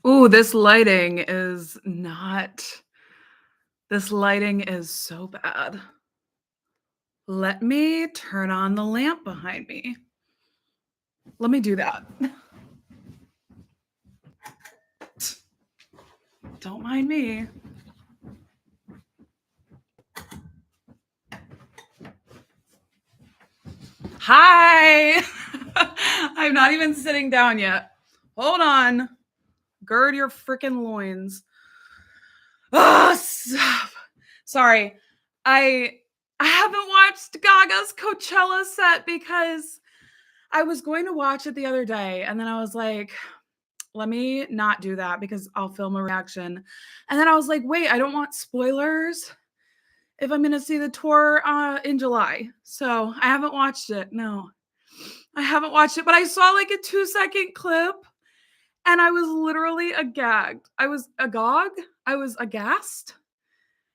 Ooh, this lighting is not this lighting is so bad. Let me turn on the lamp behind me. Let me do that. Don't mind me. Hi! I'm not even sitting down yet. Hold on. Gird your freaking loins. Oh, sorry. I I haven't watched Gaga's Coachella set because I was going to watch it the other day and then I was like, let me not do that because I'll film a reaction. And then I was like, wait, I don't want spoilers if I'm going to see the tour in July. So I haven't watched it. No, I haven't watched it, but I saw like a 2-second clip and I was literally agagged. I was agog. I was aghast.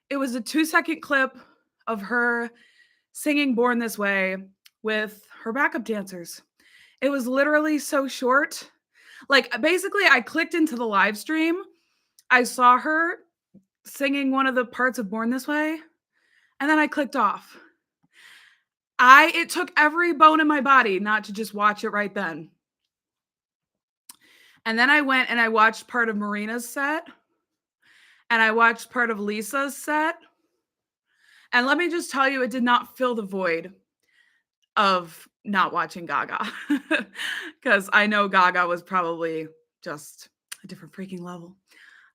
It was a 2-second clip of her singing Born This Way with her backup dancers. It was literally so short. Like, basically, I clicked into the live stream. I saw her singing one of the parts of Born This Way, and then I clicked off. It took every bone in my body not to just watch it right then. And then I went and I watched part of Marina's set, and I watched part of Lisa's set. And let me just tell you, it did not fill the void of not watching Gaga. Because I know Gaga was probably just a different freaking level.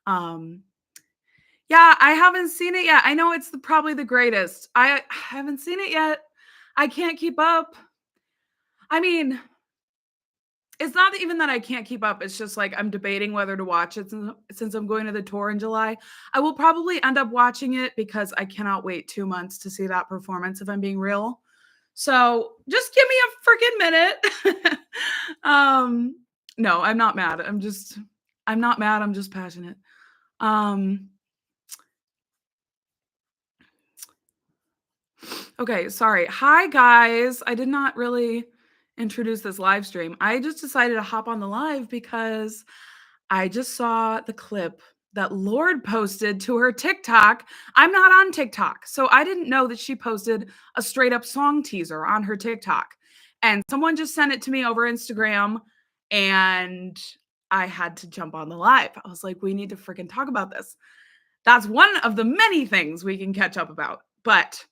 Yeah, I haven't seen it yet. I know it's probably the greatest. I haven't seen it yet. I can't keep up. I mean, it's not even that I can't keep up. It's just like I'm debating whether to watch it since I'm going to the tour in July. I will probably end up watching it because I cannot wait 2 months to see that performance, if I'm being real. So just give me a freaking minute. No, I'm not mad. I'm not mad. I'm just passionate. Okay, sorry. Hi, guys. I did not really introduce this live stream. I just decided to hop on the live because I just saw the clip that Lord posted to her TikTok. I'm not on TikTok, so I didn't know that she posted a straight up song teaser on her TikTok. And someone just sent it to me over Instagram, and I had to jump on the live. I was like, we need to freaking talk about this. That's one of the many things we can catch up about. But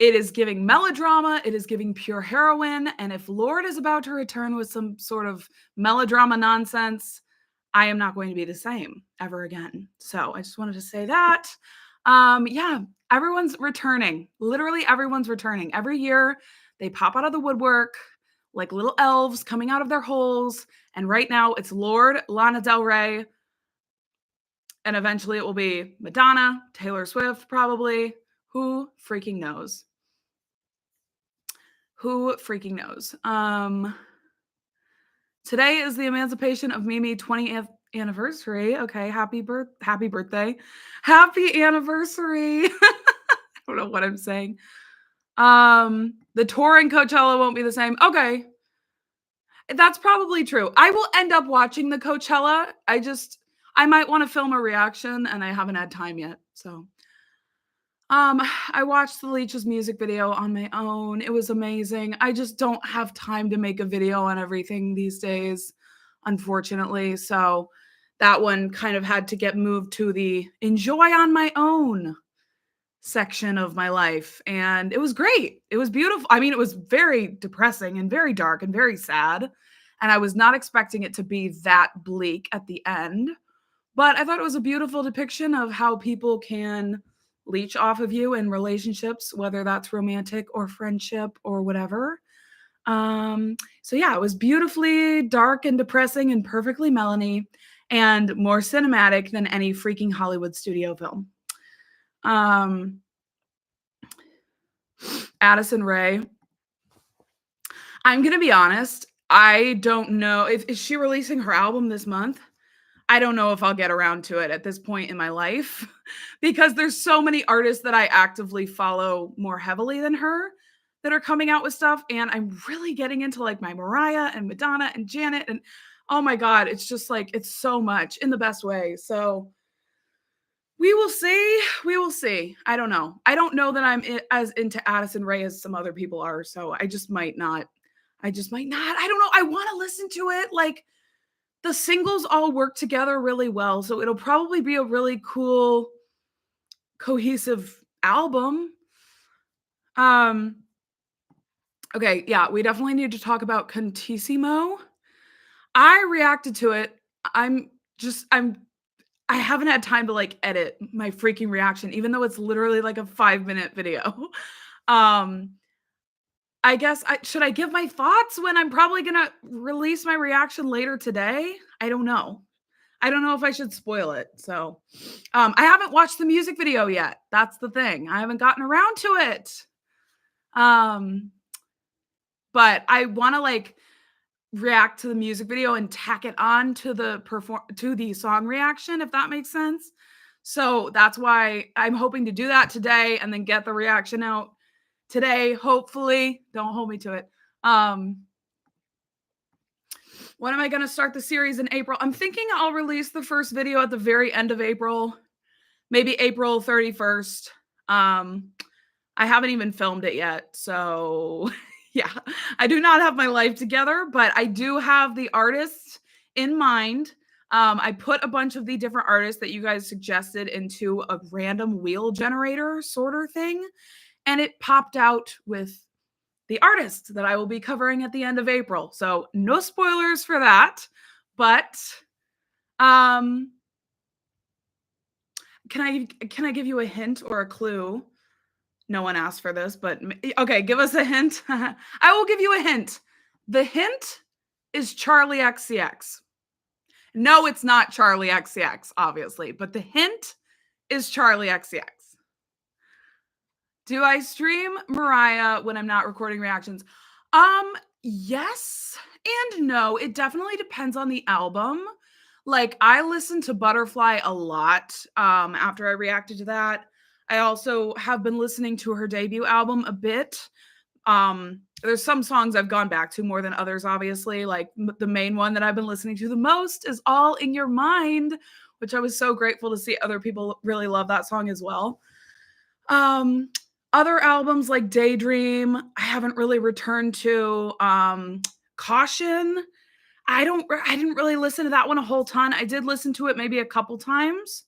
it is giving melodrama. It is giving pure heroine. And if Lord is about to return with some sort of melodrama nonsense, I am not going to be the same ever again. So I just wanted to say that. Yeah, everyone's returning. Literally everyone's returning. Every year they pop out of the woodwork like little elves coming out of their holes. And right now it's Lord, Lana Del Rey, and eventually it will be Madonna, Taylor Swift, probably. Who freaking knows? Who freaking knows? Today is the emancipation of Mimi 20th anniversary. Okay, happy birthday. Happy anniversary. I don't know what I'm saying. The tour in Coachella won't be the same. Okay. That's probably true. I will end up watching the Coachella. I might want to film a reaction and I haven't had time yet. So I watched the Leech's music video on my own. It was amazing. I just don't have time to make a video on everything these days, unfortunately. So that one kind of had to get moved to the enjoy on my own section of my life. And it was great. It was beautiful. I mean, it was very depressing and very dark and very sad. And I was not expecting it to be that bleak at the end. But I thought it was a beautiful depiction of how people can leech off of you in relationships, whether that's romantic or friendship or whatever. So yeah, it was beautifully dark and depressing and perfectly Melanie and more cinematic than any freaking Hollywood studio film. Addison Rae. I'm going to be honest. I don't know if is she releasing her album this month? I don't know if I'll get around to it at this point in my life because there's so many artists that I actively follow more heavily than her that are coming out with stuff, and I'm really getting into like my Mariah and Madonna and Janet, and oh my God, it's just like, it's so much in the best way. So we will see. We will see. I don't know. I don't know that I'm as into Addison Rae as some other people are. So I just might not. I just might not. I don't know. I want to listen to it. Like the singles all work together really well. So it'll probably be a really cool, cohesive album. Um, okay. Yeah. We definitely need to talk about Contissimo. I reacted to it. I'm just, I haven't had time to like edit my freaking reaction, even though it's literally like a 5-minute video. Um, I guess should I give my thoughts when I'm probably gonna release my reaction later today? I don't know. I don't know if I should spoil it. So, I haven't watched the music video yet. That's the thing. I haven't gotten around to it. Um, but I want to like react to the music video and tack it on to the song reaction, if that makes sense. So that's why I'm hoping to do that today and then get the reaction out today, hopefully. Don't hold me to it. When am I going to start the series in April? I'm thinking I'll release the first video at the very end of April, maybe April 31st. I haven't even filmed it yet. So yeah, I do not have my life together, but I do have the artists in mind. I put a bunch of the different artists that you guys suggested into a random wheel generator sort of thing, and it popped out with the artist that I will be covering at the end of April. So no spoilers for that, but can I give you a hint or a clue? No one asked for this, but okay, give us a hint. I will give you a hint. The hint is Charlie XCX. No, it's not Charlie XCX, obviously, but the hint is Charlie XCX. Do I stream Mariah when I'm not recording reactions? Yes and no. It definitely depends on the album. Like I listened to Butterfly a lot after I reacted to that. I also have been listening to her debut album a bit. There's some songs I've gone back to more than others, obviously. Like the main one that I've been listening to the most is All in Your Mind, which I was so grateful to see other people really love that song as well. Other albums like Daydream, I haven't really returned to. Caution, I didn't really listen to that one a whole ton. I did listen to it maybe a couple times.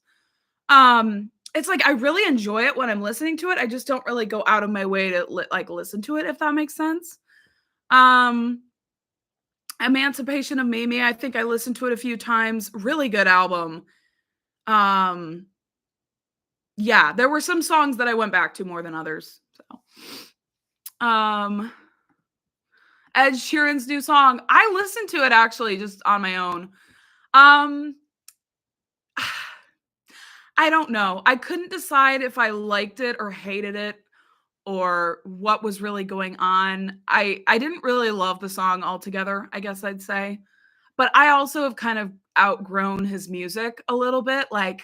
It's like I really enjoy it when I'm listening to it. I just don't really go out of my way to listen to it, if that makes sense. Emancipation of Mimi, I think I listened to it a few times. Really good album. Yeah, there were some songs that I went back to more than others. So, Ed Sheeran's new song, I listened to it actually just on my own. I don't know. I couldn't decide if I liked it or hated it or what was really going on. I didn't really love the song altogether, I guess I'd say. But I also have kind of outgrown his music a little bit. Like,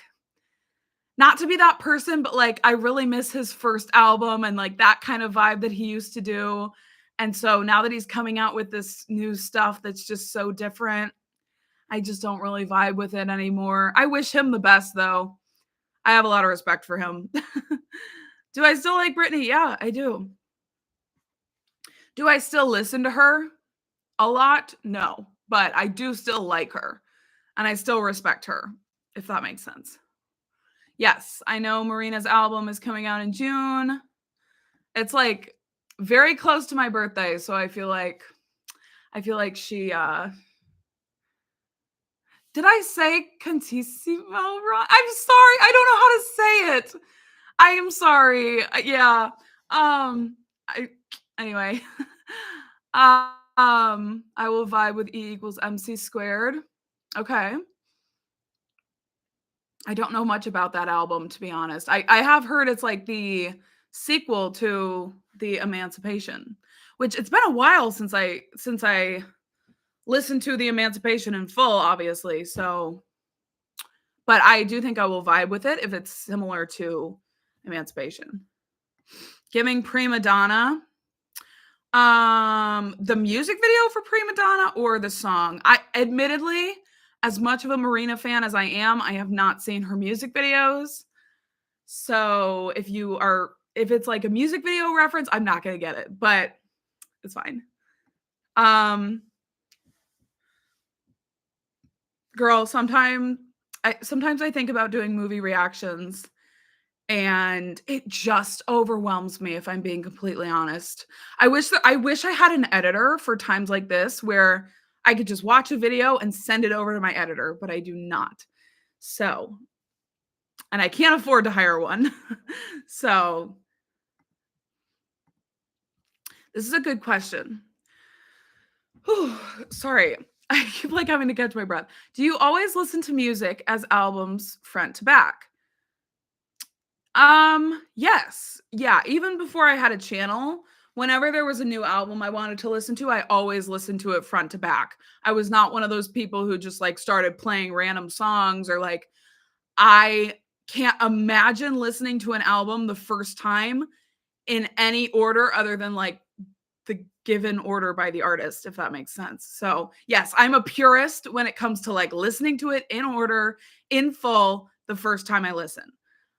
not to be that person, but like I really miss his first album and like that kind of vibe that he used to do. And so now that he's coming out with this new stuff that's just so different, I just don't really vibe with it anymore. I wish him the best though. I have a lot of respect for him. Do I still like Britney? Yeah, I do. Do I still listen to her a lot? No, but I do still like her and I still respect her, if that makes sense. Yes, I know Marina's album is coming out in June. It's like very close to my birthday, so I feel like she did I say Contissimo wrong? I'm sorry. I don't know how to say it. I am sorry. Yeah. Anyway. I will vibe with E equals MC squared. Okay. I don't know much about that album, to be honest. I have heard it's like the sequel to the Emancipation, which it's been a while since I listened to the Emancipation in full, obviously. So, but I do think I will vibe with it if it's similar to Emancipation. Giving Prima Donna. The music video for Prima Donna or the song? I admittedly, as much of a Marina fan as I am, I have not seen her music videos. So if it's like a music video reference, I'm not gonna get it, but it's fine. Um, Girl, sometimes I think about doing movie reactions and it just overwhelms me if I'm being completely honest. I wish I had an editor for times like this where I could just watch a video and send it over to my editor, but I do not. So, and I can't afford to hire one. So, this is a good question. Whew, sorry. I keep like having to catch my breath. Do you always listen to music as albums front to back? Yes. Yeah, even before I had a channel, whenever there was a new album I wanted to listen to, I always listened to it front to back. I was not one of those people who just like started playing random songs or like I can't imagine listening to an album the first time in any order other than like the given order by the artist, if that makes sense. So, yes, I'm a purist when it comes to like listening to it in order, in full, the first time I listen.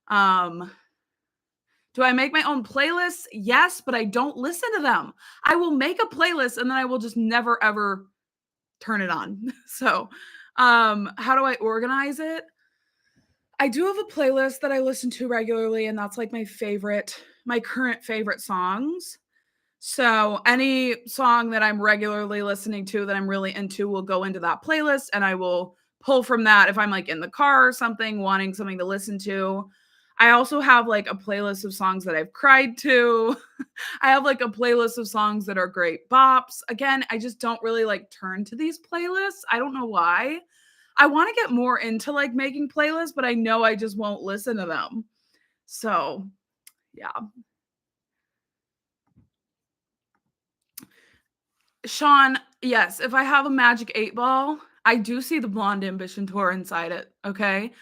Um, do I make my own playlists? Yes, but I don't listen to them. I will make a playlist and then I will just never ever turn it on. So, how do I organize it? I do have a playlist that I listen to regularly, and that's like my current favorite songs. So any song that I'm regularly listening to that I'm really into will go into that playlist and I will pull from that if I'm like in the car or something, wanting something to listen to. I also have like a playlist of songs that I've cried to. I have like a playlist of songs that are great bops. Again, I just don't really like turn to these playlists. I don't know why. I want to get more into like making playlists, but I know I just won't listen to them. So, yeah. Sean, yes, if I have a magic 8 ball, I do see the Blonde Ambition tour inside it, okay?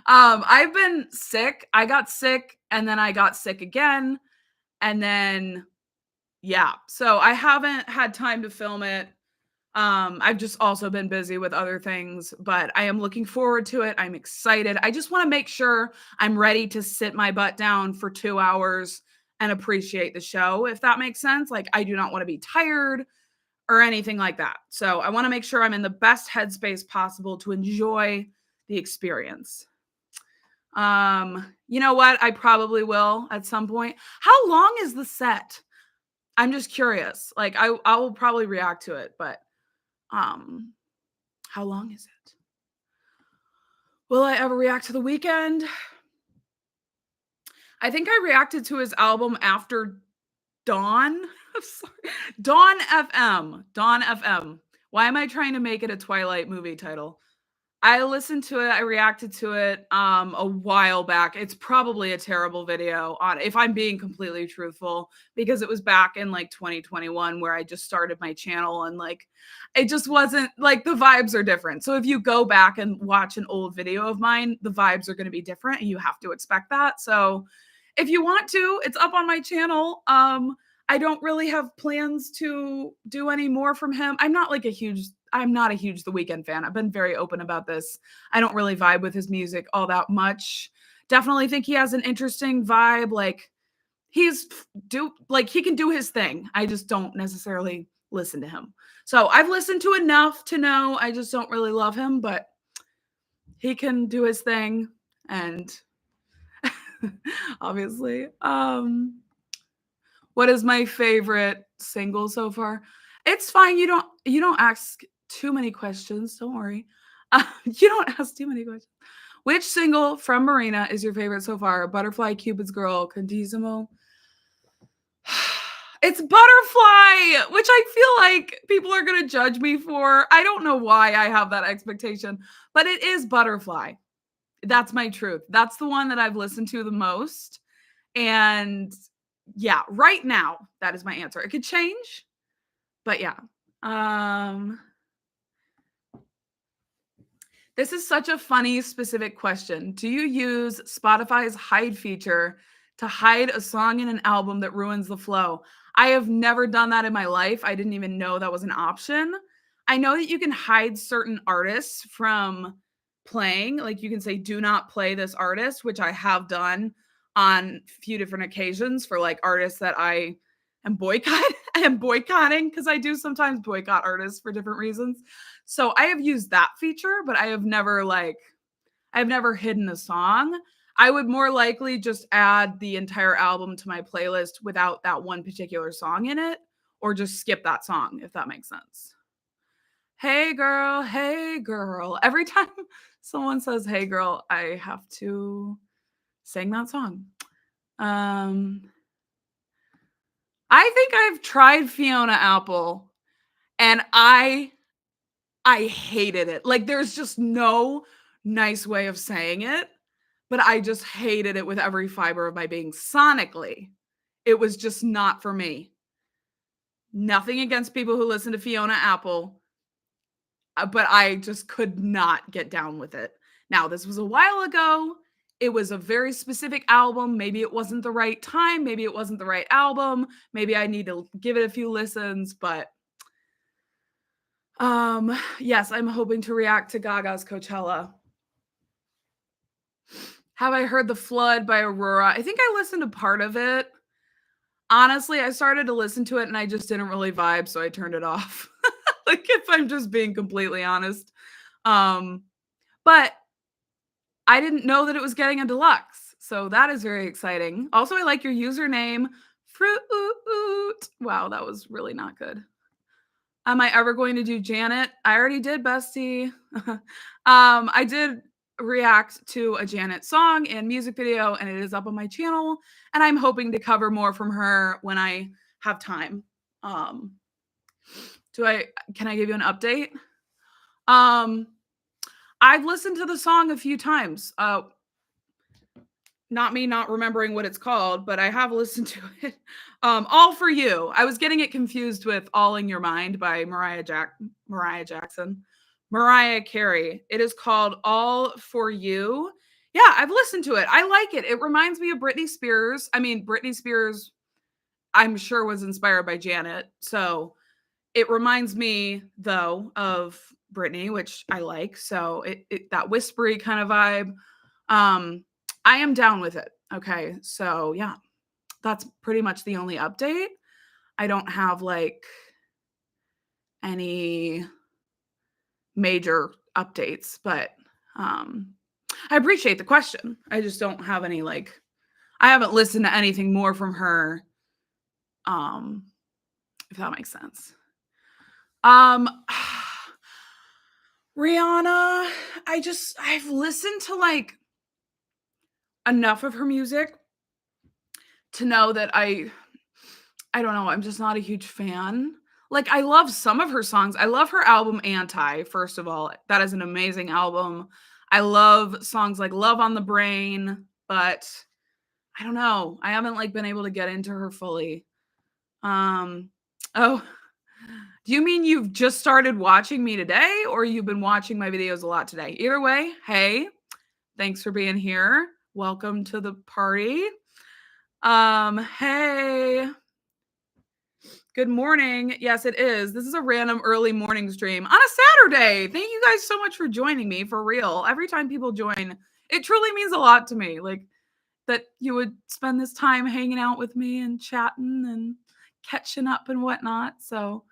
I've been sick. I got sick and then I got sick again and then yeah. So I haven't had time to film it. I've just also been busy with other things, but I am looking forward to it. I'm excited. I just want to make sure I'm ready to sit my butt down for 2 hours and appreciate the show, if that makes sense. Like, I do not want to be tired or anything like that. So, I want to make sure I'm in the best headspace possible to enjoy the experience. You know what? I probably will at some point. How long is the set? I'm just curious. Like, I will probably react to it, but um, how long is it? Will I ever react to The Weekend? I think I reacted to his album after Dawn. I'm sorry. Dawn FM. Dawn FM. Why am I trying to make it a Twilight movie title? I listened to it, I reacted to it, a while back. It's probably a terrible video on if I'm being completely truthful, because it was back in, like, 2021 where I just started my channel and, like, it just wasn't like, the vibes are different. So if you go back and watch an old video of mine, the vibes are gonna be different, and you have to expect that. So if you want to, it's up on my channel. I don't really have plans to do any more from him. I'm not a huge The Weeknd fan. I've been very open about this. I don't really vibe with his music all that much. Definitely think he has an interesting vibe. Like he can do his thing. I just don't necessarily listen to him. So I've listened to enough to know I just don't really love him, but he can do his thing and obviously. What is my favorite single so far? It's fine. You don't ask too many questions. Don't worry. You don't ask too many questions. Which single from Marina is your favorite so far? Butterfly, Cupid's Girl, Cantissimo. It's Butterfly, which I feel like people are going to judge me for. I don't know why I have that expectation, but it is Butterfly. That's my truth. That's the one that I've listened to the most. And yeah, right now, that is my answer. It could change, but yeah. This is such a funny, specific question. Do you use Spotify's hide feature to hide a song in an album that ruins the flow? I have never done that in my life. I didn't even know that was an option. I know that you can hide certain artists from playing. Like you can say, do not play this artist, which I have done on a few different occasions for like artists that I am boycotting because I do sometimes boycott artists for different reasons. So I have used that feature, but I've never hidden a song. I would more likely just add the entire album to my playlist without that one particular song in it, or just skip that song, if that makes sense. Hey girl, hey girl. Every time someone says hey girl, I have to sing that song. I think I've tried Fiona Apple and I hated it. Like there's just no nice way of saying it, but I just hated it with every fiber of my being sonically. It was just not for me. Nothing against people who listen to Fiona Apple, but I just could not get down with it. Now, this was a while ago. It was a very specific album. Maybe it wasn't the right time. Maybe it wasn't the right album. Maybe I need to give it a few listens, but yes, I'm hoping to react to Gaga's Coachella. Have I heard The Flood by Aurora? I think I listened to part of it. Honestly, I started to listen to it and I just didn't really vibe, so I turned it off. Like if I'm just being completely honest. But I didn't know that it was getting a deluxe. So that is very exciting. Also, I like your username, Fruit. Wow, that was really not good. Am I ever going to do Janet? I already did, bestie. I did react to a Janet song and music video, and it is up on my channel. And I'm hoping to cover more from her when I have time. Can I give you an update? I've listened to the song a few times. Not me not remembering what it's called, but I have listened to it. All for You. I was getting it confused with All in Your Mind by Mariah Carey. It is called All for You. Yeah, I've listened to it. I like it. It reminds me of Britney Spears. I mean, Britney Spears, I'm sure, was inspired by Janet. So it reminds me, though, of Britney, which I like. So that whispery kind of vibe. I am down with it. Okay. So yeah, that's pretty much the only update. I don't have like any major updates, but I appreciate the question. I just don't have any I haven't listened to anything more from her. If that makes sense. Rihanna, I've listened to enough of her music to know that I don't know, I'm just not a huge fan. I love some of her songs. I love her album Anti, first of all. That is an amazing album. I love songs like Love on the Brain, but I don't know. I haven't been able to get into her fully. Oh, do you mean you've just started watching me today or you've been watching my videos a lot today? Either way, hey, thanks for being here. Welcome to the party. Hey. Good morning. Yes, it is. This is a random early morning stream on a Saturday. Thank you guys so much for joining me, for real. Every time people join, it truly means a lot to me. That you would spend this time hanging out with me and chatting and catching up and whatnot. So,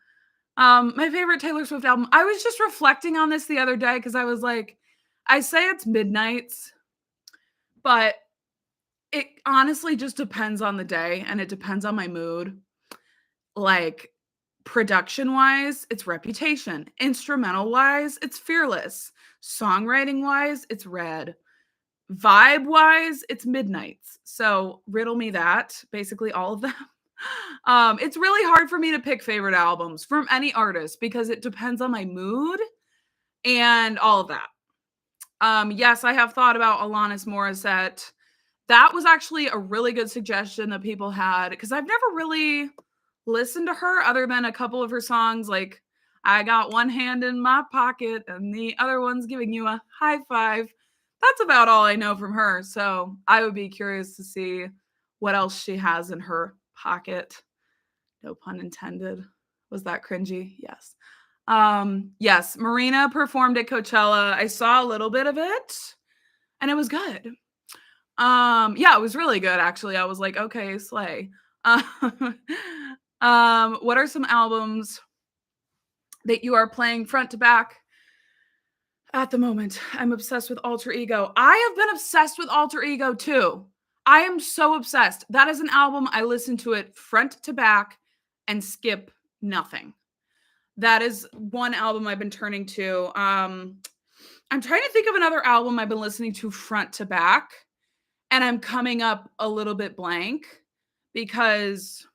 my favorite Taylor Swift album. I was just reflecting on this the other day because I was like, I say it's Midnights, but it honestly just depends on the day and it depends on my mood. Production wise, it's Reputation. Instrumental wise, it's Fearless. Songwriting wise, it's Red. Vibe wise, it's Midnights. So riddle me that. Basically, all of them. It's really hard for me to pick favorite albums from any artist because it depends on my mood and all of that. Yes, I have thought about Alanis Morissette. That was actually a really good suggestion that people had because I've never really listened to her other than a couple of her songs like I got one hand in my pocket and the other one's giving you a high five. That's about all I know from her. So I would be curious to see what else she has in her pocket. No pun intended. Was that cringy? Yes. Yes, Marina performed at Coachella. I saw a little bit of it and it was good. Yeah, it was really good actually. I was like, okay, slay. Um, what are some albums that you are playing front to back at the moment? I'm obsessed with Alter Ego. I have been obsessed with Alter Ego too. I am so obsessed. That is an album I listen to it front to back and skip nothing. That is one album I've been turning to. I'm trying to think of another album I've been listening to front to back, and I'm coming up a little bit blank because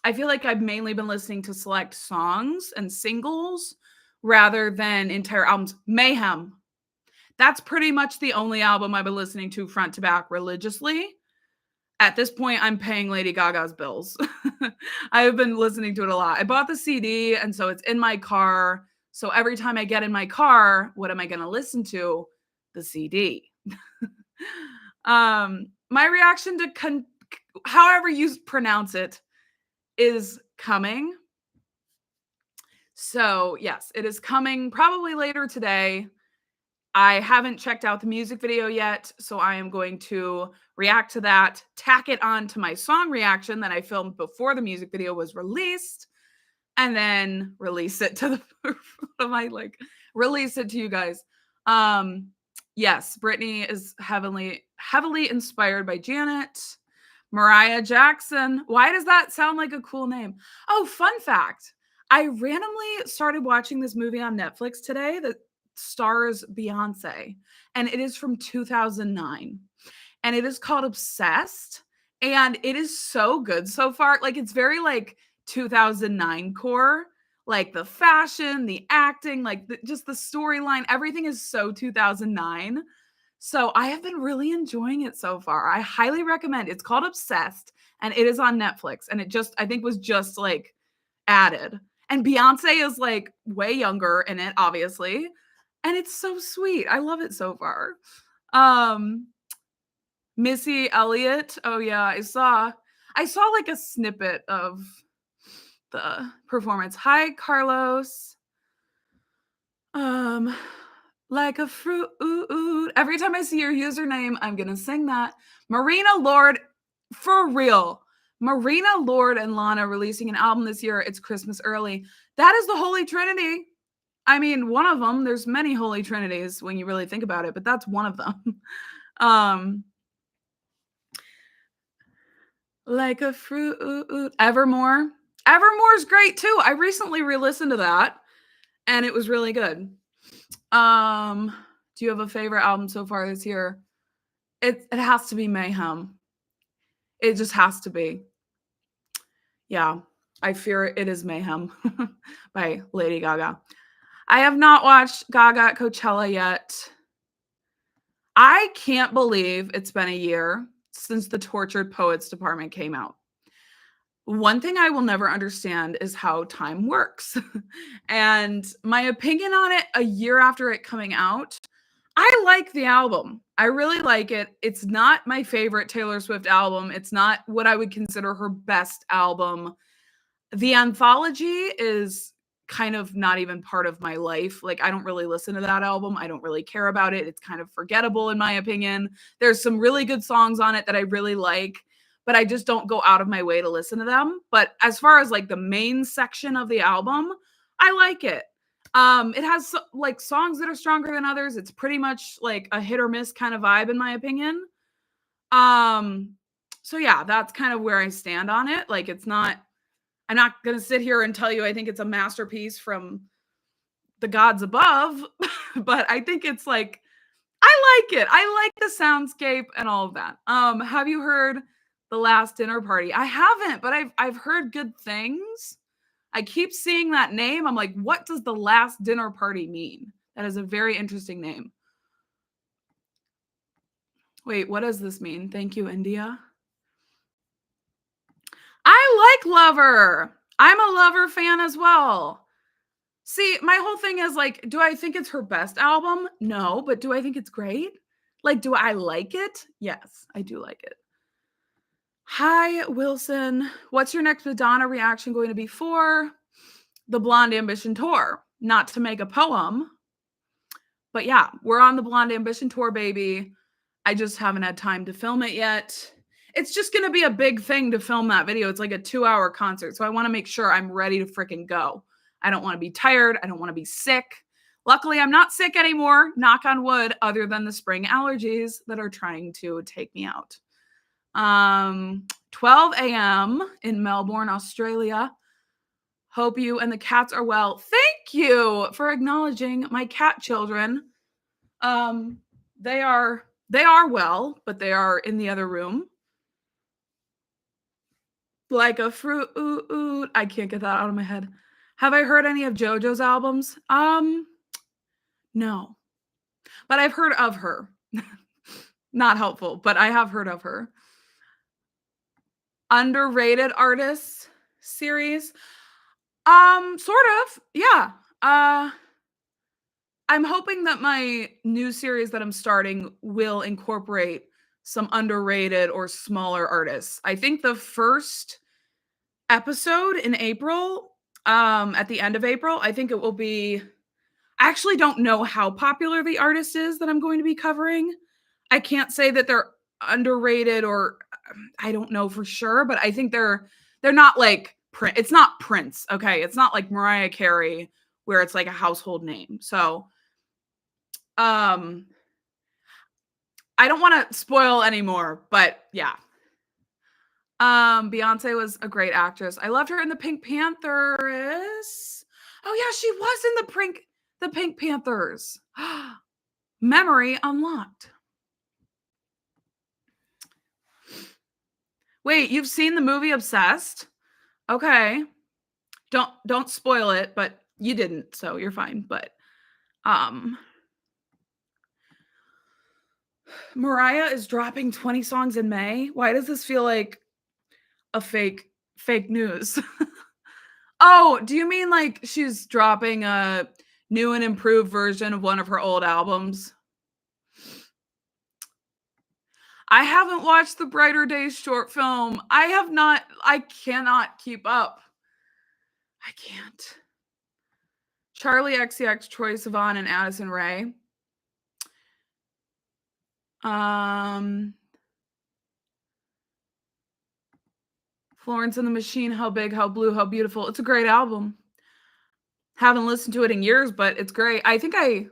I feel like I've mainly been listening to select songs and singles rather than entire albums. Mayhem. That's pretty much the only album I've been listening to front to back religiously. At this point, I'm paying Lady Gaga's bills. I have been listening to it a lot. I bought the CD, and so it's in my car. So every time I get in my car, what am I going to listen to? The CD. My reaction to however you pronounce it is coming. So yes, it is coming probably later today. I haven't checked out the music video yet, so I am going to react to that, tack it on to my song reaction that I filmed before the music video was released, and then release it to release it to you guys. Yes, Britney is heavily inspired by Janet. Mariah Jackson. Why does that sound like a cool name? Oh, fun fact. I randomly started watching this movie on Netflix today that stars Beyonce, and it is from 2009. And it is called Obsessed, and it is so good so far. Like, it's very like 2009 core, like the fashion, the acting, like just the storyline, everything is so 2009. So I have been really enjoying it so far. I highly recommend. It's called Obsessed, and it is on Netflix, and it just, I think, was just like added. And Beyonce is like way younger in it, obviously. And it's so sweet. I love it so far. Missy Elliott. Oh yeah, I saw like a snippet of the performance. Hi, Carlos. Like a fruit. Every time I see your username, I'm gonna sing that. Marina Lord, for real. Marina Lord and Lana releasing an album this year. It's Christmas early. That is the Holy Trinity. I mean, one of them. There's many Holy Trinities when you really think about it, but that's one of them. Like a fruit. Evermore. Evermore is great too. I recently re-listened to that, and it was really good. Do you have a favorite album so far this year? It has to be Mayhem. It just has to be. Yeah, I fear it is Mayhem by Lady Gaga. I have not watched Gaga at Coachella yet. I can't believe it's been a year since the Tortured Poets Department came out. One thing I will never understand is how time works. And my opinion on it a year after it coming out, I like the album. I really like it. It's not my favorite Taylor Swift album. It's not what I would consider her best album. The anthology is kind of not even part of my life. Like, I don't really listen to that album. I don't really care about it. It's kind of forgettable in my opinion. There's some really good songs on it that I really like, but I just don't go out of my way to listen to them. But as far as like the main section of the album, I like it. It has like songs that are stronger than others. It's pretty much like a hit or miss kind of vibe in my opinion. So yeah, that's kind of where I stand on it. Like, I'm not going to sit here and tell you I think it's a masterpiece from the gods above, but I think it's like, I like it. I like the soundscape and all of that. Have you heard The Last Dinner Party? I haven't, but I've heard good things. I keep seeing that name. I'm like, what does The Last Dinner Party mean? That is a very interesting name. Wait, what does this mean? Thank you, India. I like Lover. I'm a Lover fan as well. See, my whole thing is like, do I think it's her best album? No, but do I think it's great? Like, do I like it? Yes, I do like it. Hi, Wilson. What's your next Madonna reaction going to be for? The Blonde Ambition tour? Not to make a poem, but yeah, we're on the Blonde Ambition tour, baby. I just haven't had time to film it yet. It's just going to be a big thing to film that video. It's like a 2-hour concert. So I want to make sure I'm ready to freaking go. I don't want to be tired. I don't want to be sick. Luckily, I'm not sick anymore, knock on wood, other than the spring allergies that are trying to take me out. 12 a.m. in Melbourne, Australia. Hope you and the cats are well. Thank you for acknowledging my cat children. They are well, but they are in the other room. Like a fruit. I can't get that out of my head. Have I heard any of JoJo's albums? No. But I've heard of her. Not helpful, but I have heard of her. Underrated artists series. Sort of. Yeah. I'm hoping that my new series that I'm starting will incorporate some underrated or smaller artists. I think the first episode in April, at the end of April, I think it will be. I actually don't know how popular the artist is that I'm going to be covering. I can't say that they're underrated or I don't know for sure, but I think they're not like it's not Prince, okay? It's not like Mariah Carey where it's like a household name. So, I don't want to spoil anymore, but yeah. Beyonce was a great actress. I loved her in the Pink Panthers. Oh yeah, she was in the Pink Panthers. Memory unlocked. Wait, you've seen the movie Obsessed? Okay. Don't spoil it, but you didn't, so you're fine. But Mariah is dropping 20 songs in May. Why does this feel like a fake news? Oh, do you mean like she's dropping a new and improved version of one of her old albums? I haven't watched the Brighter Days short film. I cannot keep up. I can't. Charlie XCX, Troye Sivan, and Addison Rae. Florence and the Machine, How Big, How Blue, How Beautiful. It's a great album. Haven't listened to it in years, but it's great. I didn't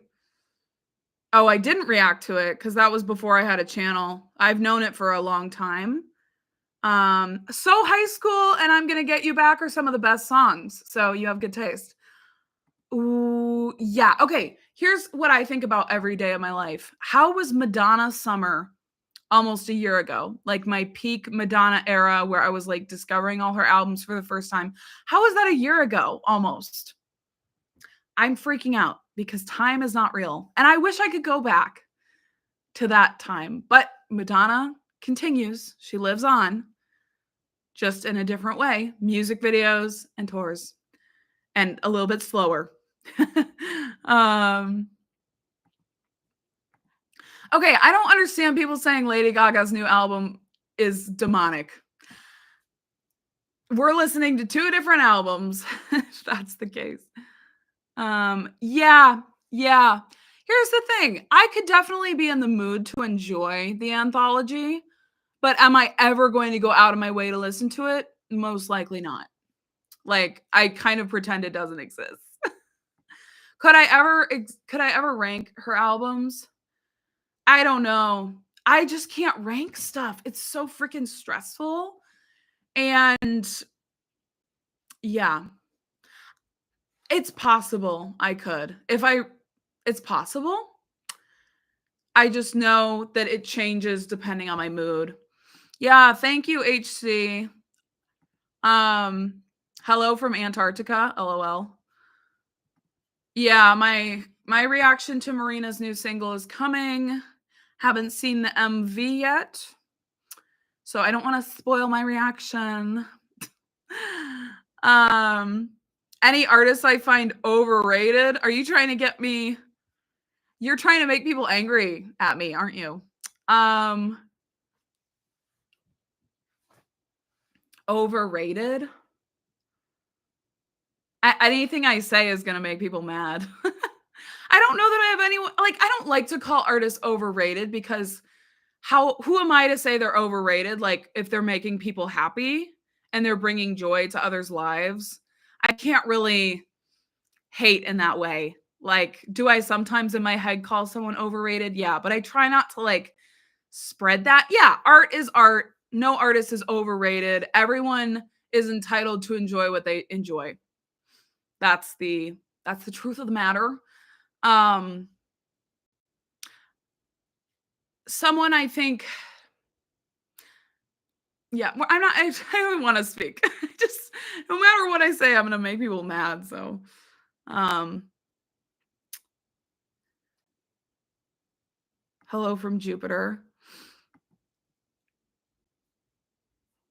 react to it because that was before I had a channel. I've known it for a long time. So High School and I'm Gonna Get You Back are some of the best songs. So you have good taste. Ooh, yeah. Okay, here's what I think about every day of my life. How was Madonna summer almost a year ago? Like my peak Madonna era where I was like discovering all her albums for the first time. How was that a year ago almost? I'm freaking out because time is not real. And I wish I could go back to that time. But Madonna continues. She lives on, just in a different way. Music videos and tours. And a little bit slower. Okay, I don't understand people saying Lady Gaga's new album is demonic. We're listening to 2 different albums, if that's the case. Yeah. Here's the thing. I could definitely be in the mood to enjoy the anthology, but am I ever going to go out of my way to listen to it? Most likely not. Like, I kind of pretend it doesn't exist. Could I ever rank her albums? I don't know. I just can't rank stuff. It's so freaking stressful. And yeah. It's possible I could. It's possible. I just know that it changes depending on my mood. Yeah, thank you, HC. Hello from Antarctica, LOL. Yeah, my reaction to Marina's new single is coming. Haven't seen the MV yet. So I don't want to spoil my reaction. Any artists I find overrated? Are you trying to get me? You're trying to make people angry at me, aren't you? Overrated? Anything I say is gonna make people mad. I don't know that I have anyone like, I don't like to call artists overrated because how who am I to say they're overrated? Like, if they're making people happy and they're bringing joy to others' lives, I can't really hate in that way. Like, do I sometimes in my head call someone overrated? Yeah, but I try not to, like, spread that. Yeah, art is art. No artist is overrated. Everyone is entitled to enjoy what they enjoy. That's the that's the truth of the matter. Um, someone I think yeah, well, I'm not I don't want to speak. Just no matter what I say, I'm gonna make people mad. So um hello from Jupiter.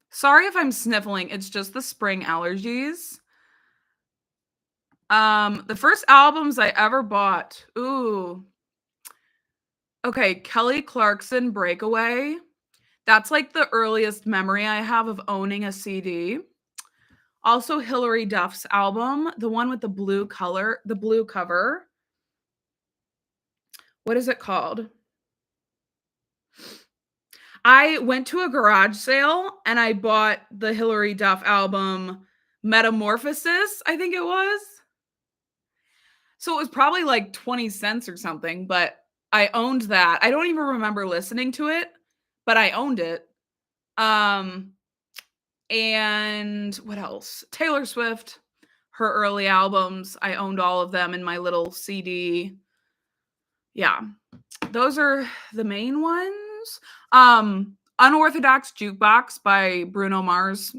Sorry if I'm sniffling, it's just the spring allergies. The first albums I ever bought. Ooh. Okay, Kelly Clarkson Breakaway. That's like the earliest memory I have of owning a CD. Also Hilary Duff's album, the one with the blue cover. What is it called? I went to a garage sale and I bought the Hilary Duff album Metamorphosis, I think it was. So it was probably like 20 cents or something, but I owned that. I don't even remember listening to it, but I owned it. Um and what else? Taylor Swift, her early albums, I owned all of them in my little CD. Yeah. Those are the main ones. Unorthodox Jukebox by Bruno Mars.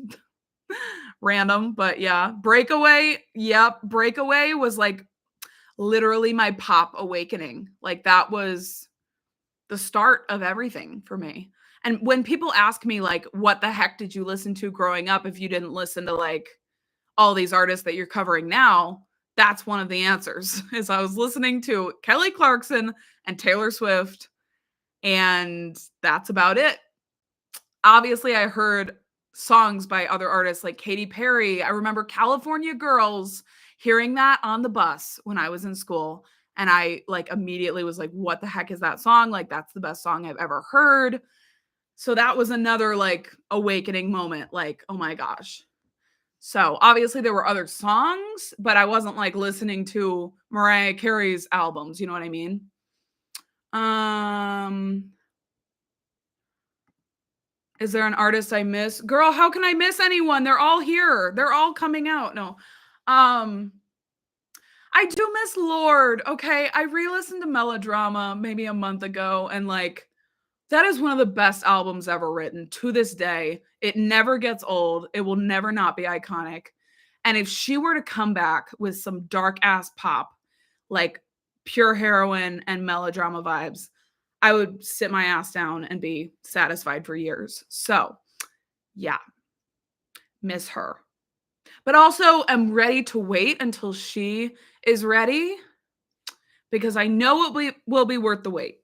Random, but yeah. Breakaway. Yep. Breakaway was like literally my pop awakening. Like that was the start of everything for me. And when people ask me like what the heck did you listen to growing up if you didn't listen to like all these artists that you're covering now, that's one of the answers. Is I was listening to Kelly Clarkson and Taylor Swift and that's about it. Obviously I heard songs by other artists like Katy Perry. I remember California Girls, hearing that on the bus when I was in school and I like immediately was like what the heck is that song? Like that's the best song I've ever heard. So that was another like awakening moment like oh my gosh. So obviously there were other songs, but I wasn't like listening to Mariah Carey's albums, you know what I mean? Um Is there an artist I miss? Girl, how can I miss anyone? They're all here. They're all coming out. No. Um, I do miss Lord. Okay. I re-listened to Melodrama maybe a month ago and like that is one of the best albums ever written to this day. It never gets old. It will never not be iconic. And if she were to come back with some dark ass pop, like pure heroin and melodrama vibes, I would sit my ass down and be satisfied for years. So, yeah, miss her. But also am ready to wait until she is ready because I know will be worth the wait.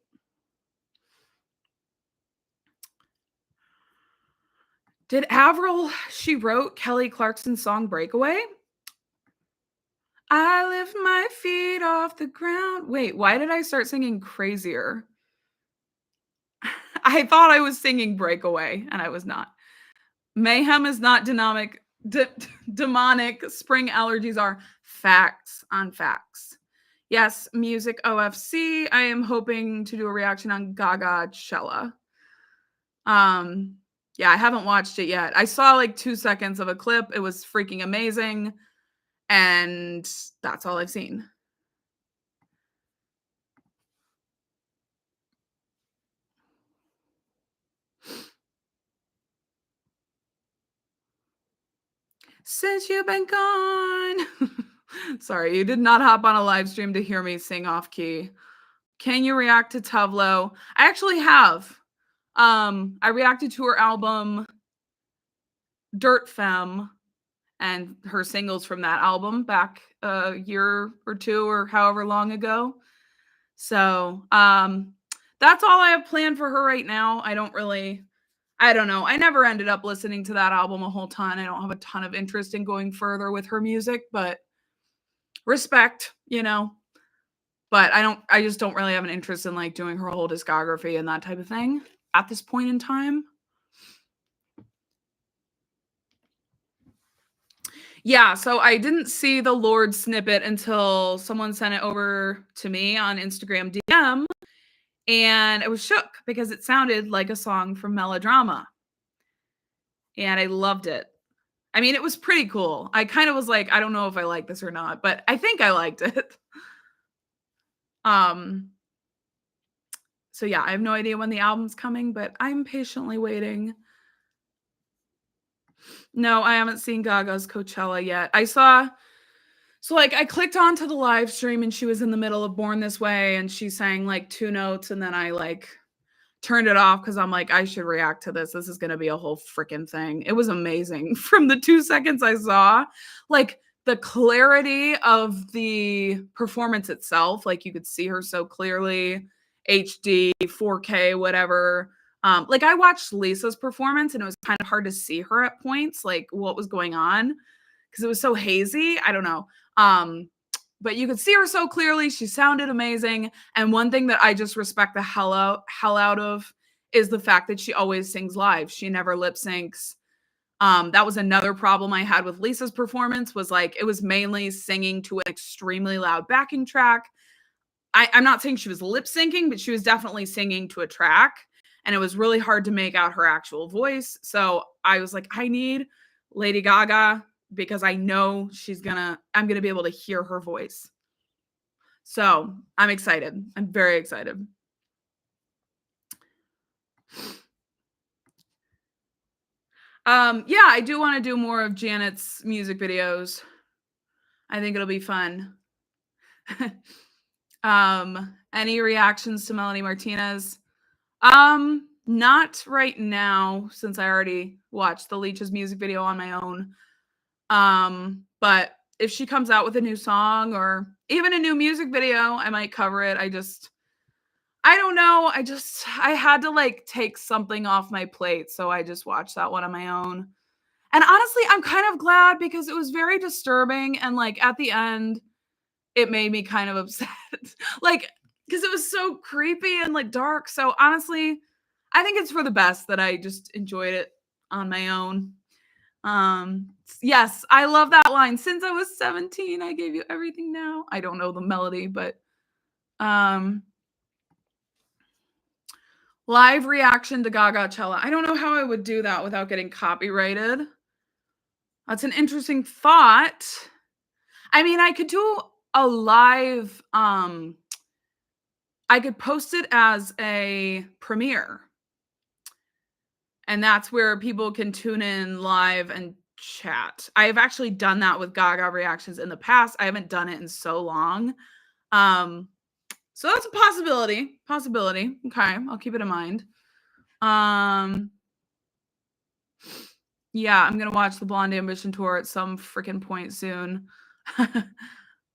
Did Avril, she wrote Kelly Clarkson's song Breakaway? I lift my feet off the ground. Wait, why did I start singing Crazier? I thought I was singing Breakaway and I was not. Mayhem is not dynamic, demonic. Spring allergies are facts on facts. Yes, music OFC. I am hoping to do a reaction on Gaga Cella. Um, yeah, I haven't watched it yet. I saw like 2 seconds of a clip. It was freaking amazing. And that's all I've seen. Since you've been gone. Sorry, you did not hop on a live stream to hear me sing off key. Can you react to Tuvlo? I actually have. I reacted to her album Dirt Femme and her singles from that album back a year or two or however long ago. So, that's all I have planned for her right now. I don't know. I never ended up listening to that album a whole ton. I don't have a ton of interest in going further with her music, but respect, you know. But I just don't really have an interest in like doing her whole discography and that type of thing at this point in time. Yeah, so I didn't see the Lord snippet until someone sent it over to me on Instagram DM, and I was shook because it sounded like a song from Melodrama, and I loved it. I mean, it was pretty cool. I kind of was like, I don't know if I like this or not, but I think I liked it. Um, so yeah, I have no idea when the album's coming, but I'm patiently waiting. No, I haven't seen Gaga's Coachella yet. I clicked onto the live stream and she was in the middle of Born This Way and she sang like 2 notes and then I like turned it off because I'm like, I should react to this. This is going to be a whole freaking thing. It was amazing. From the 2 seconds I saw, like the clarity of the performance itself, like you could see her so clearly, HD, 4K, whatever. Like I watched Lisa's performance and it was kind of hard to see her at points, like what was going on because it was so hazy. I don't know. But you could see her so clearly. She sounded amazing. And one thing that I just respect the hell out of is the fact that she always sings live. She never lip syncs. That was another problem I had with Lisa's performance was like it was mainly singing to an extremely loud backing track. I'm not saying she was lip syncing, but she was definitely singing to a track. And it was really hard to make out her actual voice. So I was like, I need Lady Gaga because I know I'm gonna be able to hear her voice. So I'm excited. I'm very excited. Yeah, I do want to do more of Janet's music videos. I think it'll be fun. Any reactions to Melanie Martinez? Not right now, since I already watched the Leech's music video on my own. But if she comes out with a new song or even a new music video, I might cover it. I don't know. I had to like take something off my plate. So I just watched that one on my own. And honestly, I'm kind of glad because it was very disturbing. And like at the end, it made me kind of upset. Like, because it was so creepy and like dark. So honestly, I think it's for the best that I just enjoyed it on my own. Yes, I love that line. Since I was 17, I gave you everything now. I don't know the melody, but live reaction to Gagachella. I don't know how I would do that without getting copyrighted. That's an interesting thought. I mean, I could do a live I could post it as a premiere. And that's where people can tune in live and chat. I've actually done that with Gaga reactions in the past. I haven't done it in so long. So that's a possibility. Okay, I'll keep it in mind. Yeah, I'm gonna watch the Blonde Ambition tour at some freaking point soon. How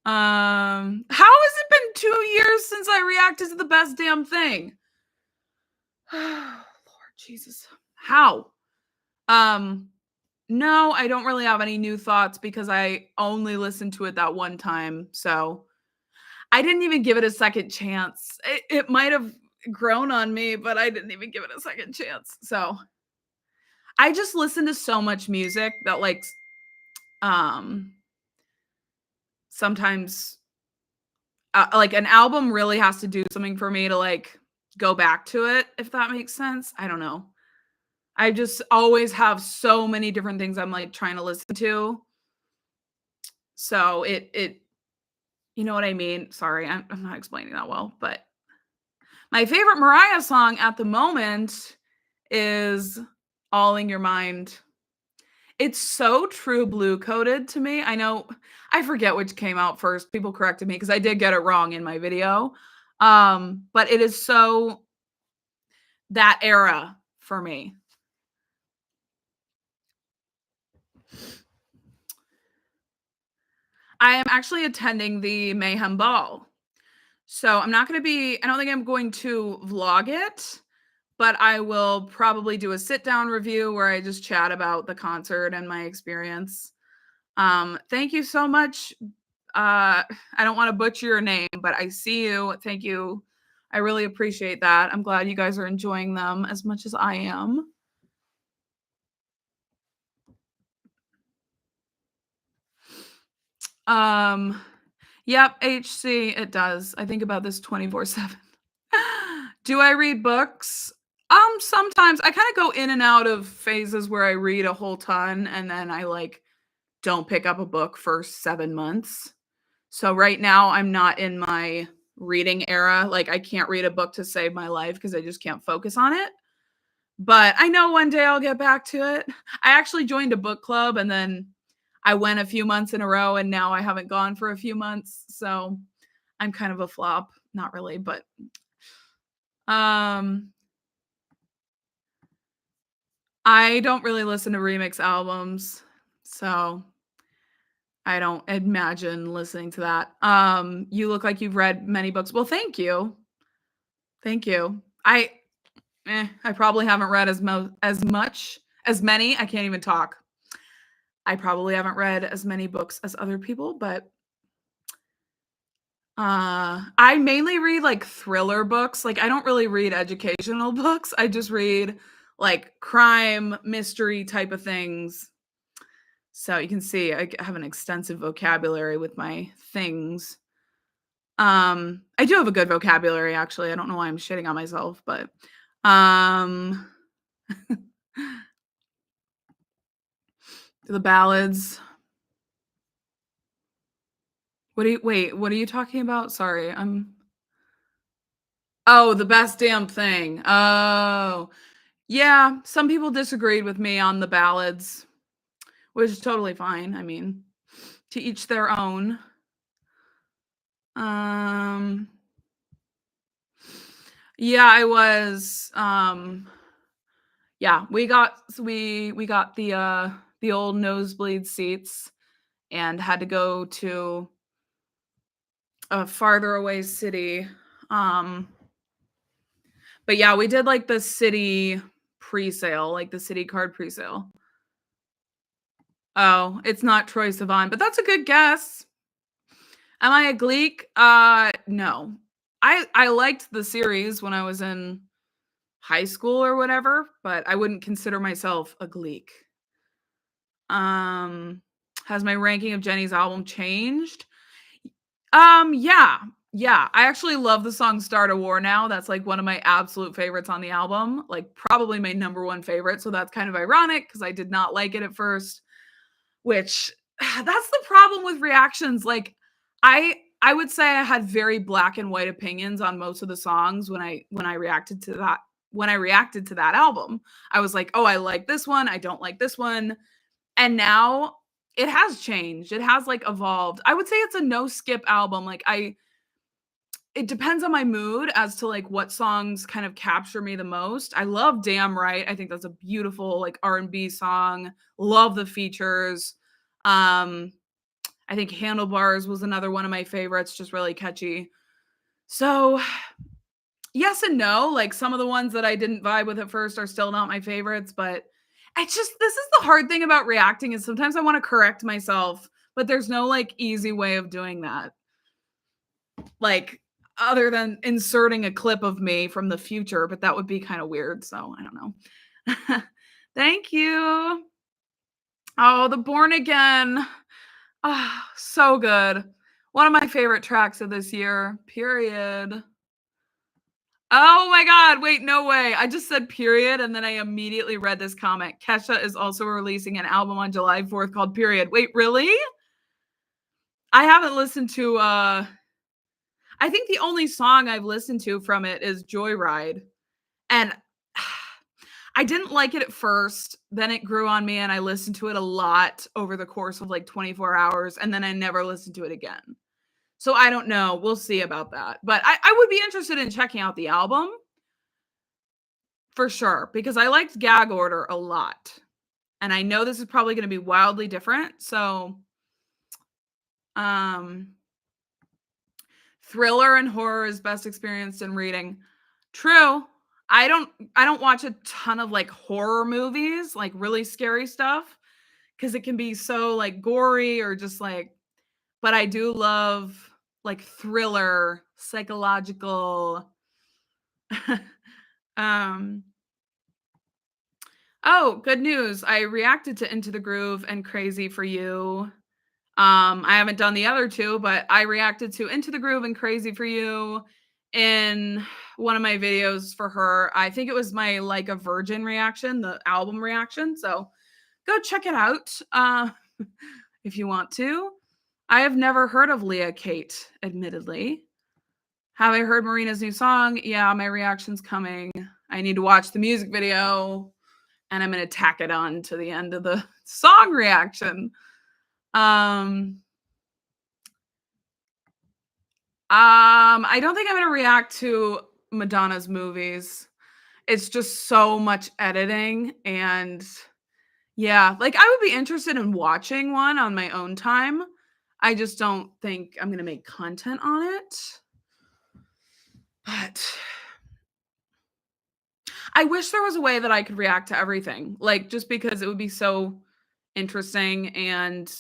has it been 2 years since I reacted to the best damn thing? Lord Jesus. How? No, I don't really have any new thoughts because I only listened to it that one time. So I didn't even give it a second chance. It might have grown on me, but I didn't even give it a second chance. So I just listen to so much music that sometimes like an album really has to do something for me to like go back to it, if that makes sense. I don't know. I just always have so many different things I'm like trying to listen to. So it you know what I mean? Sorry, I'm not explaining that well, but my favorite Mariah song at the moment is All in Your Mind. It's so True Blue coded to me. I know I forget which came out first. People corrected me because I did get it wrong in my video. But it is so that era for me. I am actually attending the Mayhem Ball. So I'm not going to be, I don't think I'm going to vlog it, but I will probably do a sit-down review where I just chat about the concert and my experience. Thank you so much. I don't wanna butcher your name, but I see you. Thank you. I really appreciate that. I'm glad you guys are enjoying them as much as I am. Um, yep, HC, it does. I think about this 24/7. Do I read books? Sometimes I kinda go in and out of phases where I read a whole ton and then I, like, don't pick up a book for 7 months. So right now, I'm not in my reading era, like, I can't read a book to save my life because I just can't focus on it, but I know one day I'll get back to it. I actually joined a book club, and then I went a few months in a row, and now I haven't gone for a few months, so I'm kind of a flop. Not really, but, um, I don't really listen to remix albums, so I don't imagine listening to that. You look like you've read many books. Well, thank you. Thank you. I probably haven't read as much as many. I can't even talk. I probably haven't read as many books as other people, but I mainly read like thriller books. Like I don't really read educational books. I just read like crime, mystery type of things. So you can see I have an extensive vocabulary with my things. I do have a good vocabulary actually. I don't know why I'm shitting on myself, but um the ballads. What are you talking about? Sorry. Oh, the best damn thing. Oh. Yeah, some people disagreed with me on the ballads, which is totally fine. I mean, to each their own. Um yeah, I was yeah, we got the old nosebleed seats and had to go to a farther away city. Um but yeah, we did like the city presale, like the city card presale. Oh, it's not Troye Sivan, but that's a good guess. Am I a Gleek? No. I liked the series when I was in high school or whatever, but I wouldn't consider myself a Gleek. Um, has my ranking of Jenny's album changed? Yeah. Yeah, I actually love the song Start a War Now. That's like one of my absolute favorites on the album, like probably my number one favorite. So that's kind of ironic because I did not like it at first. Which that's the problem with reactions, like, I would say I had very black and white opinions on most of the songs when I reacted to that album. I was like, "Oh, I like this one, I don't like this one," and now it has changed, it has, like, evolved. I would say it's a no skip album, like, I it depends on my mood as to, like, what songs kind of capture me the most. I love Damn Right, I think that's a beautiful, like, R&B song, love the features. Um, I think Handlebars was another one of my favorites, just really catchy. So, yes and no, like, some of the ones that I didn't vibe with at first are still not my favorites, but it's just this is the hard thing about reacting is sometimes I wanna correct myself, but there's no, like, easy way of doing that. Like, other than inserting a clip of me from the future, but that would be kinda weird, so I don't know. Thank you. Oh, the Born Again. Ah, so good. One of my favorite tracks of this year, period. Oh my god, wait, no way. I just said period, and then I immediately read this comment. Kesha is also releasing an album on July 4th called Period. Wait, really? I haven't listened to, I think the only song I've listened to from it is Joyride, and I didn't like it at first, then it grew on me, and I listened to it a lot over the course of, like, 24 hours, and then I never listened to it again. So I don't know, we'll see about that, but I would be interested in checking out the album, for sure, because I liked Gag Order a lot, and I know this is probably gonna be wildly different, so, um, thriller and horror is best experienced in reading. True. I don't watch a ton of, like, horror movies, like, really scary stuff, because it can be so, like, gory or just, like but I do love, like, thriller, psychological, um oh, good news. I reacted to Into the Groove and Crazy for You. I haven't done the other 2, but I reacted to Into the Groove and Crazy for You in one of my videos for her. I think it was my Like a Virgin reaction, the album reaction, so go check it out, if you want to. I have never heard of Leah Kate, admittedly. Have I heard Marina's new song? Yeah, my reaction's coming. I need to watch the music video, and I'm gonna tack it on to the end of the song reaction. I don't think I'm gonna react to Madonna's movies. It's just so much editing and yeah, like I would be interested in watching one on my own time. I just don't think I'm gonna make content on it. But I wish there was a way that I could react to everything. Like just because it would be so interesting and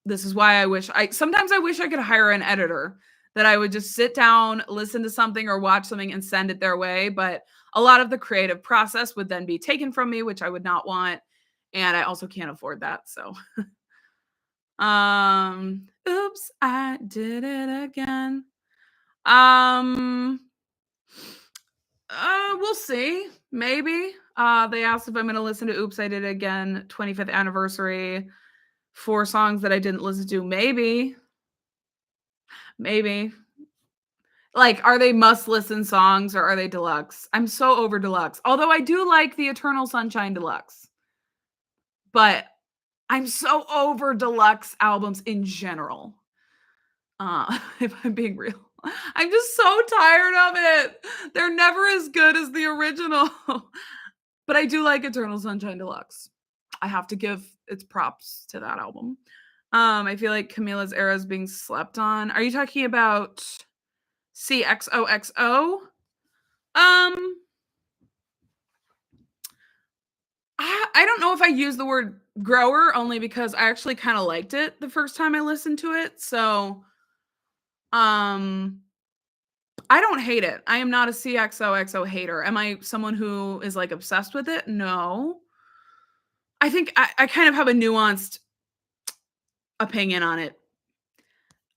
this is why I sometimes I wish I could hire an editor that I would just sit down, listen to something or watch something and send it their way, but a lot of the creative process would then be taken from me, which I would not want, and I also can't afford that. So, oops, I did it again. Um we'll see. Maybe. They asked if I'm gonna listen to Oops, I Did It Again 25th anniversary. 4 songs that I didn't listen to. Maybe. Maybe. Like, are they must-listen songs or are they deluxe? I'm so over deluxe. Although I do like the Eternal Sunshine Deluxe. But I'm so over deluxe albums in general. If I'm being real. I'm just so tired of it. They're never as good as the original. But I do like Eternal Sunshine Deluxe. I have to give its props to that album. I feel like Camila's era is being slept on. Are you talking about CXOXO? I don't know if I use the word grower only because I actually kind of liked it the first time I listened to it. So, um, I don't hate it. I am not a CXOXO hater. Am I someone who is like obsessed with it? No. I think I kind of have a nuanced opinion on it.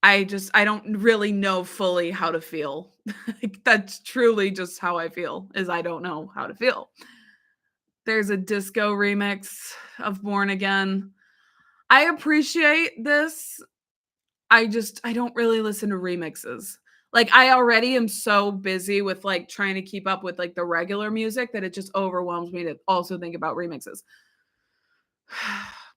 I don't really know fully how to feel. Like, that's truly just how I feel, is I don't know how to feel. There's a disco remix of Born Again. I appreciate this. I don't really listen to remixes. Like, I already am so busy with, like, trying to keep up with, like, the regular music that it just overwhelms me to also think about remixes.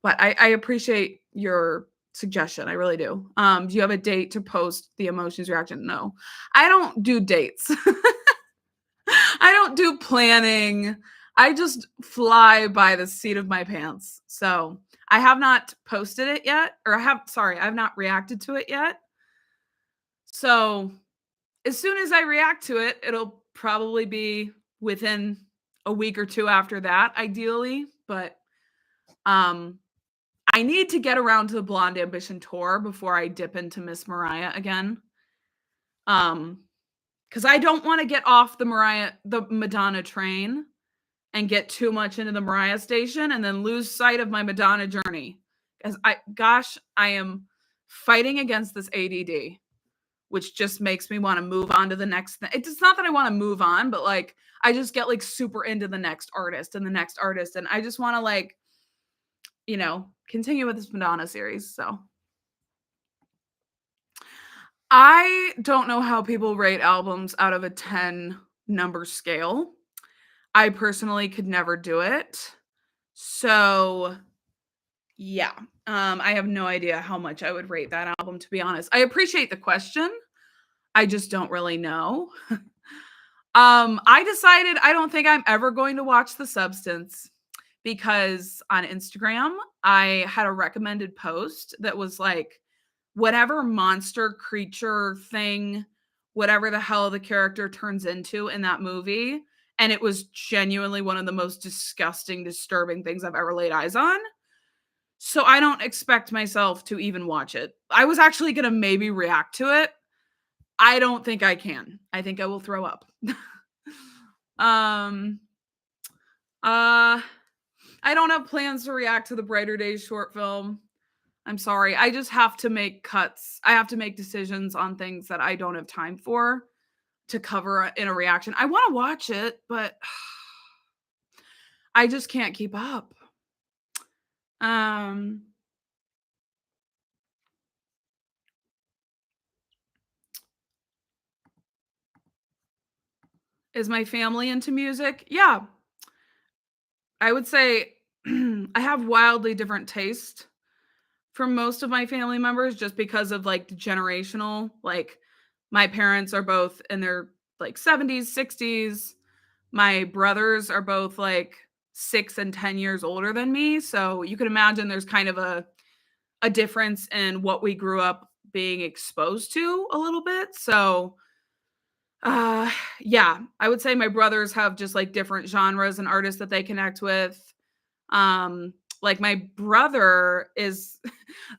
But I appreciate your suggestion. I really do. Do you have a date to post the emotions reaction? No. I don't do dates. I don't do planning. I just fly by the seat of my pants. So I have not posted it yet, or I have not reacted to it yet. So as soon as I react to it, it'll probably be within a week or 2 after that, ideally. But um I need to get around to the Blonde Ambition tour before I dip into Miss Mariah again. Because I don't want to get off the Madonna train and get too much into the Mariah station and then lose sight of my Madonna journey. As I am fighting against this ADD, which just makes me want to move on to the next thing. It's not that I want to move on, but like I just get like super into the next artist and the next artist, and I just want to like, continue with this Madonna series. So I don't know how people rate albums out of a 10 number scale. I personally could never do it. So, yeah. I have no idea how much I would rate that album, to be honest. I appreciate the question. I just don't really know. I decided I don't think I'm ever going to watch The Substance because on Instagram, I had a recommended post that was like, whatever monster creature thing, whatever the hell the character turns into in that movie, and it was genuinely one of the most disgusting, disturbing things I've ever laid eyes on. So I don't expect myself to even watch it. I was actually gonna maybe react to it. I don't think I can. I think I will throw up. um, uh, I don't have plans to react to the Brighter Days short film. I'm sorry. I just have to make cuts. I have to make decisions on things that I don't have time for to cover in a reaction. I want to watch it, but I just can't keep up. Um, is my family into music? Yeah. I would say I have wildly different taste from most of my family members just because of like the generational, like my parents are both in their like 70s, 60s. My brothers are both like 6 and 10 years older than me, so you can imagine there's kind of a difference in what we grew up being exposed to a little bit. So, uh yeah, I would say my brothers have just like different genres and artists that they connect with. Like my brother is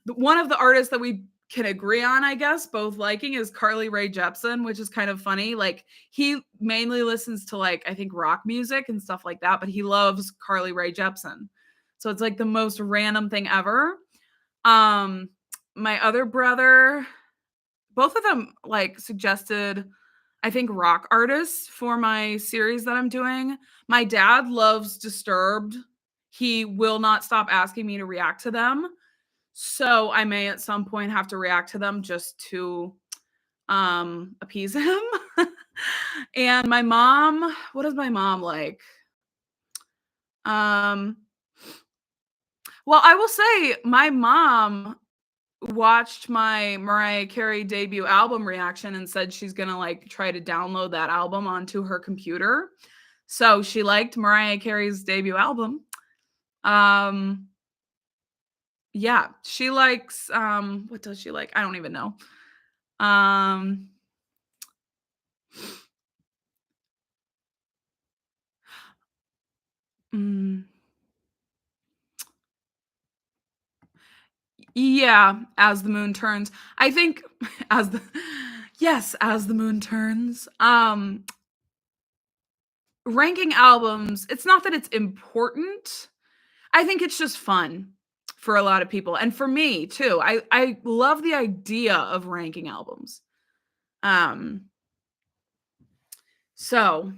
one of the artists that we can agree on, I guess, both liking is Carly Rae Jepsen, which is kind of funny. Like he mainly listens to like I think rock music and stuff like that, but he loves Carly Rae Jepsen. So it's like the most random thing ever. Um my other brother, both of them like suggested I think rock artists for my series that I'm doing. My dad loves Disturbed. He will not stop asking me to react to them. So I may at some point have to react to them just to appease him. And my mom, what is my mom like? Um well, I will say my mom watched my Mariah Carey debut album reaction and said she's gonna like try to download that album onto her computer. So she liked Mariah Carey's debut album. Um, yeah, she likes what does she like? I don't even know. Um, mm, yeah, As the Moon Turns. I think as the yes, As the Moon Turns. Ranking albums, it's not that it's important. I think it's just fun for a lot of people and for me too. I love the idea of ranking albums. Um so,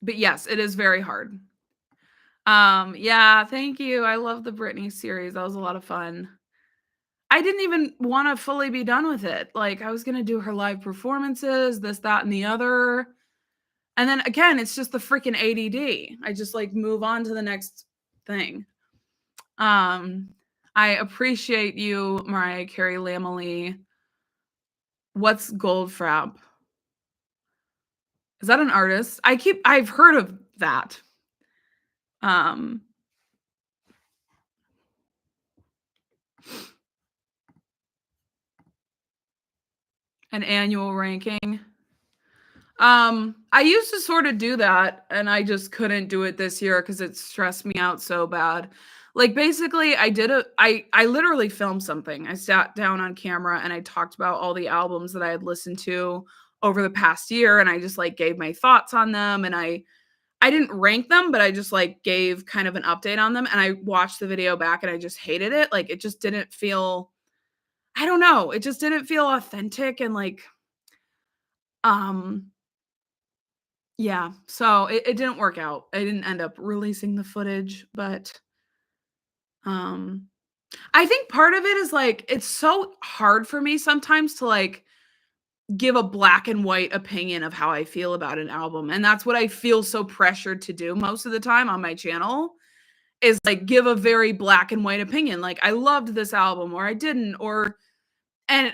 but yes, it is very hard. Yeah, thank you. I love the Britney series. That was a lot of fun. I didn't even want to fully be done with it. Like I was going to do her live performances, this that and the other. And then again, it's just the freaking ADD. I just like move on to the next thing. Um, I appreciate you, Mariah Carey Lamely. What's Goldfrapp? Is that an artist? I've heard of that. Um, an annual ranking. I used to sort of do that and I just couldn't do it this year because it stressed me out so bad. Like basically I literally filmed something. I sat down on camera and I talked about all the albums that I had listened to over the past year and I just like gave my thoughts on them and I didn't rank them, but I just like gave kind of an update on them and I watched the video back and I just hated it. Like it just didn't feel I don't know, it just didn't feel authentic and like um yeah, so it didn't work out. I didn't end up releasing the footage, but, um, I think part of it is, like, it's so hard for me sometimes to, like, give a black and white opinion of how I feel about an album, and that's what I feel so pressured to do most of the time on my channel, is, like, give a very black and white opinion, like, "I loved this album," or "I didn't," or and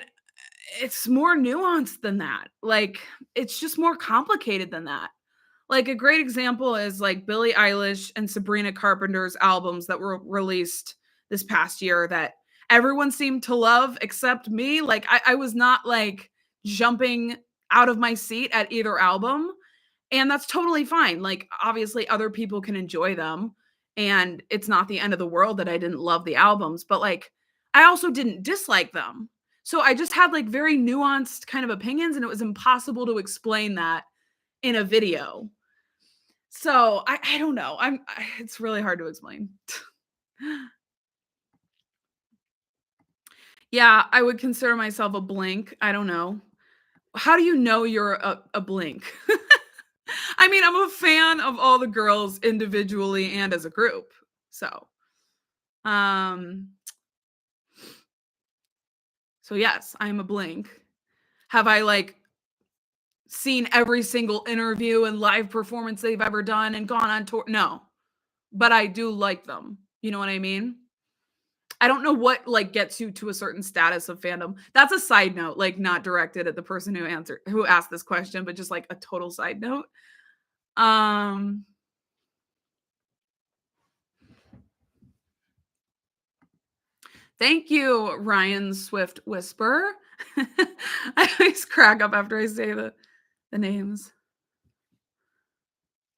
it's more nuanced than that. Like, it's just more complicated than that. Like a great example is like Billie Eilish and Sabrina Carpenter's albums that were released this past year that everyone seemed to love except me. Like I was not like jumping out of my seat at either album, and that's totally fine. Like, obviously, other people can enjoy them, and it's not the end of the world that I didn't love the albums, but, like, I also didn't dislike them. So I just had, like, very nuanced kind of opinions, and it was impossible to explain that in a video. So I don't know. It's really hard to explain. Yeah, I would consider myself a Blink. I don't know. How do you know you're a Blink? I mean, I'm a fan of all the girls individually and as a group. So, um, so yes, I'm a Blink. Have I like seen every single interview and live performance they've ever done and gone on tour? No, but I do like them. You know what I mean? I don't know what like gets you to a certain status of fandom. That's a side note, like not directed at the person who asked this question, but just like a total side note. Um Thank you, Ryan Swift Whisper. I always crack up after I say the names.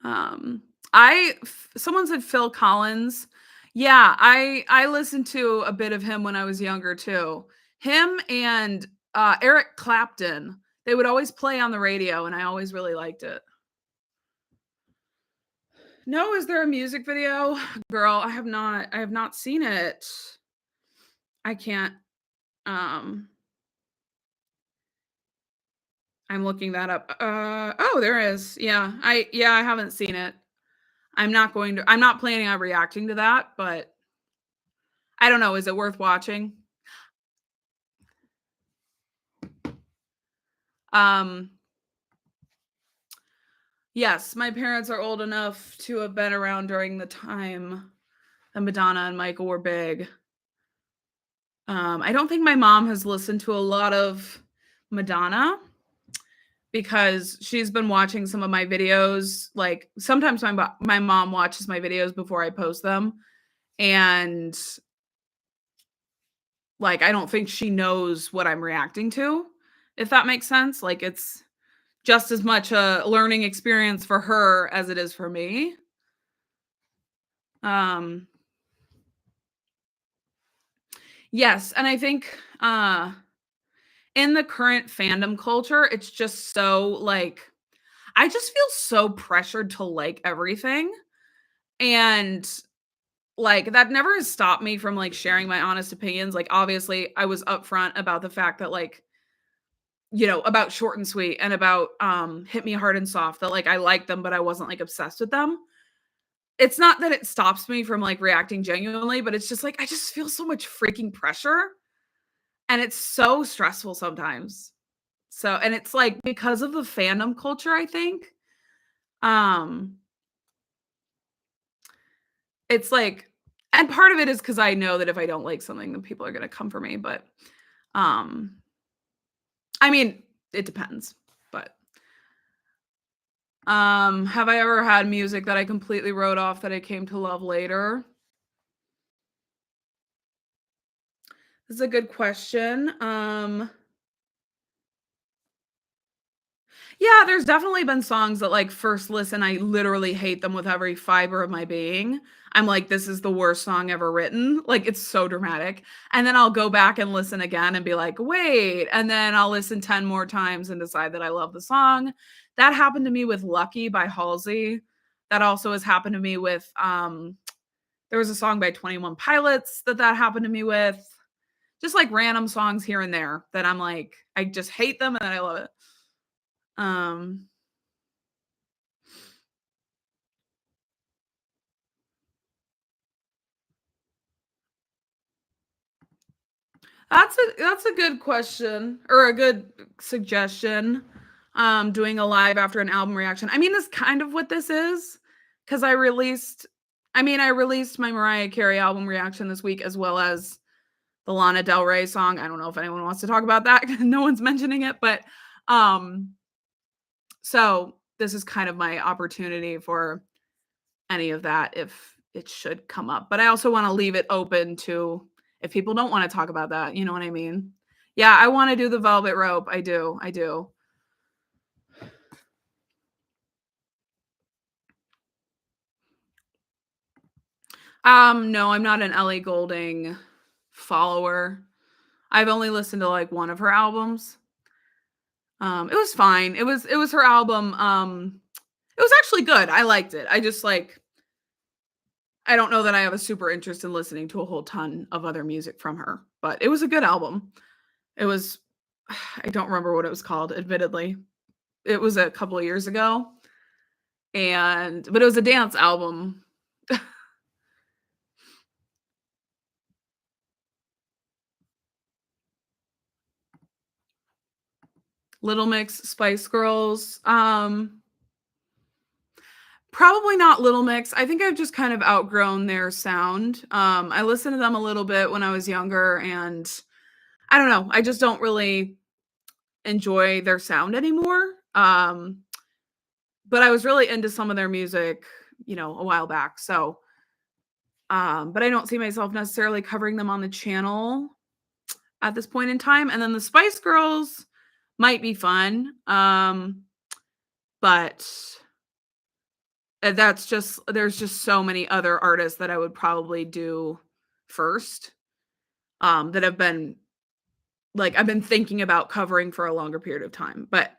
Um, someone said Phil Collins. Yeah, I listened to a bit of him when I was younger too. Him and Eric Clapton. They would always play on the radio, and I always really liked it. No, is there a music video? Girl, I have not seen it. I can't um I'm looking that up. Oh, there is. Yeah, I haven't seen it. I'm not planning on reacting to that, but I don't know, is it worth watching? Um yes, my parents are old enough to have been around during the time that Madonna and Michael were big. I don't think my mom has listened to a lot of Madonna because she's been watching some of my videos. Like sometimes my mom watches my videos before I post them, and like I don't think she knows what I'm reacting to, if that makes sense. Like it's just as much a learning experience for her as it is for me. Um yes, and I think in the current fandom culture, it's just so like I just feel so pressured to like everything. And like that never has stopped me from like sharing my honest opinions. Like obviously I was upfront about the fact that like, you know, about short and sweet and about hit me hard and soft, that like I liked them, but I wasn't like obsessed with them. It's not that it stops me from like reacting genuinely, but it's just like I just feel so much freaking pressure, and it's so stressful sometimes. So, and it's like because of the fandom culture, I think. Um it's like, and part of it is because I know that if I don't like something, then people are gonna come for me. But um I mean, it depends. But have I ever had music that I completely wrote off that I came to love later? This is a good question. Yeah, there's definitely been songs that, like, first listen, I literally hate them with every fiber of my being. I'm like, "This is the worst song ever written." Like, it's so dramatic. And then I'll go back and listen again and be like, "Wait." And then I'll listen 10 more times and decide that I love the song. That happened to me with "Lucky" by Halsey. That also has happened to me with, there was a song by 21 Pilots that happened to me with. Just, like, random songs here and there that I'm like, I just hate them and then I love it. Um that's a good question or a good suggestion. Doing a live after an album reaction. I mean, that's kind of what this is because I released my Mariah Carey album reaction this week as well as the Lana Del Rey song. I don't know if anyone wants to talk about that. No one's mentioning it, but um, so this is kind of my opportunity for any of that if it should come up. But I also want to leave it open to if people don't want to talk about that, you know what I mean? Yeah, I want to do the velvet rope. I do. I do. No, I'm not an Ellie Goulding follower. I've only listened to, like, one of her albums. It was fine. It was her album, it was actually good. I liked it. I just, like, I don't know that I have a super interest in listening to a whole ton of other music from her, but it was a good album. It was I don't remember what it was called, admittedly. It was a couple of years ago, but it was a dance album. Little Mix, Spice Girls, probably not Little Mix. I think I've just kind of outgrown their sound. I listened to them a little bit when I was younger, and I don't know, I just don't really enjoy their sound anymore. But I was really into some of their music, a while back. So, but I don't see myself necessarily covering them on the channel at this point in time. And then the Spice Girls might be fun. But that's just there's just so many other artists that I would probably do first, that have been like I've been thinking about covering for a longer period of time. But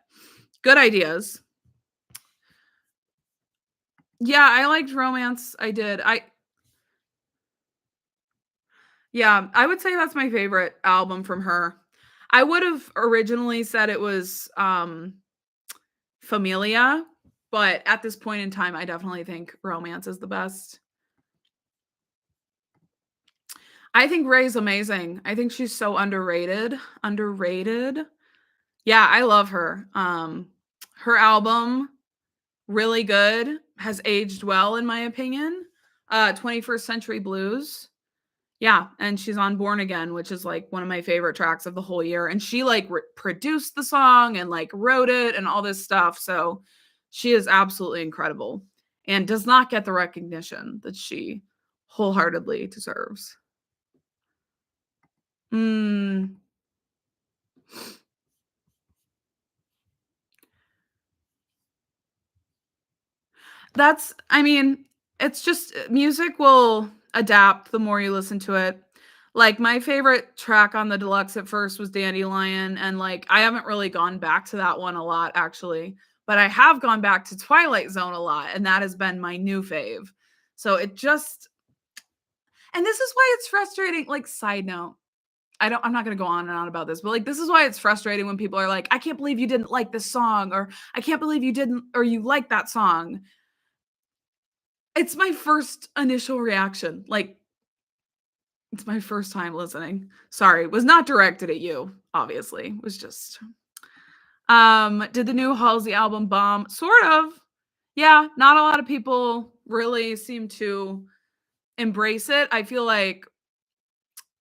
good ideas. Yeah, I liked Romance. I did. Yeah, I would say that's my favorite album from her. I would have originally said it was Familia, but at this point in time, I definitely think Romance is the best. I think Ray's amazing. I think she's so underrated. Underrated. Yeah, I love her. Her album, really good, has aged well in my opinion. 21st Century Blues. Yeah, and she's on Born Again, which is, like, one of my favorite tracks of the whole year, and she, like, produced the song and, like, wrote it and all this stuff, so she is absolutely incredible and does not get the recognition that she wholeheartedly deserves. Mm. I mean, it's just music will adapt the more you listen to it. Like, my favorite track on the deluxe at first was Dandelion, and, like, I haven't really gone back to that one a lot, actually, but I have gone back to Twilight Zone a lot, and that has been my new fave. So it just and this is why it's frustrating, like, side note, I'm not gonna go on and on about this, but, like, this is why it's frustrating when people are like, "I can't believe you didn't like this song," or, "I can't believe you didn't or you like that song." It's my first initial reaction, like, it's my first time listening. Sorry, was not directed at you, obviously, was just did the new Halsey album bomb? Sort of. Yeah, not a lot of people really seem to embrace it. I feel like,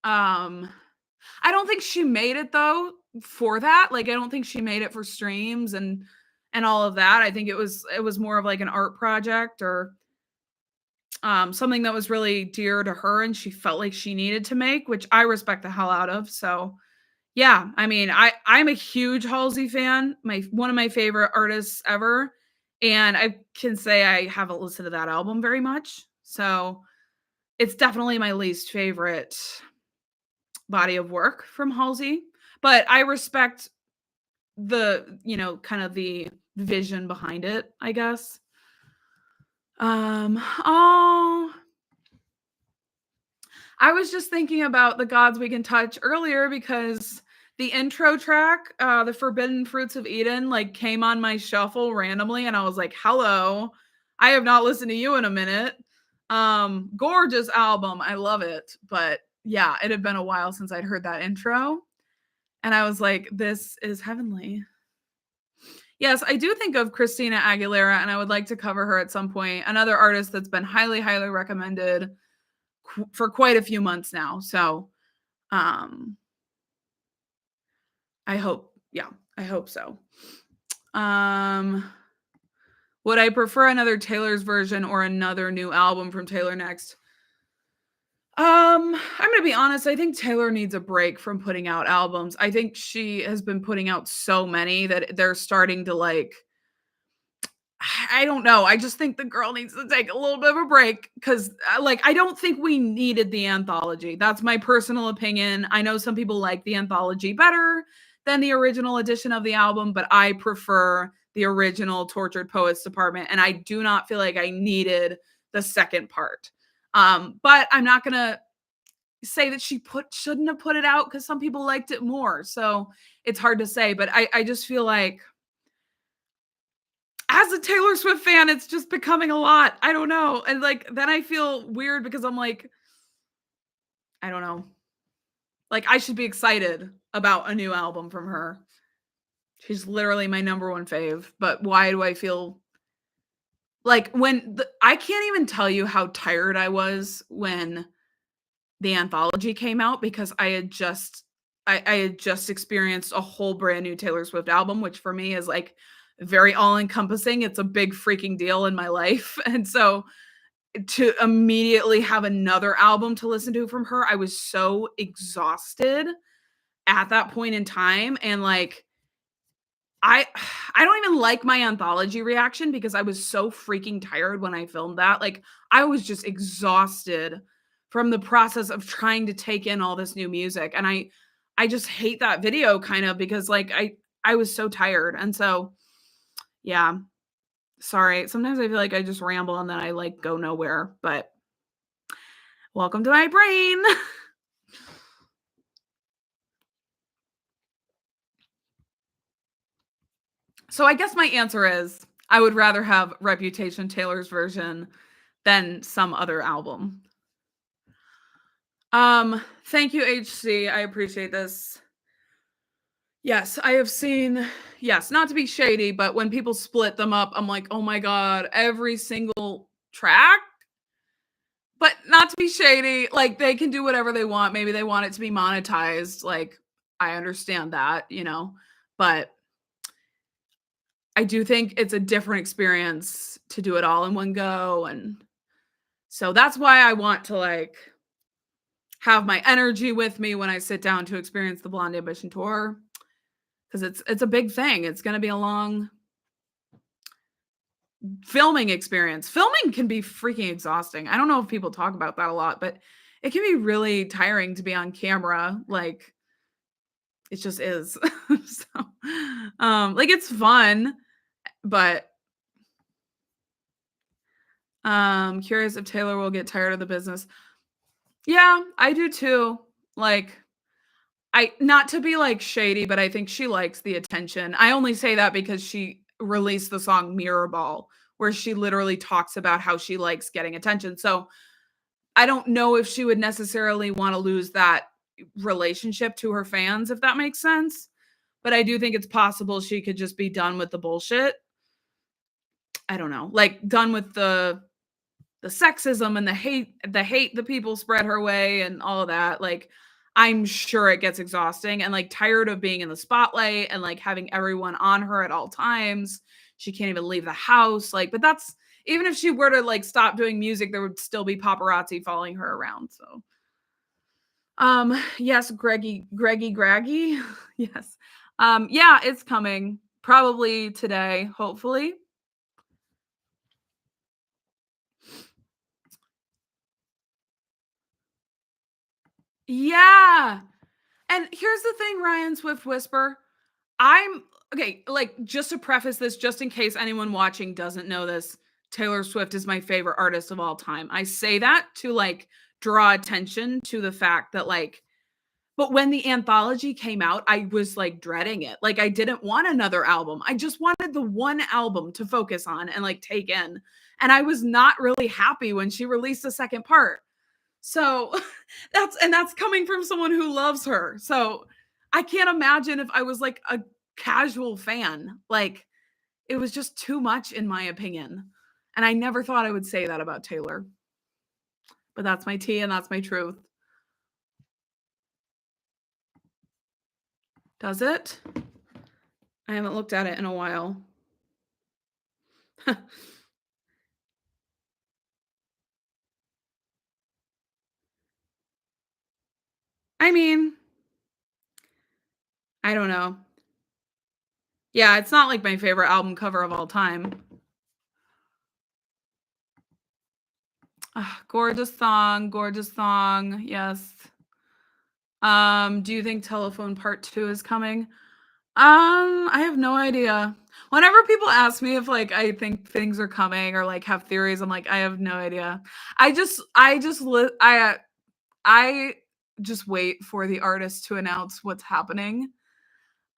um I don't think she made it though for that, like, I don't think she made it for streams and all of that. I think it was more of like an art project or something that was really dear to her and she felt like she needed to make, which I respect the hell out of. So yeah, I mean, I'm a huge Halsey fan, my one of my favorite artists ever, and I can say I haven't listened to that album very much. So it's definitely my least favorite body of work from Halsey, but I respect kind of the vision behind it, I guess. Oh, I was just thinking about The Gods We Can Touch earlier because the intro track, The Forbidden Fruits of Eden, like came on my shuffle randomly and I was like, "Hello. I have not listened to you in a minute." Gorgeous album. I love it. But yeah, it had been a while since I'd heard that intro and I was like, "This is heavenly." Yes, I do think of Christina Aguilera and I would like to cover her at some point. Another artist that's been highly, highly recommended for quite a few months now. So, um, yeah, I hope so. Um, would I prefer another Taylor's version or another new album from Taylor next? I'm gonna be honest. I think Taylor needs a break from putting out albums. I think she has been putting out so many that they're starting to like I don't know. I just think the girl needs to take a little bit of a break because, like, I don't think we needed the anthology. That's my personal opinion. I know some people like the anthology better than the original edition of the album, but I prefer the original Tortured Poets Department, and I do not feel like I needed the second part. But I'm not gonna say that she shouldn't have put it out because some people liked it more. So it's hard to say, but I just feel like as a Taylor Swift fan, it's just becoming a lot. I don't know. And like then I feel weird because I'm like, I don't know. Like I should be excited about a new album from her. She's literally my number one fave. But why do I feel like I can't even tell you how tired I was when the anthology came out because I had just experienced a whole brand new Taylor Swift album, which for me is like very all encompassing. It's a big freaking deal in my life. And so to immediately have another album to listen to from her, I was so exhausted at that point in time. And like, I I don't even like my anthology reaction because I was so freaking tired when I filmed that. Like I was just exhausted from the process of trying to take in all this new music. And I just hate that video kind of because like I was so tired. And so yeah, sorry. Sometimes I feel like I just ramble and then I like go nowhere, but welcome to my brain. So I guess my answer is I would rather have Reputation Taylor's version than some other album. Thank you, HC. I appreciate this. Yes, I have seen, yes, not to be shady, but when people split them up, I'm like, oh my God, every single track. But not to be shady, like they can do whatever they want. Maybe they want it to be monetized. Like, I understand that, but I do think it's a different experience to do it all in one go. And so that's why I want to like have my energy with me when I sit down to experience the Blonde Ambition tour because it's a big thing. It's going to be a long filming experience. Filming can be freaking exhausting. I don't know if people talk about that a lot, but it can be really tiring to be on camera. Like it just is. So, like it's fun, but curious if Taylor will get tired of the business. Yeah, I do too. Like I not to be like shady, but I think she likes the attention. I only say that because she released the song Mirror Ball, where she literally talks about how she likes getting attention. So I don't know if she would necessarily want to lose that relationship to her fans, if that makes sense. But I do think it's possible she could just be done with the bullshit. I don't know, like done with the sexism and the hate that people spread her way and all of that. Like I'm sure it gets exhausting and like tired of being in the spotlight and like having everyone on her at all times. She can't even leave the house. Like, but that's even if she were to like stop doing music, there would still be paparazzi following her around. So yes, Greggy. Yes. Yeah, it's coming. Probably today, hopefully. Yeah. And here's the thing, Ryan Swift Whisper. I'm okay, like just to preface this, just in case anyone watching doesn't know this, Taylor Swift is my favorite artist of all time. I say that to like draw attention to the fact that like, but when the anthology came out, I was like dreading it. Like I didn't want another album. I just wanted the one album to focus on and like take in. And I was not really happy when she released the second part. So that's coming from someone who loves her. So I can't imagine if I was like a casual fan. Like it was just too much in my opinion. And I never thought I would say that about Taylor. But that's my tea and that's my truth. Does it? I haven't looked at it in a while. I mean, I don't know. Yeah, it's not like my favorite album cover of all time. Gorgeous song, gorgeous song. Yes. Do you think Telephone Part 2 is coming? I have no idea. Whenever people ask me if, like, I think things are coming or, like, have theories, I'm like, "I have no idea." I just li I just wait for the artist to announce what's happening.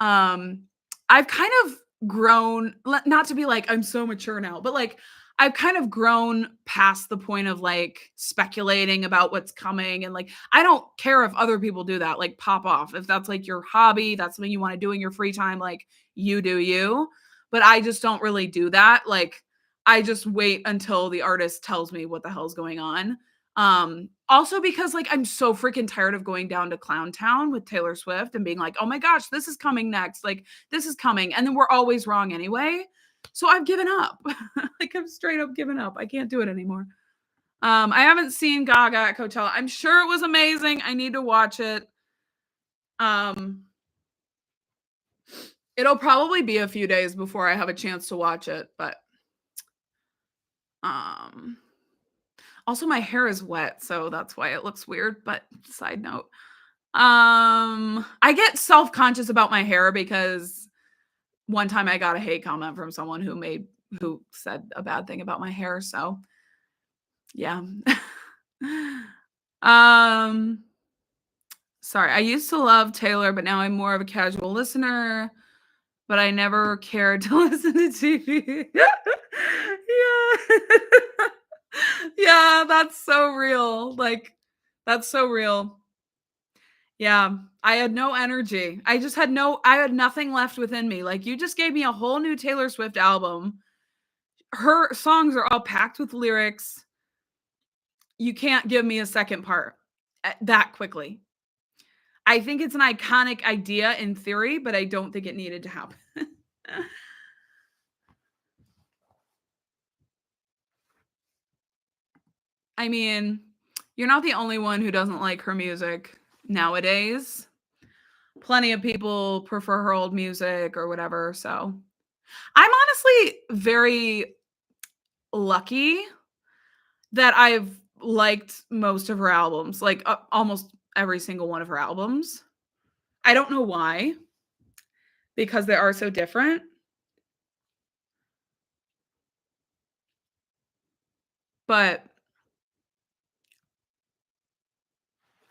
Um, I've kind of grown not to be like, I'm so mature now, but, like, I've kind of grown past the point of, like, speculating about what's coming, and, like, I don't care if other people do that, like, pop off. If that's, like, your hobby, that's something you wanna do in your free time, like, you do you. But I just don't really do that, like, I just wait until the artist tells me what the hell's going on. Also because, like, I'm so freaking tired of going down to Clown Town with Taylor Swift and being like, "Oh my gosh, this is coming next, like, this is coming," and then we're always wrong anyway. So I've given up. Like, I've straight up given up. I can't do it anymore. I haven't seen Gaga at Coachella. I'm sure it was amazing. I need to watch it. Um, it'll probably be a few days before I have a chance to watch it, but, um also my hair is wet, so that's why it looks weird, but side note. I get self-conscious about my hair because one time I got a hate comment from someone who said a bad thing about my hair, so yeah. Um, sorry, I used to love Taylor, but now I'm more of a casual listener, but I never cared to listen to TV. Yeah. Yeah, that's so real, like, that's so real. Yeah, I had no energy. I had nothing left within me. Like, you just gave me a whole new Taylor Swift album. Her songs are all packed with lyrics. You can't give me a second part that quickly. I think it's an iconic idea in theory, but I don't think it needed to happen. I mean, you're not the only one who doesn't like her music nowadays. Plenty of people prefer her old music or whatever, so I'm honestly very lucky that I've liked most of her albums, like, almost every single one of her albums. I don't know why, because they are so different, but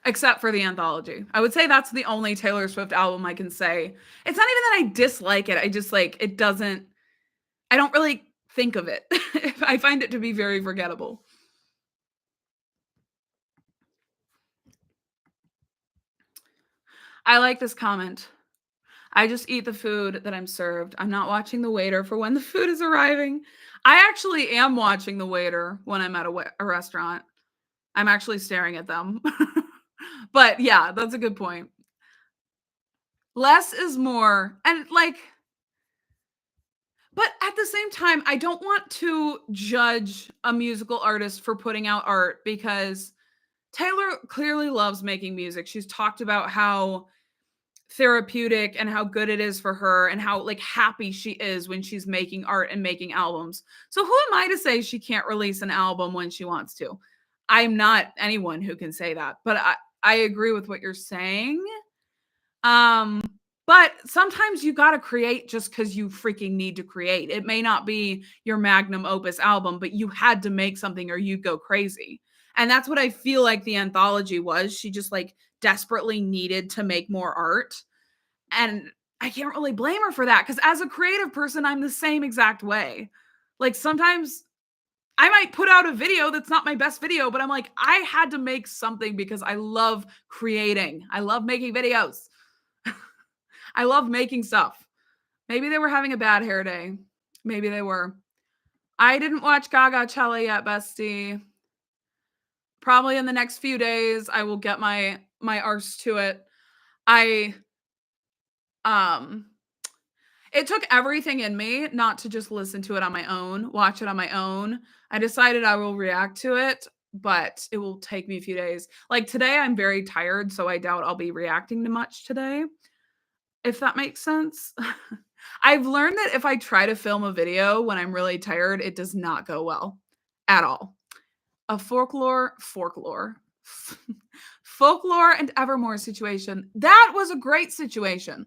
except for the anthology. I would say that's the only Taylor Swift album I can say. It's not even that I dislike it, I just, like, it doesn't I don't really think of it. I find it to be very forgettable. I like this comment. I just eat the food that I'm served. I'm not watching the waiter for when the food is arriving. I actually am watching the waiter when I'm at a restaurant. I'm actually staring at them. But yeah, that's a good point. Less is more. And like, but at the same time, I don't want to judge a musical artist for putting out art because Taylor clearly loves making music. She's talked about how therapeutic and how good it is for her and how like happy she is when she's making art and making albums. So who am I to say she can't release an album when she wants to? I'm not anyone who can say that, but I agree with what you're saying. Um but sometimes you got to create just cuz you freaking need to create. It may not be your magnum opus album, but you had to make something or you'd go crazy. And that's what I feel like the anthology was. She just like desperately needed to make more art, and I can't really blame her for that because as a creative person, I'm the same exact way. Like sometimes I might put out a video that's not my best video, but I'm like, I had to make something because I love creating. I love making videos. I love making stuff. Maybe they were having a bad hair day. Maybe they were. I didn't watch Gaga Cella yet, bestie. Probably in the next few days, I will get my arse to it. I um It took everything in me not to just listen to it on my own, watch it on my own. I decided I will react to it, but it will take me a few days. Like today, I'm very tired, so I doubt I'll be reacting to much today, if that makes sense. I've learned that if I try to film a video when I'm really tired, it does not go well at all. a folklore and Evermore situation. That was a great situation.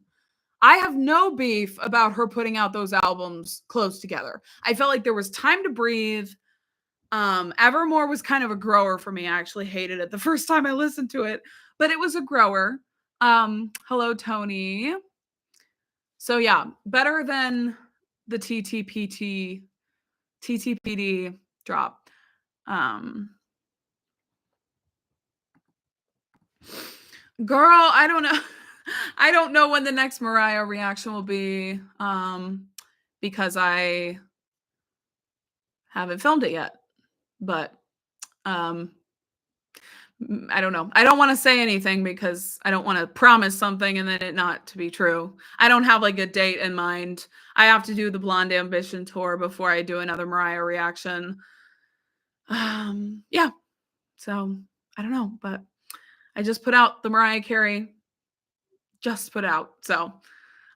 I have no beef about her putting out those albums close together. I felt like there was time to breathe. Evermore was kind of a grower for me. I actually hated it the first time I listened to it, but it was a grower. Hello, Tony. So yeah, better than the TTPD drop. Girl, I don't know. I don't know when the next Mariah reaction will be, because I haven't filmed it yet. But I don't know. I don't want to say anything because I don't want to promise something and then it not to be true. I don't have like a date in mind. I have to do the Blonde Ambition tour before I do another Mariah reaction. Yeah. So I don't know, but I just put out the Mariah Carey. Just put out. So,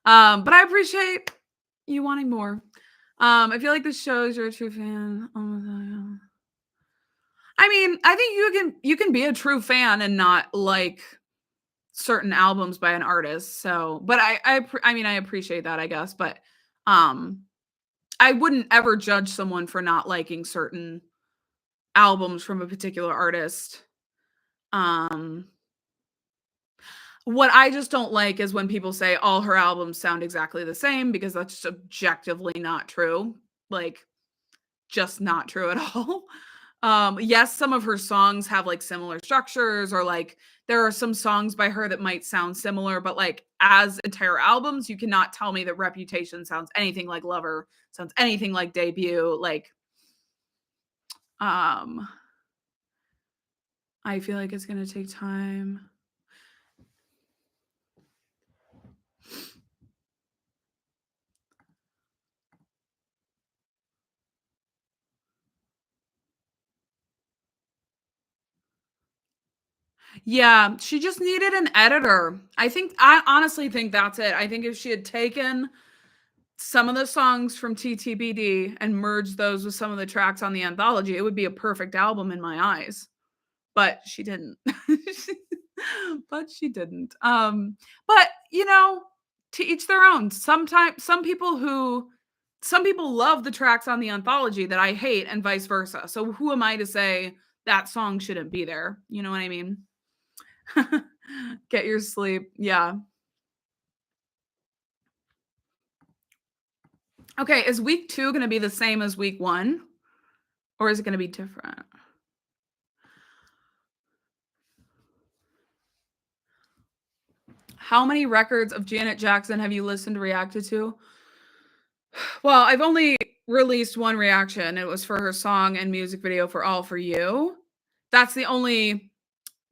but I appreciate you wanting more. I feel like this shows you're a true fan. I mean, I think you can be a true fan and not like certain albums by an artist. So, but I mean, I appreciate that, I guess, but I wouldn't ever judge someone for not liking certain albums from a particular artist. What I just don't like is when people say all her albums sound exactly the same, because that's just objectively not true. Like, just not true at all. Yes, some of her songs have like similar structures, or like there are some songs by her that might sound similar, but like as entire albums, you cannot tell me that Reputation sounds anything like Lover, sounds anything like Debut. Like, I feel like it's gonna take time. Yeah, she just needed an editor. I honestly think that's it. I think if she had taken some of the songs from TTBD and merged those with some of the tracks on the anthology, it would be a perfect album in my eyes. But she didn't. But she didn't. But you know, to each their own. Sometimes some people love the tracks on the anthology that I hate, and vice versa. So who am I to say that song shouldn't be there? You know what I mean? Get your sleep. Yeah. Okay, is week 2 going to be the same as week 1? Or is it going to be different? How many records of Janet Jackson have you listened to, reacted to? Well, I've only released one reaction. It was for her song and music video for All For You. That's the only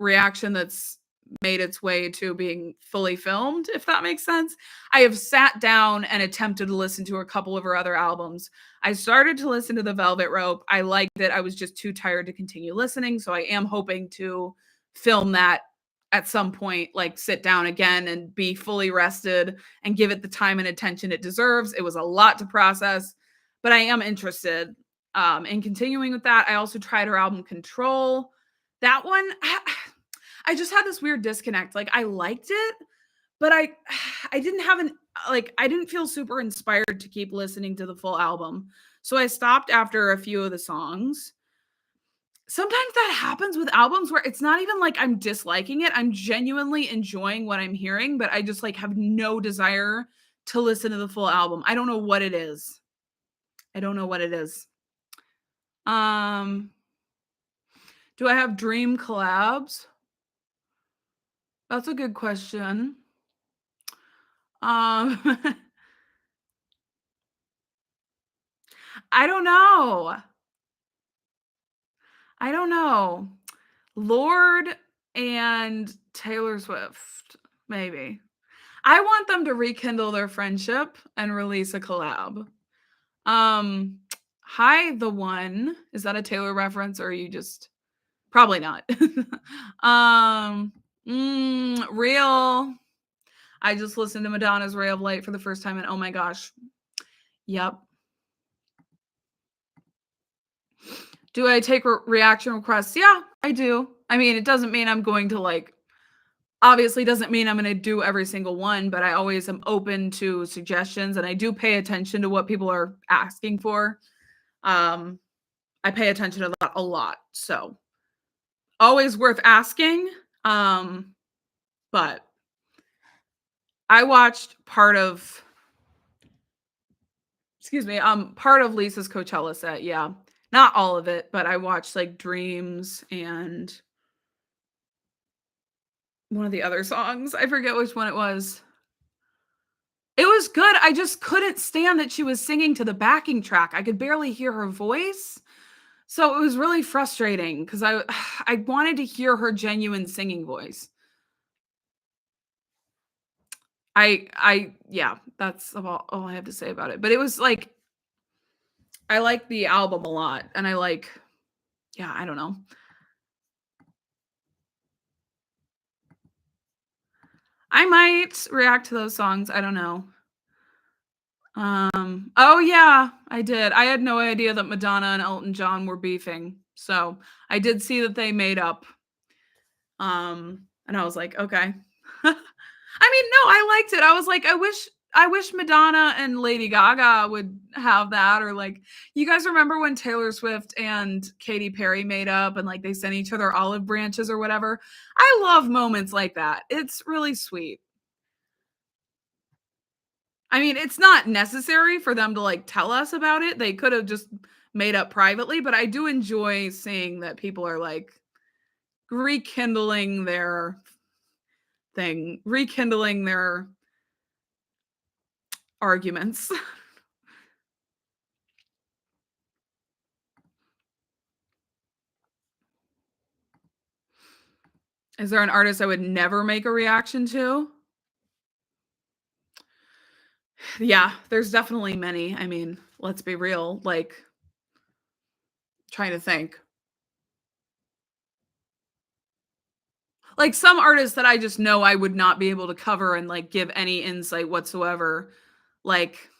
reaction that's made its way to being fully filmed, if that makes sense. I have sat down and attempted to listen to a couple of her other albums. I started to listen to The Velvet Rope. I liked it. I was just too tired to continue listening. So I am hoping to film that at some point, like sit down again and be fully rested and give it the time and attention it deserves. It was a lot to process, but I am interested in continuing with that. I also tried her album Control. That one, I just had this weird disconnect. Like, I liked it, but I didn't have I didn't feel super inspired to keep listening to the full album. So I stopped after a few of the songs. Sometimes that happens with albums where it's not even like I'm disliking it. I'm genuinely enjoying what I'm hearing, but I just like have no desire to listen to the full album. I don't know what it is. I don't know what it is. Do I have dream collabs? That's a good question. I don't know. I don't know. Lord and Taylor Swift, maybe. I want them to rekindle their friendship and release a collab. Hi, the One. Is that a Taylor reference, or are you just probably not? Real. I just listened to Madonna's Ray of Light for the first time, and oh my gosh. Yep. Do I take reaction requests? Yeah, I do. I mean, it doesn't mean I'm going to like obviously doesn't mean I'm gonna do every single one, but I always am open to suggestions and I do pay attention to what people are asking for. Um, I pay attention to that a lot. So always worth asking. Um, but I watched part of Lisa's Coachella set, yeah. Not all of it, but I watched like Dreams and one of the other songs. I forget which one it was. It was good. I just couldn't stand that she was singing to the backing track. I could barely hear her voice. So it was really frustrating because I wanted to hear her genuine singing voice. I yeah, that's about all I have to say about it. But it was like I like the album a lot and I like yeah, I don't know. I might react to those songs. I don't know. Oh yeah, I did. I had no idea that Madonna and Elton John were beefing. So, I did see that they made up. And I was like, okay. I mean, no, I liked it. I was like, I wish Madonna and Lady Gaga would have that or like you guys remember when Taylor Swift and Katy Perry made up and like they sent each other olive branches or whatever? I love moments like that. It's really sweet. I mean, it's not necessary for them to like tell us about it. They could have just made up privately, but I do enjoy seeing that people are like rekindling their rekindling their arguments. Is there an artist I would never make a reaction to? Yeah, there's definitely many. I mean, let's be real. Like, trying to think. Like some artists that I just know I would not be able to cover and like give any insight whatsoever. Like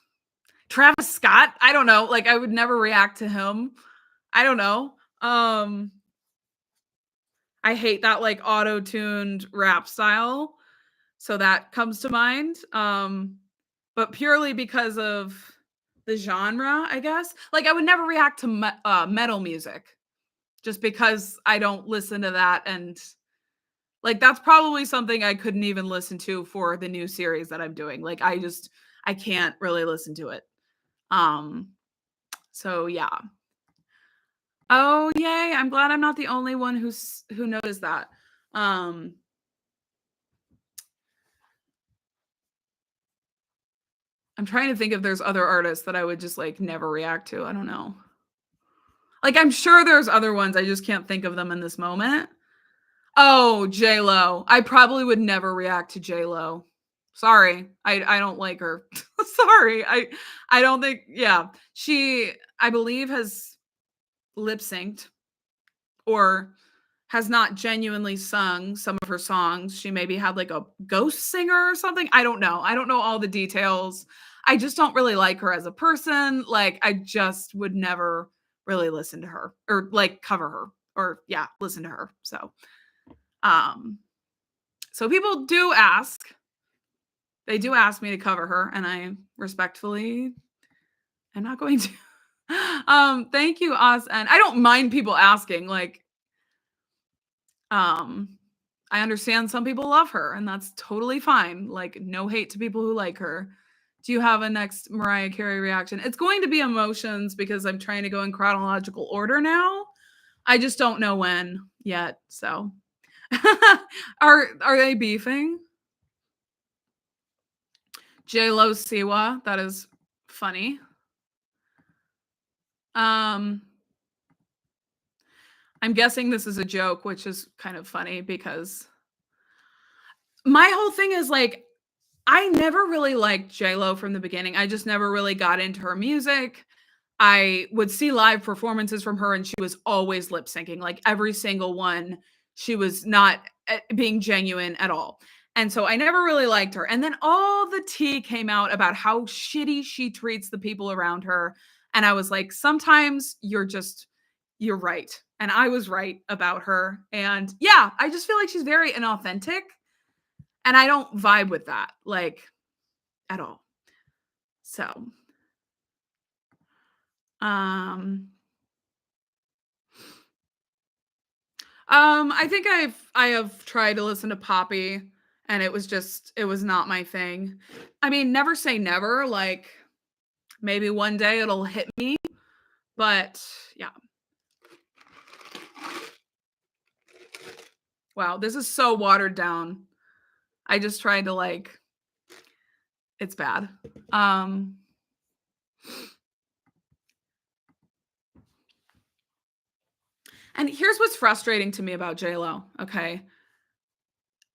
Travis Scott, I don't know. Like I would never react to him. I don't know. I hate that like auto-tuned rap style. So that comes to mind. But purely because of the genre, I guess. Like I would never react to metal music just because I don't listen to that and like that's probably something I couldn't even listen to for the new series that I'm doing. Like I can't really listen to it. Um so yeah. Oh yay, I'm glad I'm not the only one who noticed that. Um I'm trying to think if there's other artists that I would just like never react to. I don't know. Like I'm sure there's other ones. I just can't think of them in this moment. Oh, J Lo. I probably would never react to J Lo. Sorry, I don't like her. Sorry, I don't think. Yeah, she I believe has lip synced or has not genuinely sung some of her songs. She maybe had like a ghost singer or something. I don't know. I don't know all the details. I just don't really like her as a person. Like I just would never really listen to her or like cover her or yeah, listen to her. Um so people do ask. They do ask me to cover her and I respectfully am not going to. Thank you, Oz. And I don't mind people asking like Um, I understand some people love her, and that's totally fine. Like, no hate to people who like her. Do you have a next Mariah Carey reaction? It's going to be emotions because I'm trying to go in chronological order now. I just don't know when yet. So, are they beefing? J Lo Siwa. That is funny. Um, I'm guessing this is a joke, which is kind of funny because my whole thing is like I never really liked J-Lo from the beginning. I just never really got into her music. I would see live performances from her and she was always lip syncing, like every single one. She was not being genuine at all. And so I never really liked her. And then all the tea came out about how shitty she treats the people around her. And I was like, sometimes you're just You're right. And I was right about her. And yeah, I just feel like she's very inauthentic. And I don't vibe with that, like, at all. So, um, I think I have tried to listen to Poppy, and it was not my thing. I mean, never say never, like, maybe one day it'll hit me, but yeah. Wow, this is so watered down. I just tried to, like, it's bad. Um, and here's what's frustrating to me about J-Lo, okay?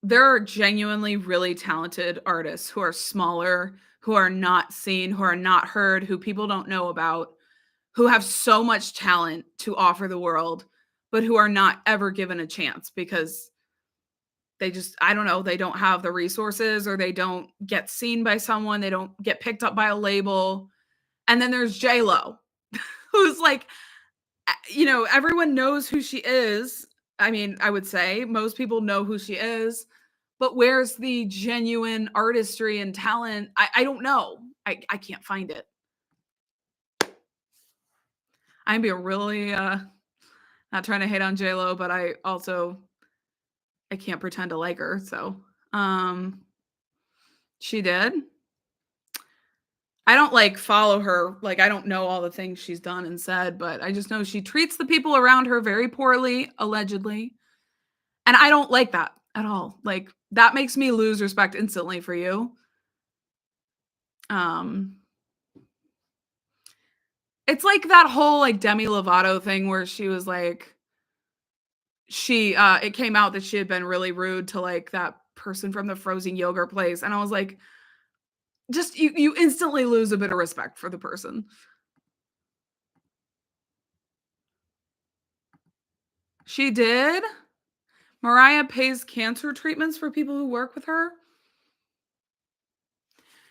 There are genuinely really talented artists who are smaller, who are not seen, who are not heard, who people don't know about, who have so much talent to offer the world, but who are not ever given a chance because they just, I don't know, they don't have the resources or they don't get seen by someone, they don't get picked up by a label. And then there's J Lo, who's like, everyone knows who she is. I mean, I would say most people know who she is, but where's the genuine artistry and talent? I don't know. I can't find it. I'm being really not trying to hate on J Lo, but I can't pretend to like her. So um she did. I don't like follow her. Like I don't know all the things she's done and said, but I just know she treats the people around her very poorly, allegedly. And I don't like that at all. Like that makes me lose respect instantly for you. Um it's like that whole like Demi Lovato thing where she was like it came out that she had been really rude to like that person from the frozen yogurt place and I was like just you instantly lose a bit of respect for the person. She did. Mariah pays cancer treatments for people who work with her.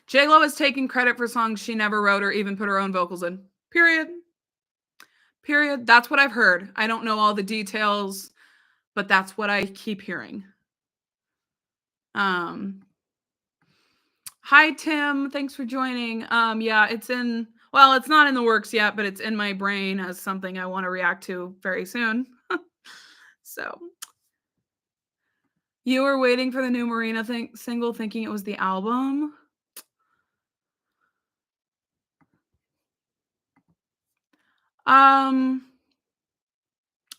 J-Lo is taking credit for songs she never wrote or even put her own vocals in. Period. Period. That's what I've heard. I don't know all the details, but that's what I keep hearing. Um Hi Tim, thanks for joining. Yeah, it's not in the works yet, but it's in my brain as something I want to react to very soon. So, you were waiting for the new Marina single thinking it was the album? Um,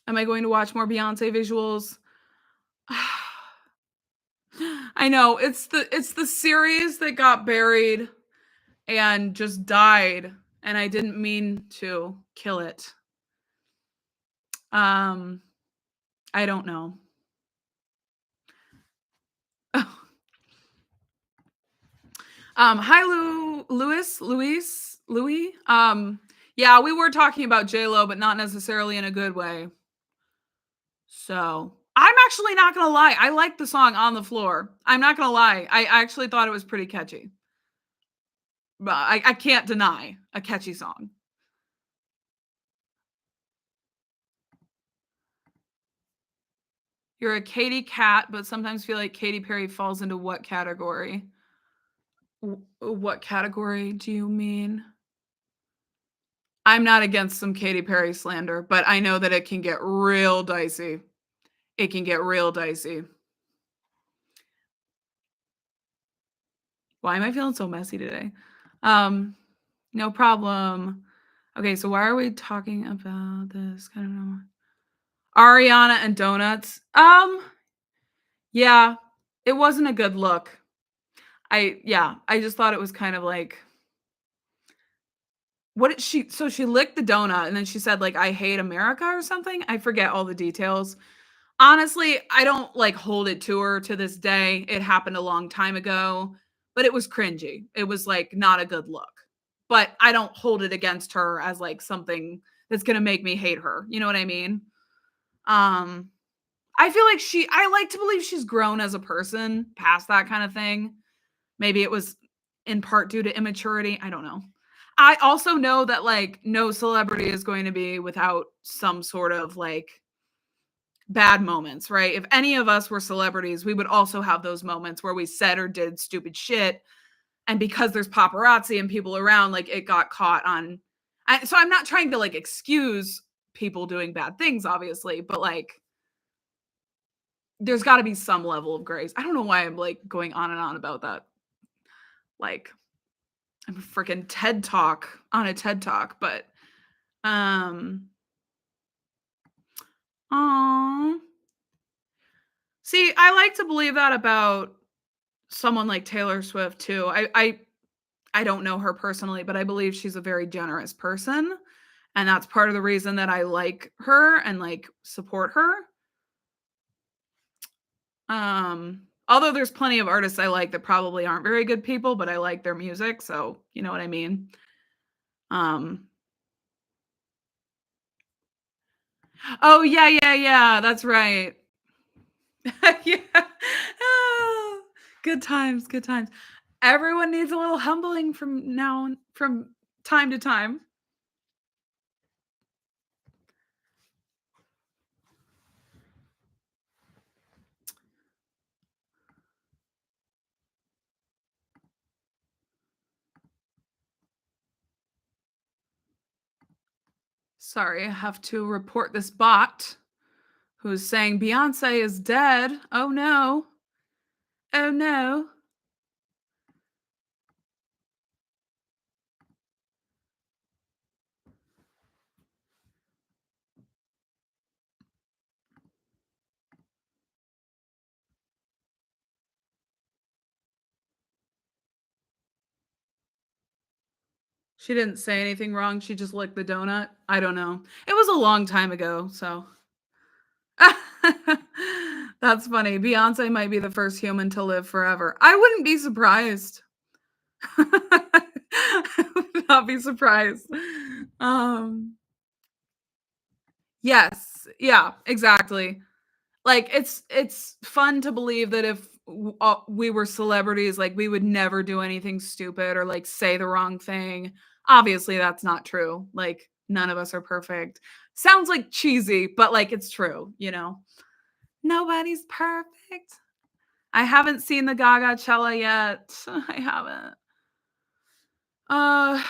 am I going to watch more Beyonce visuals? I know, it's the series that got buried and just died, and I didn't mean to kill it. Um, I don't know. Hi Louis. Yeah, we were talking about J Lo, but not necessarily in a good way. So I'm actually not gonna lie. I like the song "On the Floor." I'm not gonna lie. I actually thought it was pretty catchy, but I can't deny a catchy song. You're a Katy cat, but sometimes feel like Katy Perry falls into what category? What category do you mean? I'm not against some Katy Perry slander, but I know that it can get real dicey. It can get real dicey. Why am I feeling so messy today? Um, no problem. Okay, so why are we talking about this kind of number? Ariana and donuts. Yeah, it wasn't a good look. I just thought it was kind of like what did she so she licked the donut and then she said like I hate America or something. I forget all the details. Honestly, I don't like hold it to her to this day. It happened a long time ago, but it was cringy. It was like not a good look. But I don't hold it against her as like something that's going to make me hate her. You know what I mean? Um I feel like I like to believe she's grown as a person past that kind of thing. Maybe it was in part due to immaturity. I don't know. I also know that, like, no celebrity is going to be without some sort of, like, bad moments, right? If any of us were celebrities, we would also have those moments where we said or did stupid shit, and because there's paparazzi and people around, like, it got caught on. So I'm not trying to, like, excuse people doing bad things, obviously, but, like, there's gotta be some level of grace. I don't know why I'm, like, going on and on about that. Like, I'm a freaking TED Talk on a TED Talk, but, um aw. See, I like to believe that about someone like Taylor Swift too. I don't know her personally, but I believe she's a very generous person, and that's part of the reason that I like her and, like, support her. Although there's plenty of artists I like that probably aren't very good people, but I like their music, so you know what I mean? Um Oh, yeah, yeah, yeah, that's right. Yeah. Oh, good times, good times. Everyone needs a little humbling from time to time. Sorry, I have to report this bot who's saying Beyonce is dead. Oh no. Oh no. She didn't say anything wrong. She just licked the donut. I don't know. It was a long time ago, so. That's funny. Beyonce might be the first human to live forever. I wouldn't be surprised. I would not be surprised. Um, yes. Yeah, exactly. Like, it's fun to believe that if we were celebrities, like, we would never do anything stupid or, like, say the wrong thing. Obviously, that's not true. Like, none of us are perfect. Sounds, like, cheesy, but, like, it's true, you know? Nobody's perfect. I haven't seen the Gaga-Chella yet. I haven't. Uh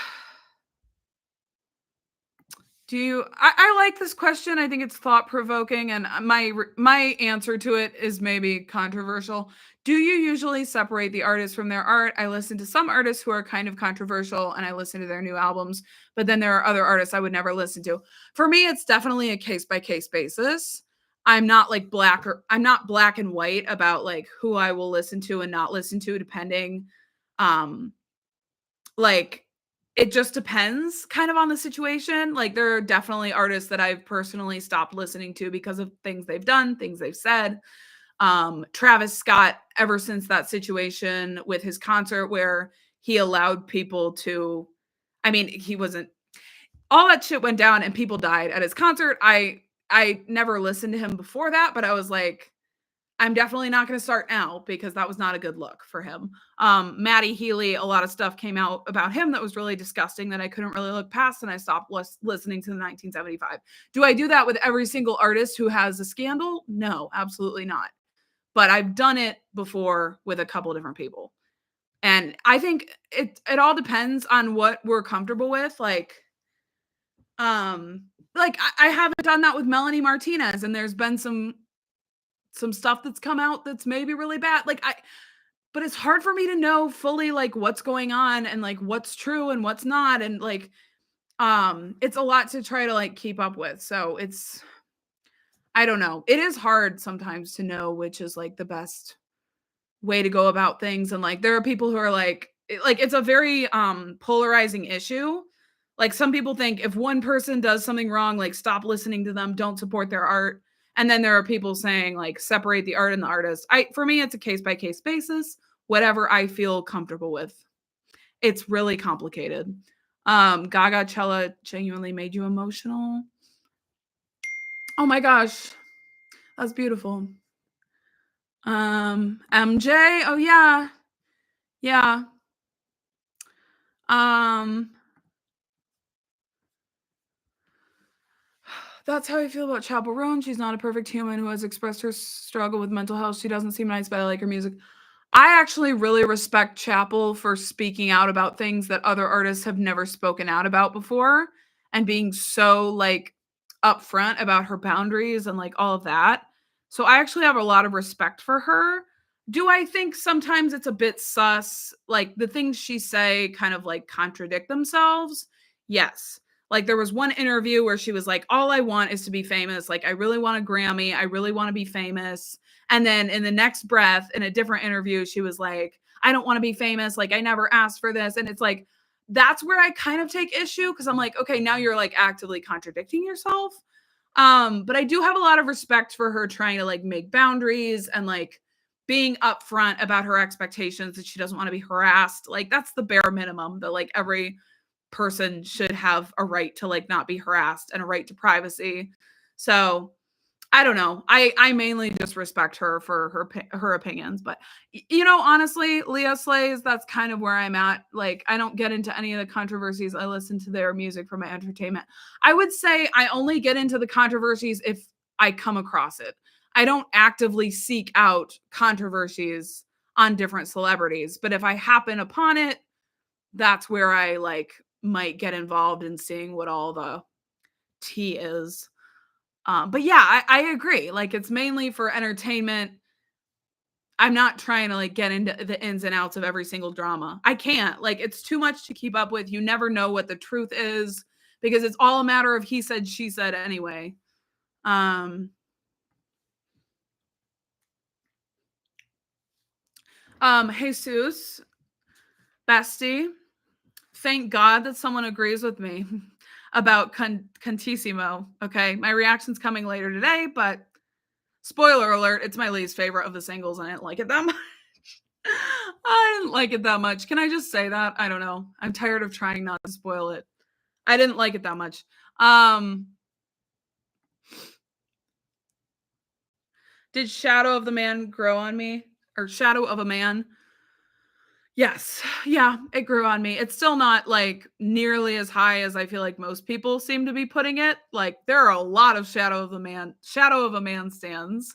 Do you I like this question. I think it's thought-provoking, and, my answer to it is maybe controversial. Do you usually separate the artist from their art? I listen to some artists who are kind of controversial, and I listen to their new albums, but then there are other artists I would never listen to. For me, it's definitely a case-by-case basis. I'm not black and white about, like, who I will listen to and not listen to depending, um like, it just depends kind of on the situation. Like, there are definitely artists that I've personally stopped listening to because of things they've done, things they've said. Travis Scott, ever since that situation with his concert where he allowed people to, I mean, he wasn't, all that shit went down and people died at his concert. I never listened to him before that, but I was like, I'm definitely not gonna start now because that was not a good look for him. Maddie Healy, a lot of stuff came out about him that was really disgusting that I couldn't really look past, and I stopped listening to the 1975. Do I do that with every single artist who has a scandal? No, absolutely not. But I've done it before with a couple of different people. And I think it all depends on what we're comfortable with. I haven't done that with Melanie Martinez, and there's been some stuff that's come out that's maybe really bad. But it's hard for me to know fully, like, what's going on and, like, what's true and what's not, and, like, it's a lot to try to, like, keep up with, so it's, I don't know. It is hard sometimes to know which is, like, the best way to go about things, and, like, there are people who are it's a very, polarizing issue. Like, some people think if one person does something wrong, like, stop listening to them, don't support their art, and then there are people saying, like, separate the art and the artist. I For me, it's a case-by-case basis, whatever I feel comfortable with. It's really complicated. Gaga Cella genuinely made you emotional? Oh my gosh, that's beautiful. MJ? Oh, yeah. Yeah. Um That's how I feel about Chappell Roan. She's not a perfect human who has expressed her struggle with mental health. She doesn't seem nice, but I like her music. I actually really respect Chappell for speaking out about things that other artists have never spoken out about before and being so like upfront about her boundaries and like all of that. So I actually have a lot of respect for her. Do I think sometimes it's a bit sus? Like the things she say kind of like contradict themselves? Yes. Like there was one interview where she was like, all I want is to be famous. Like I really want a Grammy. I really want to be famous. And then in the next breath, in a different interview, she was like, I don't want to be famous. Like, I never asked for this. And it's like, that's where I kind of take issue because I'm like, okay, now you're like actively contradicting yourself. But I do have a lot of respect for her trying to like make boundaries and like being upfront about her expectations that she doesn't want to be harassed. Like, that's the bare minimum that like every person should have a right to like not be harassed and a right to privacy. So I don't know. I mainly just respect her for her opinions, but you know, honestly, Leah Slays, that's kind of where I'm at. Like, I don't get into any of the controversies. I listen to their music for my entertainment. I would say I only get into the controversies if I come across it. I don't actively seek out controversies on different celebrities, but if I happen upon it, that's where I like might get involved in seeing what all the tea is. But yeah, I agree. Like it's mainly for entertainment. I'm not trying to like get into the ins and outs of every single drama. I can't. Like it's too much to keep up with. You never know what the truth is because it's all a matter of he said, she said anyway. Jesus, bestie, thank God that someone agrees with me about Contissimo. Okay, my reaction's coming later today, but spoiler alert, it's my least favorite of the singles. I didn't like it that much. I didn't like it that much. Can I just say that? I don't know. I'm tired of trying not to spoil it. I didn't like it that much. Did Shadow of the Man grow on me? Or Shadow of a Man? Yes. Yeah, it grew on me. It's still not like nearly as high as I feel like most people seem to be putting it. Like there are a lot of Shadow of a Man stands.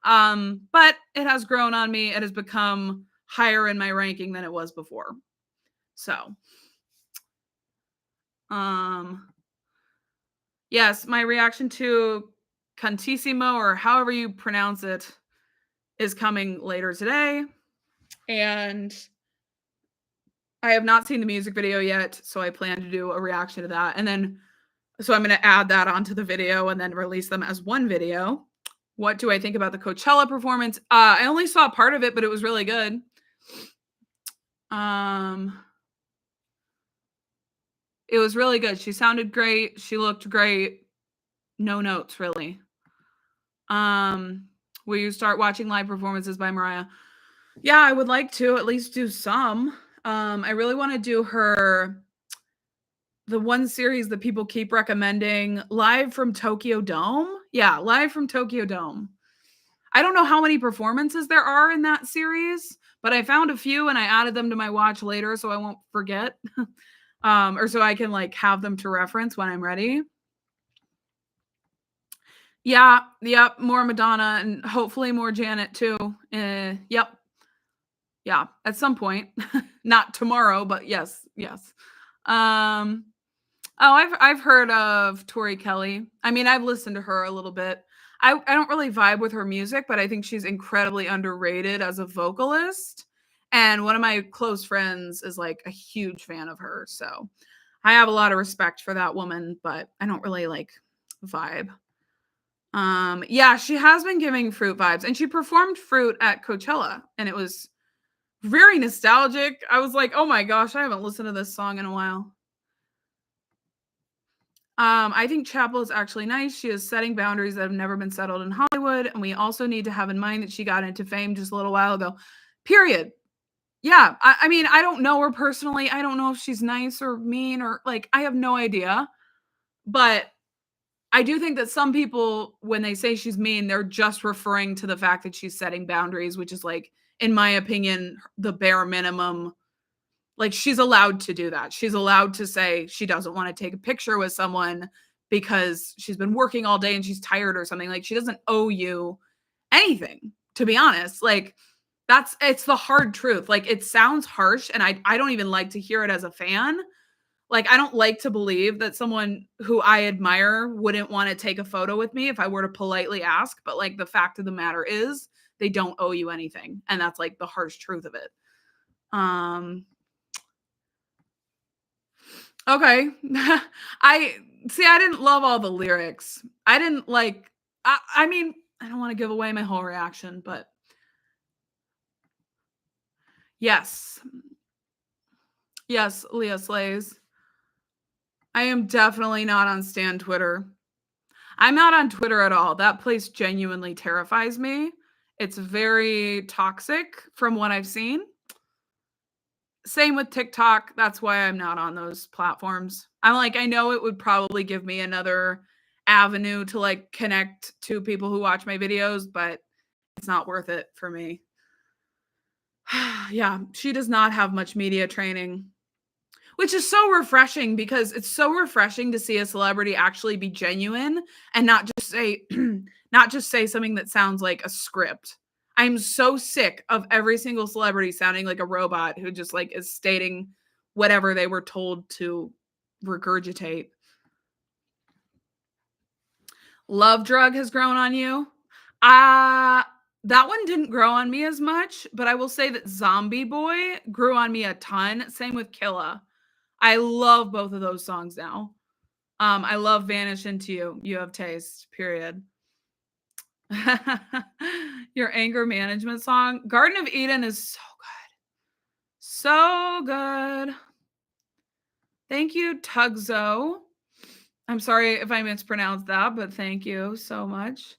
But it has grown on me. It has become higher in my ranking than it was before. So, yes, my reaction to Cantissimo, or however you pronounce it, is coming later today. And I have not seen the music video yet, so I plan to do a reaction to that. And then, so I'm going to add that onto the video and then release them as one video. What do I think about the Coachella performance? I only saw part of it, but it was really good. It was really good. She sounded great. She looked great. No notes, really. Will you start watching live performances by Mariah? Yeah, I would like to at least do some. I really want to do the one series that people keep recommending, Live from Tokyo Dome. Yeah, Live from Tokyo Dome. I don't know how many performances there are in that series, but I found a few and I added them to my watch later so I won't forget. Or so I can like have them to reference when I'm ready. Yeah, yep, more Madonna and hopefully more Janet too. Yep. Yeah, at some point. Not tomorrow, but yes, yes. I've heard of Tori Kelly. I mean, I've listened to her a little bit. I don't really vibe with her music, but I think she's incredibly underrated as a vocalist. And one of my close friends is like a huge fan of her. So I have a lot of respect for that woman, but I don't really like vibe. Yeah, she has been giving Fruit vibes, and she performed Fruit at Coachella, and it was very nostalgic. I was like, oh my gosh, I haven't listened to this song in a while. I think Chappell is actually nice. She is setting boundaries that have never been settled in Hollywood, and we also need to have in mind that she got into fame just a little while ago. Period. Yeah, I mean, I don't know her personally. I don't know if she's nice or mean or like I have no idea. But I do think that some people, when they say she's mean, they're just referring to the fact that she's setting boundaries, which is like, in my opinion, the bare minimum. Like she's allowed to do that. She's allowed to say she doesn't want to take a picture with someone because she's been working all day and she's tired or something. Like, she doesn't owe you anything, to be honest. Like, it's the hard truth. Like, it sounds harsh, and I don't even like to hear it as a fan. Like, I don't like to believe that someone who I admire wouldn't want to take a photo with me if I were to politely ask. But like, the fact of the matter is, they don't owe you anything. And that's like the harsh truth of it. Okay. I didn't love all the lyrics. I didn't like, I mean, I don't want to give away my whole reaction, but yes. Yes, Leah slays. I am definitely not on Stan Twitter. I'm not on Twitter at all. That place genuinely terrifies me. It's very toxic from what I've seen. Same with TikTok. That's why I'm not on those platforms. I'm like, I know it would probably give me another avenue to like connect to people who watch my videos, but it's not worth it for me. Yeah, she does not have much media training, which is so refreshing because it's so refreshing to see a celebrity actually be genuine and not just say not just say something that sounds like a script. I'm so sick of every single celebrity sounding like a robot who just like is stating whatever they were told to regurgitate. Love Drug has grown on you. That one didn't grow on me as much, but I will say that Zombie Boy grew on me a ton. Same with Killa. I love both of those songs now. I love Vanish Into You. You have taste, period. Your anger management song. Garden of Eden is so good. So good. Thank you, Tugzo. I'm sorry if I mispronounced that, but thank you so much.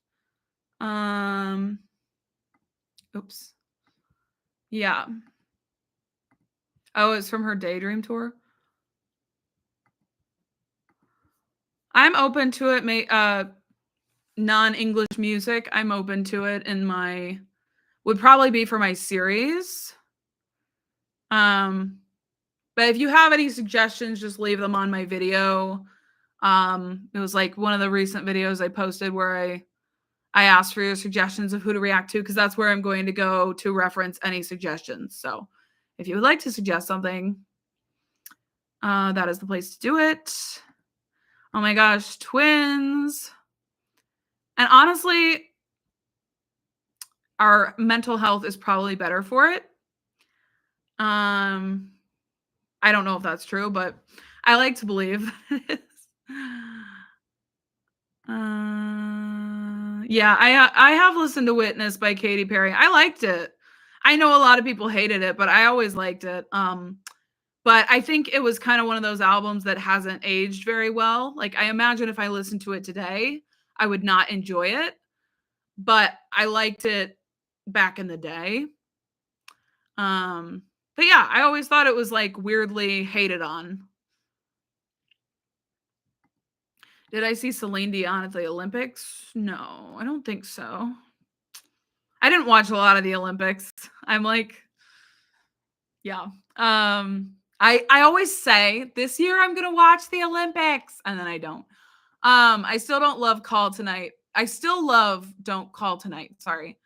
Oops. Yeah. Oh, it's from her Daydream tour. I'm open to it. Non-English music, I'm open to it would probably be for my series. But if you have any suggestions, just leave them on my video. It was like one of the recent videos I posted where I asked for your suggestions of who to react to, because that's where I'm going to go to reference any suggestions. So if you would like to suggest something, that is the place to do it. Oh my gosh, twins. And honestly, our mental health is probably better for it. I don't know if that's true, but I like to believe that it is. Yeah, I have listened to Witness by Katy Perry. I liked it. I know a lot of people hated it, but I always liked it. But I think it was kind of one of those albums that hasn't aged very well. Like, I imagine if I listened to it today, I would not enjoy it. But I liked it back in the day. But yeah, I always thought it was like weirdly hated on. Did I see Celine Dion at the Olympics? No, I don't think so. I didn't watch a lot of the Olympics. I'm like, yeah. I always say this year I'm gonna watch the Olympics, and then I don't. I still don't love Call Tonight. I still love Don't Call Tonight. Sorry.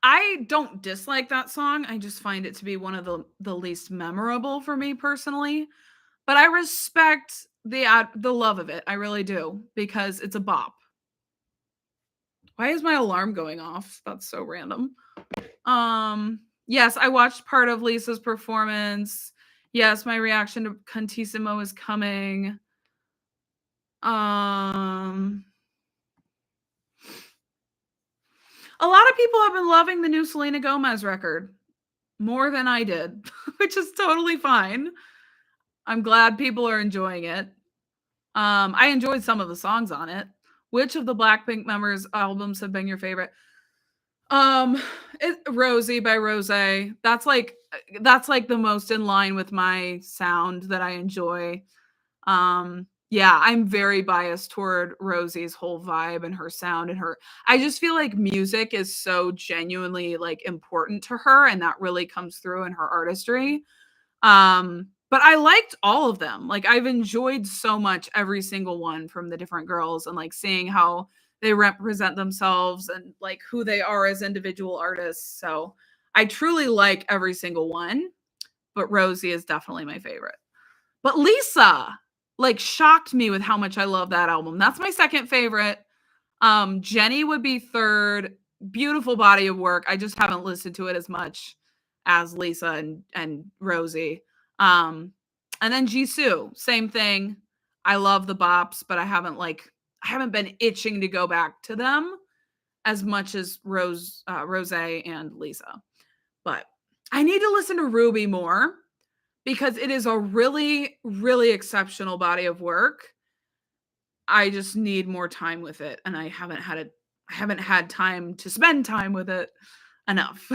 I don't dislike that song. I just find it to be one of the least memorable for me personally. But I respect the love of it. I really do, because it's a bop. Why is my alarm going off? That's so random. Yes, I watched part of Lisa's performance. Yes, my reaction to Cantissimo is coming. A lot of people have been loving the new Selena Gomez record more than I did, which is totally fine. I'm glad people are enjoying it. I enjoyed some of the songs on it. Which of the Blackpink members' albums have been your favorite? Rosie by Rose. That's like the most in line with my sound that I enjoy. Yeah, I'm very biased toward Rosie's whole vibe and her sound and I just feel like music is so genuinely like important to her, and that really comes through in her artistry. But I liked all of them. Like, I've enjoyed so much every single one from the different girls, and like seeing how they represent themselves and like who they are as individual artists. So I truly like every single one, but Rosie is definitely my favorite. But Lisa like shocked me with how much I love that album. That's my second favorite. Jenny would be third. Beautiful body of work. I just haven't listened to it as much as Lisa and Rosie. And then Jisoo, same thing. I love the bops, but I haven't been itching to go back to them as much as Rose and Lisa. But I need to listen to Ruby more because it is a really, really exceptional body of work. I just need more time with it, and I haven't had time to spend time with it enough.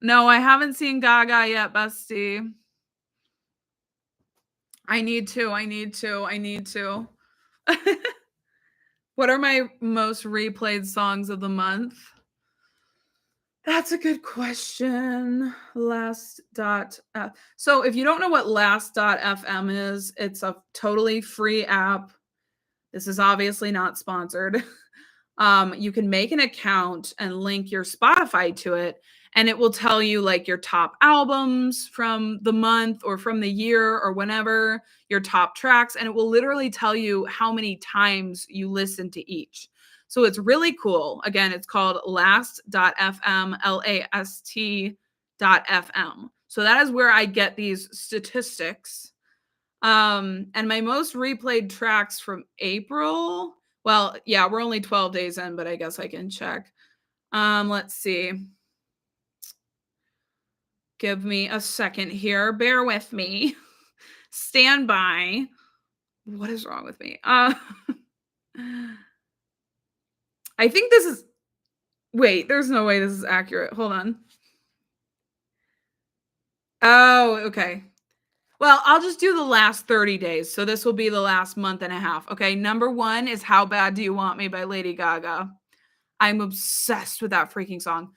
No, I haven't seen Gaga yet, bestie. I need to. What are my most replayed songs of the month? That's a good question. So if you don't know what last.fm is, it's a totally free app. This is obviously not sponsored. You can make an account and link your Spotify to it, and it will tell you like your top albums from the month or from the year or whenever, your top tracks, and it will literally tell you how many times you listen to each. So it's really cool. Again, it's called last.fm, last.fm. So that is where I get these statistics. And my most replayed tracks from April. Well, yeah, we're only 12 days in, but I guess I can check. Let's see. Give me a second here. Bear with me. Stand by. What is wrong with me? I think this is. Wait, there's no way this is accurate. Hold on. Oh, okay. Well, I'll just do the last 30 days. So this will be the last month and a half. Okay. Number 1 is How Bad Do You Want Me by Lady Gaga. I'm obsessed with that freaking song.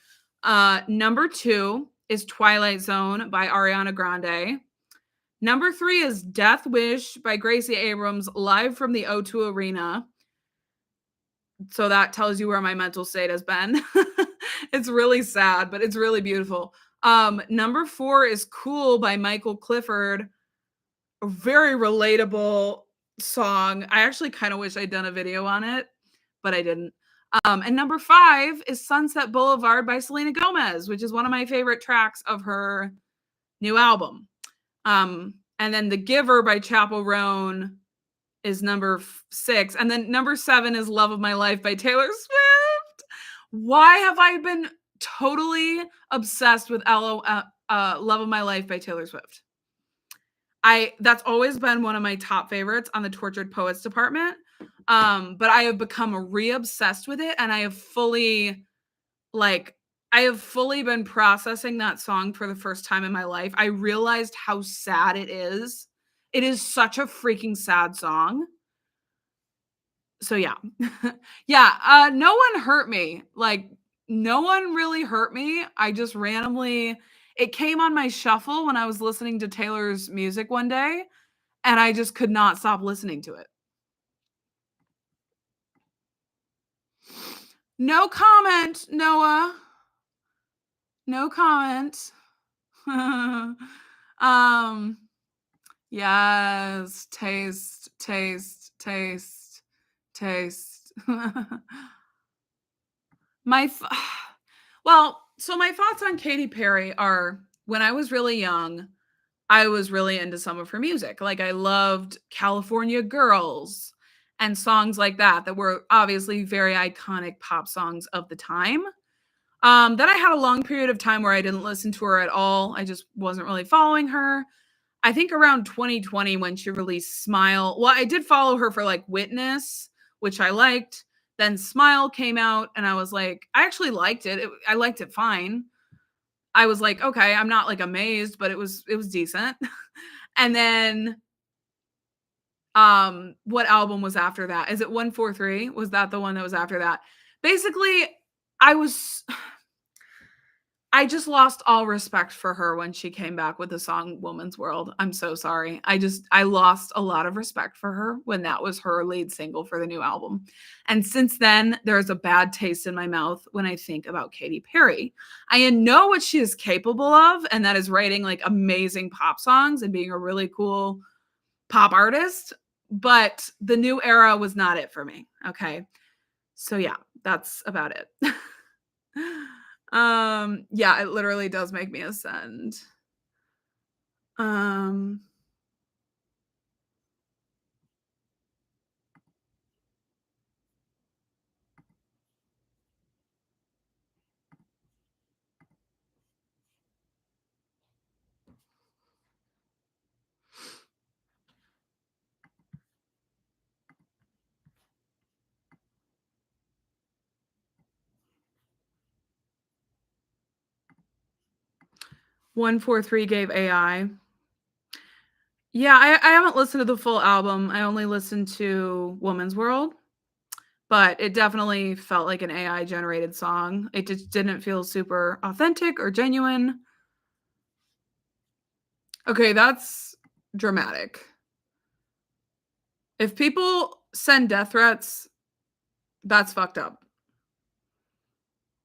Number 2 is Twilight Zone by Ariana Grande. Number 3 is Death Wish by Gracie Abrams live from the O2 Arena. So that tells you where my mental state has been. It's really sad, but it's really beautiful. Number 4 is Cool by Michael Clifford. A very relatable song. I actually kind of wish I'd done a video on it, but I didn't. And number 5 is Sunset Boulevard by Selena Gomez, which is one of my favorite tracks of her new album. And then The Giver by Chappell Roan is number 6. And then number 7 is Love of My Life by Taylor Swift. Why have I been totally obsessed with Love of My Life by Taylor Swift? That's always been one of my top favorites on the Tortured Poets department. But I have become re-obsessed with it, and I have fully been processing that song for the first time in my life. I realized how sad it is. It is such a freaking sad song. So yeah. Yeah, no one hurt me. Like, no one really hurt me. I just randomly it came on my shuffle when I was listening to Taylor's music one day, and I just could not stop listening to it. No comment, Noah. No comment. Yes, taste, taste, taste, taste. Well, so my thoughts on Katy Perry are when I was really young, I was really into some of her music. Like I loved California Girls and songs like that were obviously very iconic pop songs of the time. Then I had a long period of time where I didn't listen to her at all. I just wasn't really following her. I think around 2020 when she released Smile. Well, I did follow her for like Witness, which I liked. Then Smile came out and I was like, I actually liked it. I liked it fine. I was like, okay, I'm not like amazed, but it was decent. And then what album was after that? Is it 143? Was that the one that was after that? Basically, I was I just lost all respect for her when she came back with the song Woman's World. I'm so sorry. I lost a lot of respect for her when that was her lead single for the new album. And since then, there's a bad taste in my mouth when I think about Katy Perry. I know what she is capable of, and that is writing like amazing pop songs and being a really cool pop artist, but the new era was not it for me. Okay. So yeah, that's about it. Yeah, it literally does make me ascend. Um 143 gave AI. Yeah, I haven't listened to the full album. I only listened to Woman's World, but it definitely felt like an AI generated song. It just didn't feel super authentic or genuine. Okay, that's dramatic. If people send death threats, that's fucked up.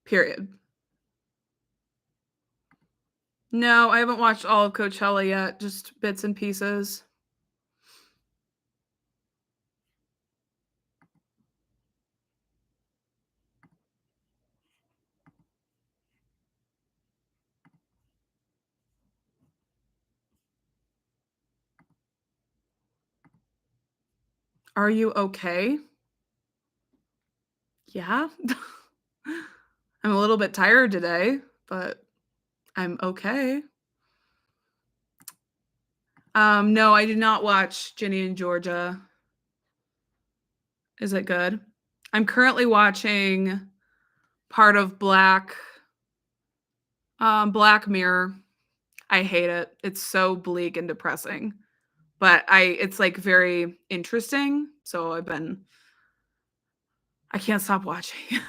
Period. No, I haven't watched all of Coachella yet, just bits and pieces. Are you okay? Yeah. I'm a little bit tired today, but I'm okay. No, I did not watch Ginny and Georgia. Is it good? I'm currently watching part of Black Mirror. I hate it. It's so bleak and depressing, but it's like very interesting. So I can't stop watching.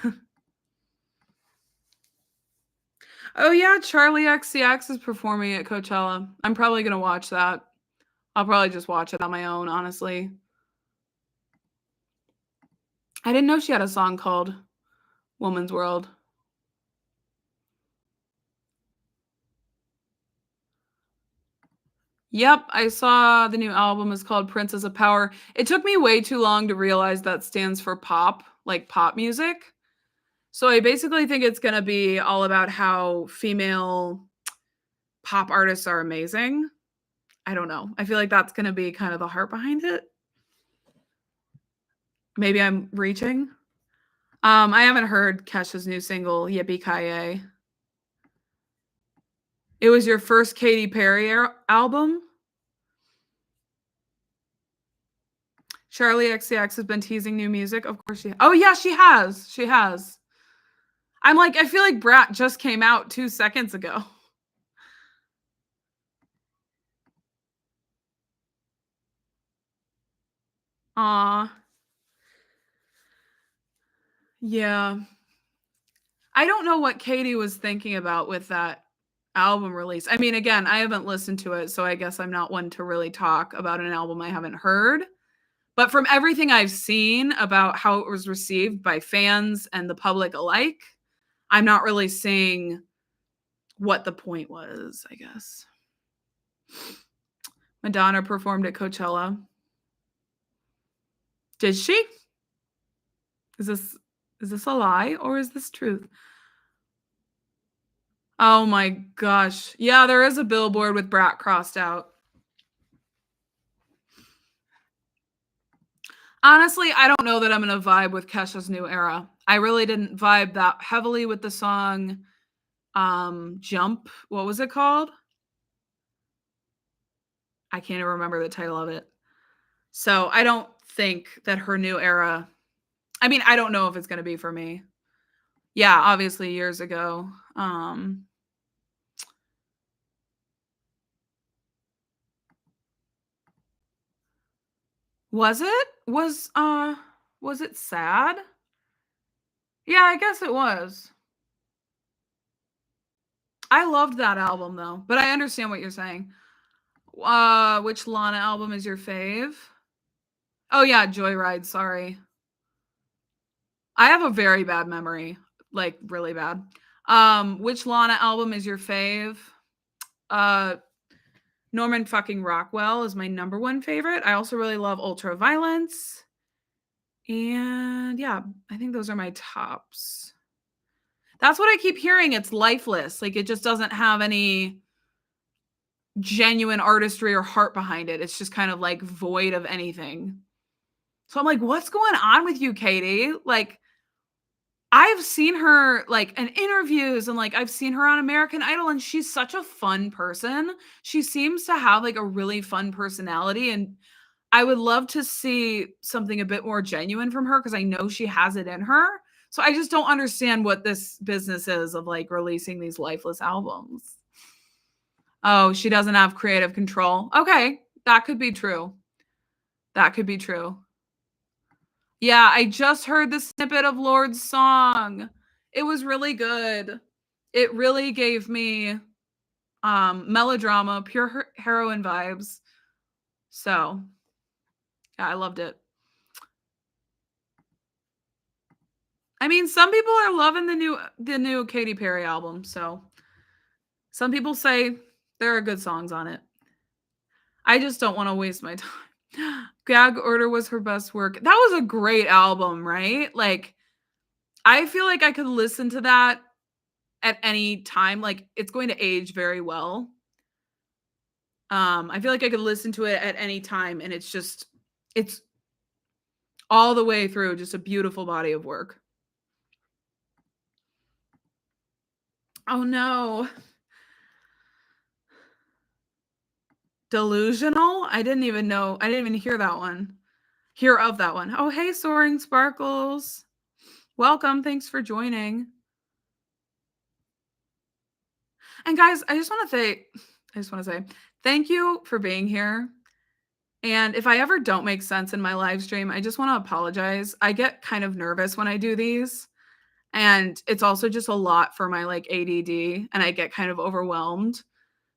Oh yeah, Charlie XCX is performing at Coachella. I'm probably gonna watch that. I'll probably just watch it on my own, honestly. I didn't know she had a song called Woman's World. Yep, I saw the new album is called Princess of Power. It took me way too long to realize that stands for pop, like pop music. So I basically think it's gonna be all about how female pop artists are amazing. I don't know. I feel like that's gonna be kind of the heart behind it. Maybe I'm reaching. I haven't heard Kesha's new single, Yippee Ki It was your first Katy Perry album? Charlie XCX has been teasing new music. Of course she. Oh yeah, she has. She has. I'm like, I feel like Brat just came out 2 seconds ago. Aw, yeah. I don't know what Katie was thinking about with that album release. I mean, again, I haven't listened to it, so I guess I'm not one to really talk about an album I haven't heard. But from everything I've seen about how it was received by fans and the public alike, I'm not really seeing what the point was, I guess. Madonna performed at Coachella. Did she? Is this is this a lie or is this truth? Oh my gosh. Yeah, there is a billboard with Brat crossed out. Honestly, I don't know that I'm gonna vibe with Kesha's new era. I really didn't vibe that heavily with the song Jump. What was it called? I can't even remember the title of it. So I don't think that her new era, I mean, I don't know if it's gonna be for me. Yeah, obviously years ago. Was it? Was it sad? Yeah, I guess it was. I loved that album though, but I understand what you're saying. Which Lana album is your fave? Oh yeah, Joyride, sorry. I have a very bad memory, like really bad. Which Lana album is your fave? Uh Norman fucking Rockwell is my number one favorite. I also really love Ultraviolence. And yeah, I think those are my tops. That's what I keep hearing. It's lifeless. Like it just doesn't have any genuine artistry or heart behind it. It's just kind of like void of anything. So I'm like, what's going on with you, Katie? Like, I've seen her like in interviews and like I've seen her on American Idol and she's such a fun person. She seems to have like a really fun personality and I would love to see something a bit more genuine from her because I know she has it in her. So I just don't understand what this business is of like releasing these lifeless albums. Oh, she doesn't have creative control. Okay, that could be true. That could be true. Yeah, I just heard the snippet of Lord's song. It was really good. It really gave me melodrama, pure heroine vibes. So, yeah, I loved it. I mean, some people are loving the new Katy Perry album, so some people say there are good songs on it. I just don't want to waste my time. Gag Order was her best work. That was a great album, right? Like I feel like I could listen to that at any time. Like it's going to age very well. I feel like I could listen to it at any time and it's all the way through just a beautiful body of work. Oh no. Delusional? I didn't even know. I didn't even hear that one. Hear of that one. Oh, hey, Soaring Sparkles. Welcome. Thanks for joining. And guys, I just want to say thank you for being here. And if I ever don't make sense in my live stream, I just want to apologize. I get kind of nervous when I do these. And it's also just a lot for my like ADD and I get kind of overwhelmed.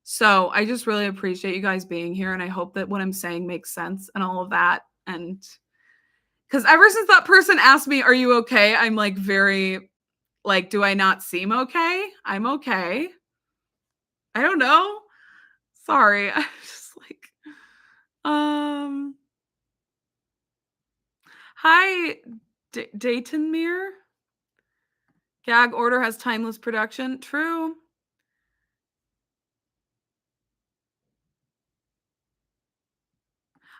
So I just really appreciate you guys being here and I hope that what I'm saying makes sense and all of that. And because ever since that person asked me, "Are you okay?" I'm like very like, "Do I not seem okay? I'm okay." I don't know. Sorry. I'm just like, um, hi, Dayton Mir. Gag Order has timeless production. True.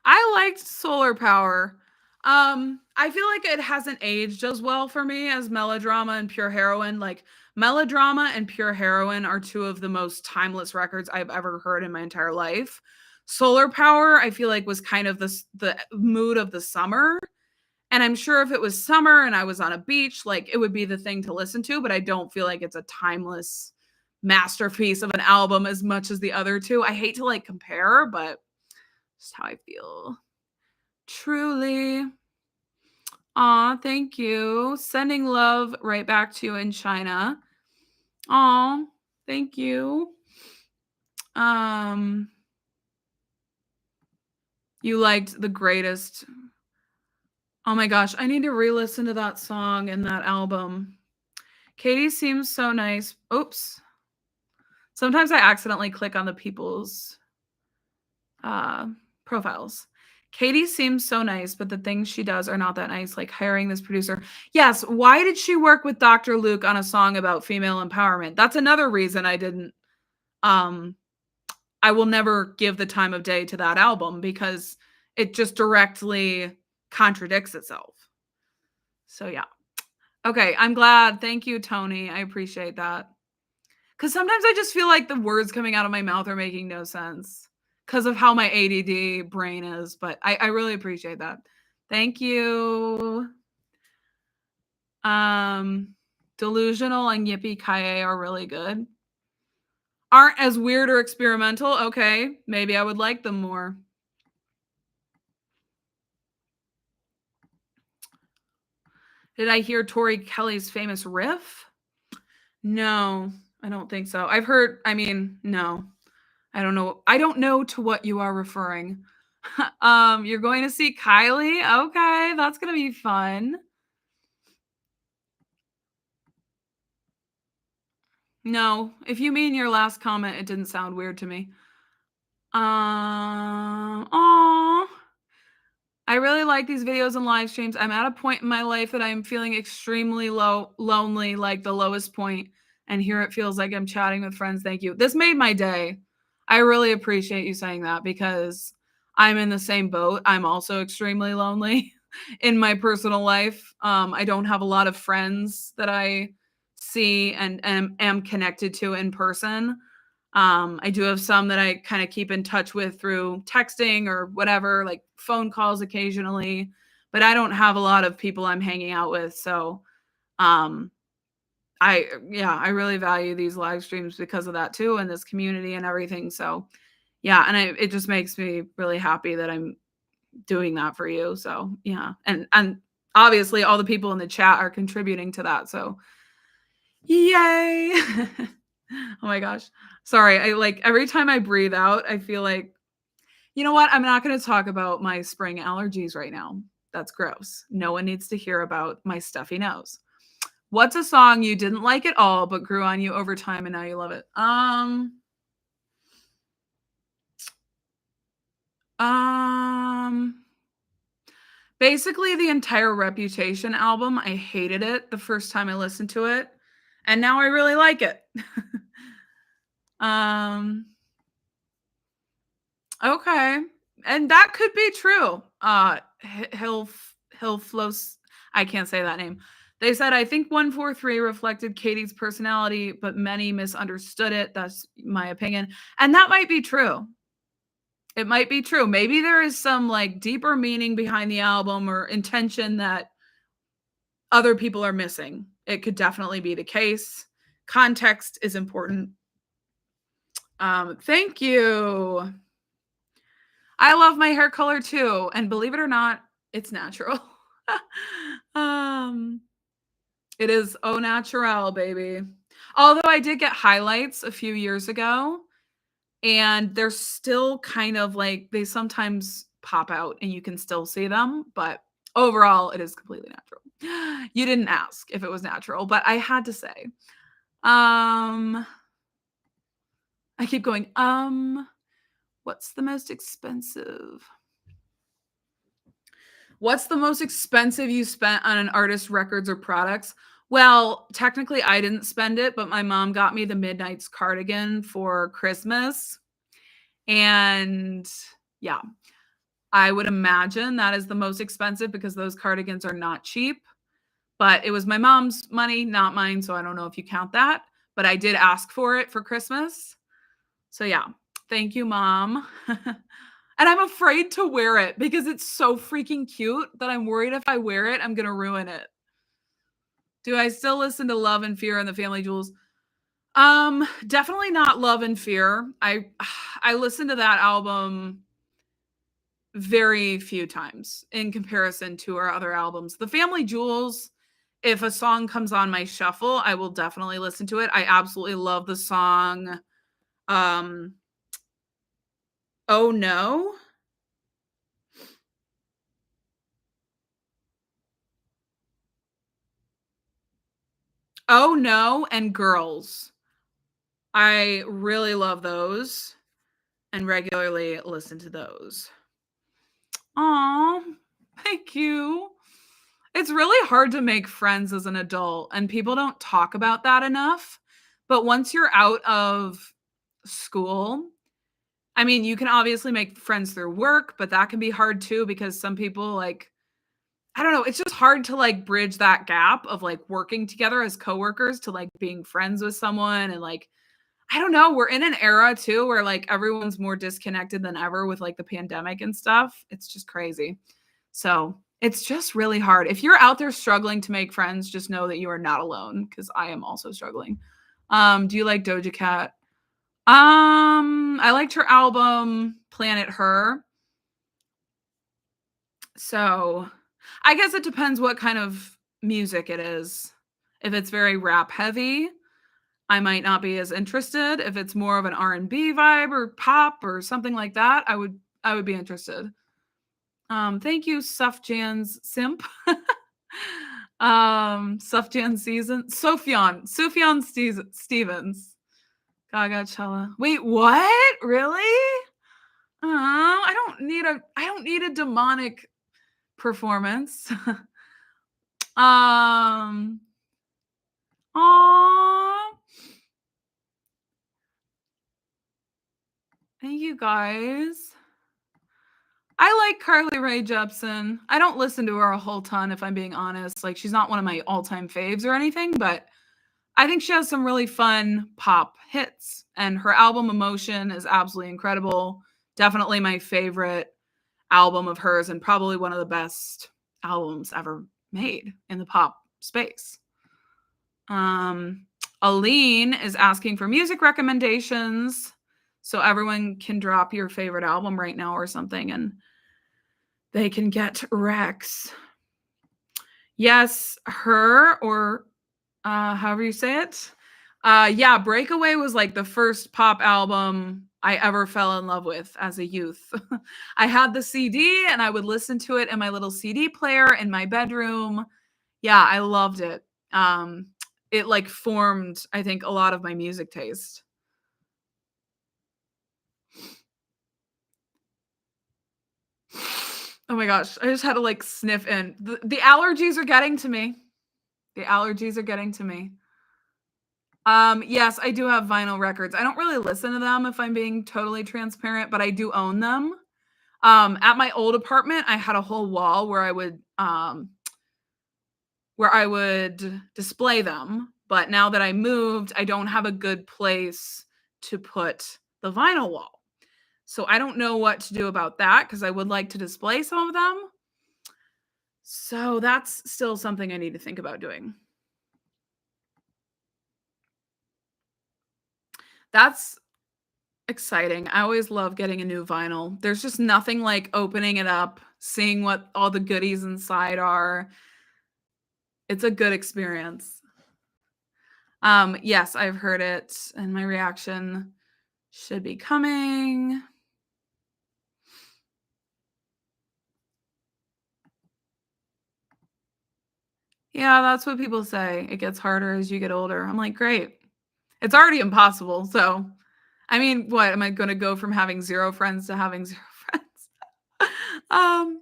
I liked Solar Power. I feel like it hasn't aged as well for me as Melodrama and Pure Heroine. Like Melodrama and Pure Heroine are two of the most timeless records I've ever heard in my entire life. Solar Power, I feel like was kind of the mood of the summer. And I'm sure if it was summer and I was on a beach, like it would be the thing to listen to, but I don't feel like it's a timeless masterpiece of an album as much as the other two. I hate to like compare, but just how I feel. Truly. Aw, thank you. Sending love right back to you in China. Aw, thank you. Um, you liked the greatest. Oh my gosh, I need to re-listen to that song and that album. Katie seems so nice. Oops. Sometimes I accidentally click on the people's uh, profiles. Katie seems so nice, but the things she does are not that nice, like hiring this producer. Yes, why did she work with Dr. Luke on a song about female empowerment? That's another reason I didn't um I will never give the time of day to that album because it just directly contradicts itself. So yeah. Okay, I'm glad. Thank you, Tony. I appreciate that. Cuz sometimes I just feel like the words coming out of my mouth are making no sense because of how my ADD brain is, but I really appreciate that. Thank you. Um, Delusional and Yippee Ki are really good. Aren't as weird or experimental. Okay, maybe I would like them more. Did I hear Tori Kelly's famous riff? No. I don't think so. I've heard I mean, no. I don't know to what you are referring. You're going to see Kylie? Okay, that's gonna be fun. No, if you mean your last comment, it didn't sound weird to me. Aw. I really like these videos and live streams. I'm at a point in my life that I'm feeling extremely lonely, like the lowest point, and here it feels like I'm chatting with friends. Thank you. This made my day. I really appreciate you saying that because I'm in the same boat. I'm also extremely lonely in my personal life. I don't have a lot of friends that I see and am connected to in person. I do have some that I kind of keep in touch with through texting or whatever, like phone calls occasionally, but I don't have a lot of people I'm hanging out with. So, um, yeah, I really value these live streams because of that too, and this community and everything. So, yeah, and it just makes me really happy that I'm doing that for you. So, yeah, and obviously all the people in the chat are contributing to that. So, yay! Oh my gosh. Sorry, I like every time I breathe out, I feel like, you know what? I'm not going to talk about my spring allergies right now. That's gross. No one needs to hear about my stuffy nose. What's a song you didn't like at all but grew on you over time and now you love it? Um Basically the entire Reputation album. I hated it the first time I listened to it, and now I really like it. um Okay. And that could be true. Hill flows. I can't say that name. They said I think 143 reflected Katie's personality, but many misunderstood it. That's my opinion. And that might be true. It might be true. Maybe there is some like deeper meaning behind the album or intention that other people are missing. It could definitely be the case. Context is important. Thank you. I love my hair color too, and believe it or not, it's natural. um, it is au naturel, baby. Although I did get highlights a few years ago, and they're still kind of like they sometimes pop out and you can still see them, but overall it is completely natural. You didn't ask if it was natural, but I had to say. Um, I keep going, what's the most expensive? What's the most expensive you spent on an artist, records, or products? Well, technically, I didn't spend it, but my mom got me the Midnight's cardigan for Christmas. And yeah, I would imagine that is the most expensive because those cardigans are not cheap. But it was my mom's money, not mine. So I don't know if you count that. But I did ask for it for Christmas. So yeah, thank you, mom. And I'm afraid to wear it because it's so freaking cute that I'm worried if I wear it, I'm gonna ruin it. Do I still listen to Love and Fear and the Family Jewels? Definitely not Love and Fear. I listened to that album very few times in comparison to our other albums. The Family Jewels, if a song comes on my shuffle, I will definitely listen to it. I absolutely love the song um Oh No. Oh No and Girls. I really love those and regularly listen to those. Aw, thank you. It's really hard to make friends as an adult, and people don't talk about that enough. But once you're out of school, I mean, you can obviously make friends through work, but that can be hard too because some people like I don't know, it's just hard to like bridge that gap of like working together as coworkers to like being friends with someone and like I don't know, we're in an era too where like everyone's more disconnected than ever with like the pandemic and stuff. It's just crazy. So, it's just really hard. If you're out there struggling to make friends, just know that you are not alone because I am also struggling. Do you like Doja Cat? I liked her album Planet Her. So, I guess it depends what kind of music it is. If it's very rap heavy, I might not be as interested. If it's more of an R&B vibe or pop or something like that, I would be interested. Thank you, Sufjan's simp. Sufjan season. Stevens. Gaga Cella. Wait, what? Really? I don't need a demonic performance. um Aw. Thank you guys. I like Carly Rae Jepsen. I don't listen to her a whole ton if I'm being honest. Like she's not one of my all-time faves or anything, but I think she has some really fun pop hits and her album Emotion is absolutely incredible. Definitely my favorite album of hers and probably one of the best albums ever made in the pop space. Um, Aline is asking for music recommendations. So everyone can drop your favorite album right now or something and they can get Rex. Yes, her or however you say it. Yeah, Breakaway was like the first pop album I ever fell in love with as a youth. I had the CD and I would listen to it in my little CD player in my bedroom. Yeah, I loved it. It like formed, I think, a lot of my music taste. Oh my gosh, I just had to like sniff in. The allergies are getting to me. The allergies are getting to me. Yes, I do have vinyl records. I don't really listen to them if I'm being totally transparent, but I do own them. At my old apartment, I had a whole wall where I would display them. But now that I moved, I don't have a good place to put the vinyl wall. So I don't know what to do about that because I would like to display some of them. So that's still something I need to think about doing. That's exciting. I always love getting a new vinyl. There's just nothing like opening it up, seeing what all the goodies inside are. It's a good experience. Yes, I've heard it, and my reaction should be coming. Yeah, that's what people say. It gets harder as you get older. I'm like, great. It's already impossible. So, I mean, what am I going to go from having zero friends to having zero friends? um,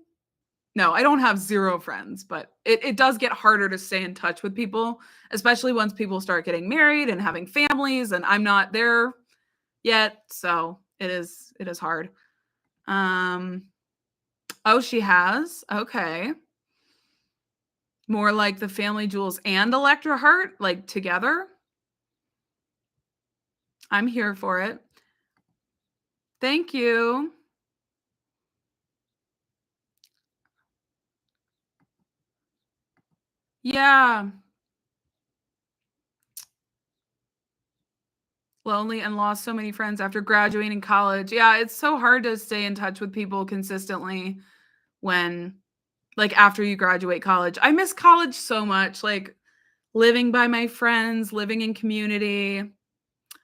no, I don't have zero friends, but it does get harder to stay in touch with people, especially once people start getting married and having families, and I'm not there yet, so it is hard. Um, oh, she has? Okay. More like the Family Jewels and Electra Heart, like together? I'm here for it. Thank you. Yeah. Lonely and lost so many friends after graduating college. Yeah, it's so hard to stay in touch with people consistently when like after you graduate college. I miss college so much, like living by my friends, living in community.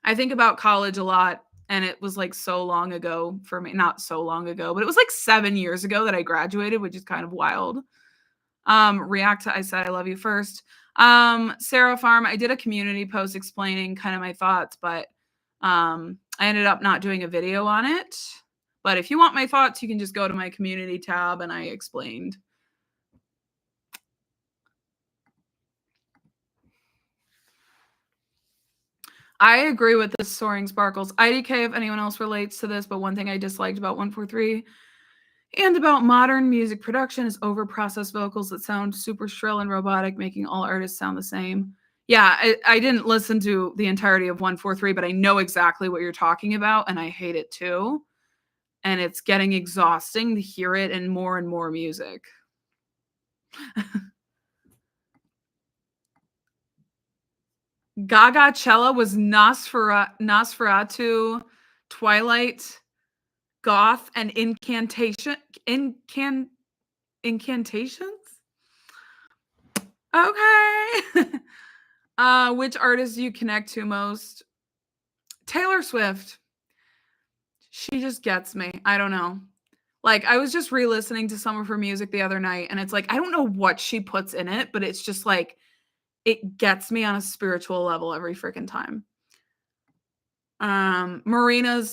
I think about college a lot and it was like so long ago for me. Not so long ago, but it was like 7 years ago that I graduated, which is kind of wild. React to I said I love you first. Sarah Farm, I did a community post explaining kind of my thoughts, but I ended up not doing a video on it. But if you want my thoughts, you can just go to my community tab and I explained. I agree with this Soaring Sparkles. IDK, if anyone else relates to this, but one thing I disliked about 143 and about modern music production is over-processed vocals that sound super shrill and robotic, making all artists sound the same. Yeah, I didn't listen to the entirety of 143, but I know exactly what you're talking about, and I hate it too. And it's getting exhausting to hear it in more and more music. Gaga Cella was Nosferatu, Twilight, Goth, and Incantations? Okay. Which artist do you connect to most? Taylor Swift. She just gets me. I don't know. Like, I was just re-listening to some of her music the other night, and it's like, I don't know what she puts in it, but it's just like, it gets me on a spiritual level every freaking time. Marina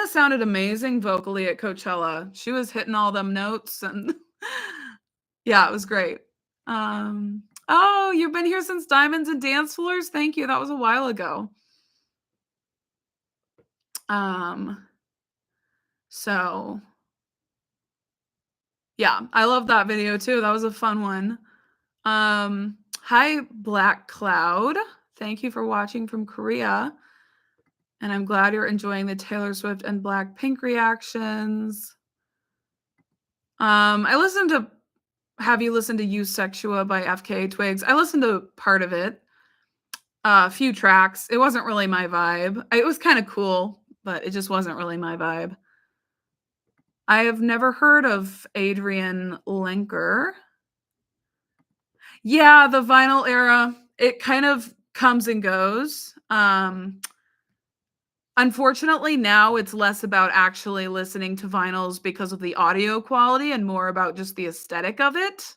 sounded amazing vocally at Coachella. She was hitting all them notes and yeah, it was great. Oh, you've been here since Diamonds and Dance Floors? Thank you. That was a while ago. Um, so yeah, I love that video too. That was a fun one. Hi Black Cloud. Thank you for watching from Korea. And I'm glad you're enjoying the Taylor Swift and Blackpink reactions. I listened to Have You listened to You Sexua by FKA Twigs? I listened to part of it. A few tracks. It wasn't really my vibe. It was kind of cool, but it just wasn't really my vibe. I have never heard of Adrian Lenker. Yeah, the vinyl era, it kind of comes and goes. Unfortunately, now it's less about actually listening to vinyls because of the audio quality and more about just the aesthetic of it.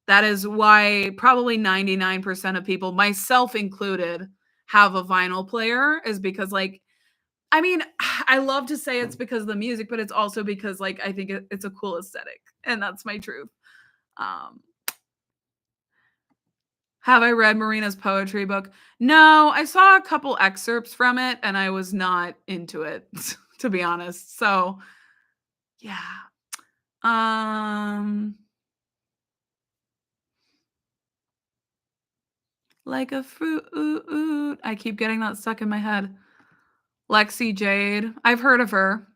That is why probably 99% of people, myself included, have a vinyl player, is because, like, I mean, I love to say it's because of the music, but it's also because, like, I think it's a cool aesthetic, and that's my truth. Um, have I read Marina's poetry book? No, I saw a couple excerpts from it, and I was not into it, to be honest. So, yeah. Um, like a fruit. I keep getting that stuck in my head. Lexi Jade. I've heard of her.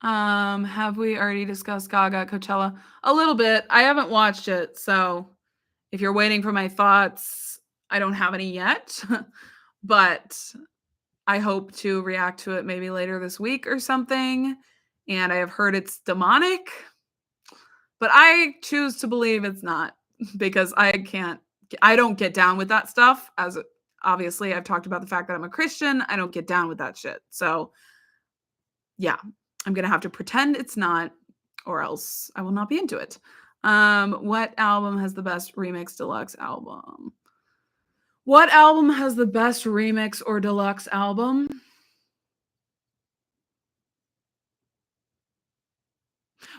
Have we already discussed Gaga at Coachella? A little bit. I haven't watched it, so if you're waiting for my thoughts, I don't have any yet. But I hope to react to it maybe later this week or something. And I have heard it's demonic, but I choose to believe it's not because I don't get down with that stuff. As obviously, I've talked about the fact that I'm a Christian. I don't get down with that shit. So, yeah, I'm going to have to pretend it's not, or else I will not be into it. What album has the best remix deluxe album? What album has the best remix or deluxe album?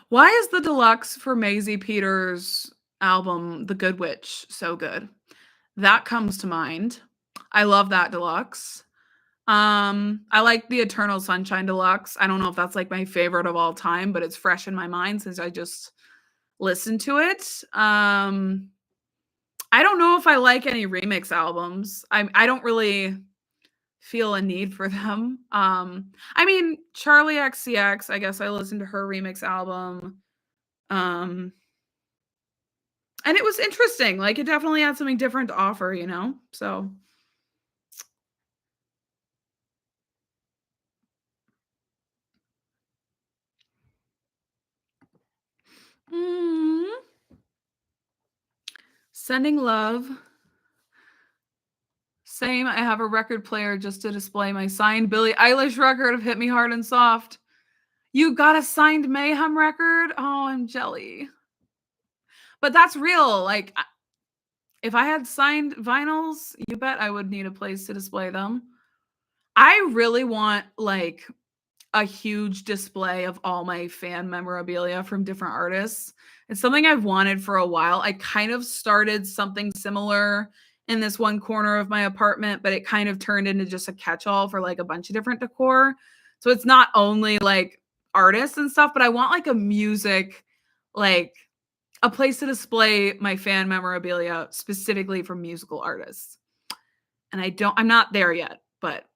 Why is the deluxe for Maisie Peters' album, The Good Witch, so good? That comes to mind. I love that deluxe. I like the Eternal Sunshine Deluxe. I don't know if that's like my favorite of all time, but it's fresh in my mind since I just listened to it. I don't know if I like any remix albums. I don't really feel a need for them. I mean, Charlie XCX, I guess I listened to her remix album. Um, and it was interesting. Like, it definitely had something different to offer, you know? So, mm, sending love. Same. I have a record player just to display my signed Billie Eilish record of Hit Me Hard and Soft. You got a signed Mayhem record? Oh, I'm jelly. But that's real. Like, if I had signed vinyls, you bet I would need a place to display them. I really want, like, a huge display of all my fan memorabilia from different artists. It's something I've wanted for a while. I kind of started something similar in this one corner of my apartment, but it kind of turned into just a catch-all for like a bunch of different decor. So it's not only like artists and stuff, but I want like a music, like a place to display my fan memorabilia specifically from musical artists. And I'm not there yet, but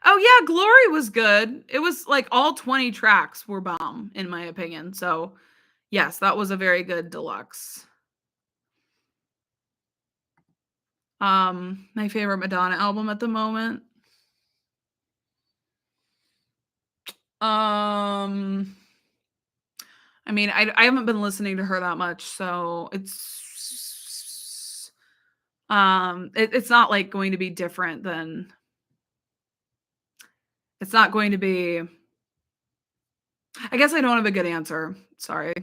oh yeah, Glory was good. It was like all 20 tracks were bomb in my opinion. So, yes, that was a very good deluxe. My favorite Madonna album at the moment. Um I mean, I haven't been listening to her that much, so it's not, like, going to be different than it's not going to be I guess I don't have a good answer. Sorry.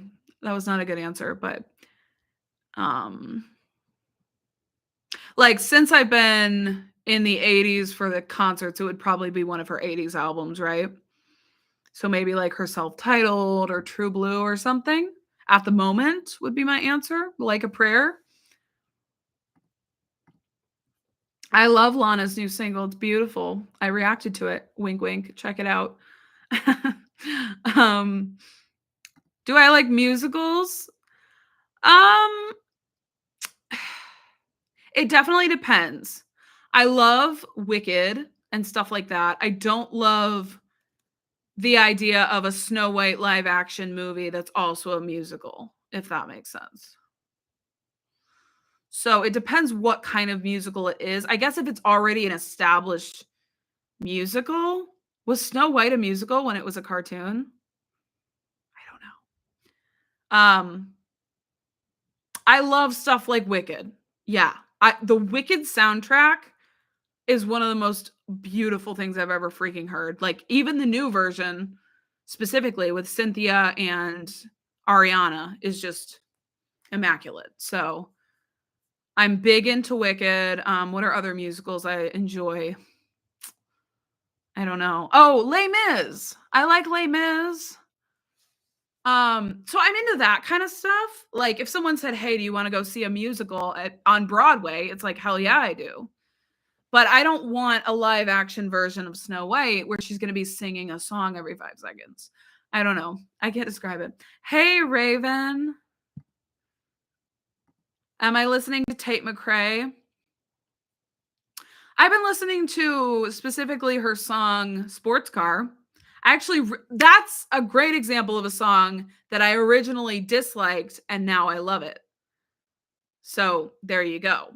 That was not a good answer, but, um, like, since I've been in the '80s for the concerts, it would probably be one of her '80s albums, right? So maybe, like, her self-titled or True Blue or something at the moment would be my answer, Like a Prayer. I love Lana's new single, it's beautiful. I reacted to it, wink, wink, check it out. Um, do I like musicals? Um, it definitely depends. I love Wicked and stuff like that. I don't love the idea of a Snow White live action movie that's also a musical, if that makes sense. So it depends what kind of musical it is. I guess if it's already an established musical, was Snow White a musical when it was a cartoon? I don't know. I love stuff like Wicked. Yeah. The Wicked soundtrack is one of the most beautiful things I've ever freaking heard. Like even the new version, specifically with Cynthia and Ariana, is just immaculate. So I'm big into Wicked. What are other musicals I enjoy? I don't know. Oh, Les Mis. I like Les Mis. So I'm into that kind of stuff. Like if someone said, "Hey, do you want to go see a musical on Broadway?" It's like, "Hell yeah, I do." But I don't want a live action version of Snow White where she's going to be singing a song every 5 seconds. I don't know. I can't describe it. Hey, Raven. Am I listening to Tate McRae? I've been listening to specifically her song Sports Car. Actually, that's a great example of a song that I originally disliked and now I love it. So there you go.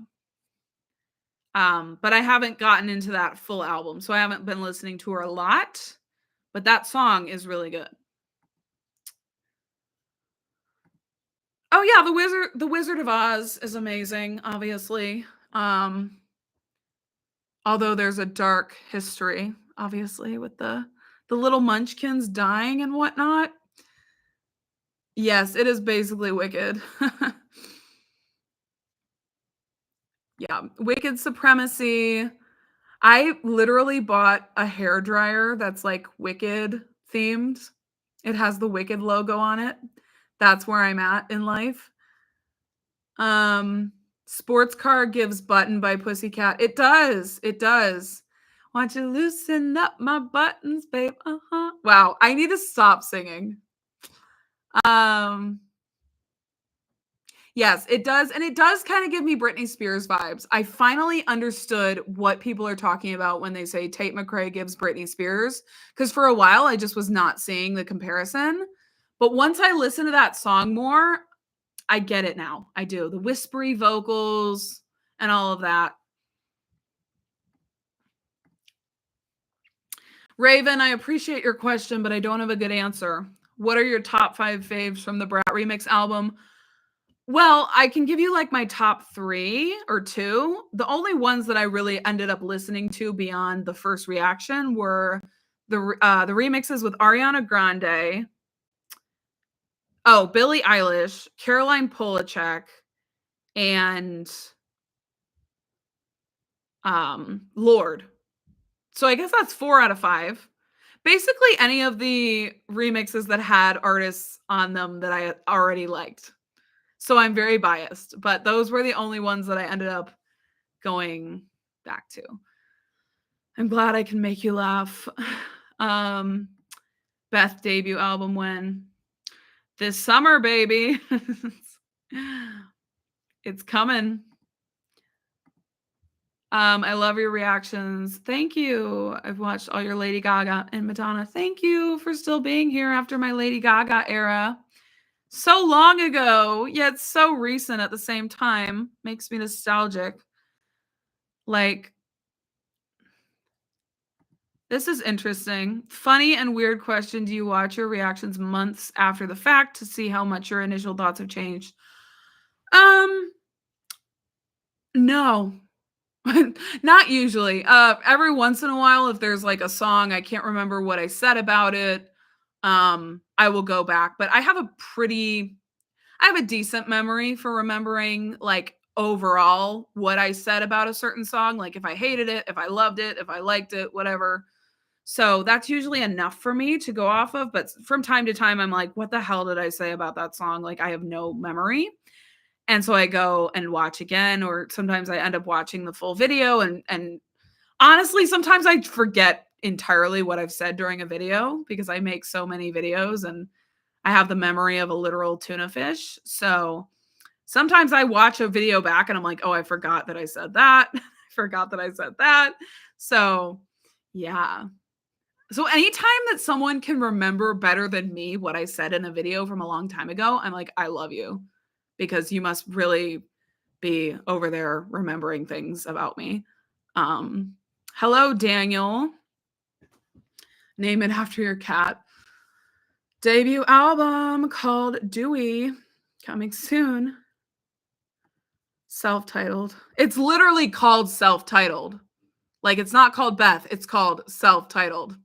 But I haven't gotten into that full album, so I haven't been listening to her a lot. But that song is really good. Oh yeah, the Wizard of Oz is amazing, obviously. Although there's a dark history, obviously, with the little munchkins dying and whatnot. Yes, it is basically Wicked. Yeah, Wicked Supremacy. I literally bought a hair dryer that's like Wicked themed. It has the Wicked logo on it. That's where I'm at in life. Sports Car gives Button by Pussycat. It does. It does. Want you to loosen up my buttons, babe? Uh-huh. Wow, I need to stop singing. Um Yes, it does, and it does kinda give me Britney Spears vibes. I finally understood what people are talking about when they say Tate McRae gives Britney Spears, because for a while, I just was not seeing the comparison, but once I listen to that song more, I get it now. I do. The whispery vocals and all of that. Raven, I appreciate your question, but I don't have a good answer. What are your top 5 faves from the Brat Remix album? Well, I can give you, like, my top 3 or 2. The only ones that I really ended up listening to beyond the first reaction were the remixes with Ariana Grande, Billie Eilish, Caroline Polachek, and, Lorde. So I guess that's 4 out of 5. Basically, any of the remixes that had artists on them that I already liked. So I'm very biased, but those were the only ones that I ended up going back to. I'm glad I can make you laugh. Um, Beth debut album when? This summer, baby. It's coming. I love your reactions. Thank you. I've watched all your Lady Gaga and Madonna. Thank you for still being here after my Lady Gaga era. So long ago, yet so recent at the same time. Makes me nostalgic. Like, This is interesting. Funny and weird question. Do you watch your reactions months after the fact to see how much your initial thoughts have changed? Um, no. Not usually. Every once in a while, if there's like a song, I can't remember what I said about it, I will go back. But I have a decent memory for remembering like overall what I said about a certain song, like if I hated it, if I loved it, if I liked it, whatever. So that's usually enough for me to go off of. But from time to time, I'm like, what the hell did I say about that song? Like, I have no memory. And so I go and watch again, or sometimes I end up watching the full video. And honestly, sometimes I forget entirely what I've said during a video because I make so many videos and I have the memory of a literal tuna fish. So sometimes I watch a video back and I'm like, oh, I forgot that I said that. I forgot that I said that. So yeah. So anytime that someone can remember better than me what I said in a video from a long time ago, I'm like, I love you because you must really be over there remembering things about me. Um, Hello, Daniel. Name it after your cat. Debut album called Dewey, coming soon. Self-titled. It's literally called self-titled. Like, it's not called Beth, it's called self-titled.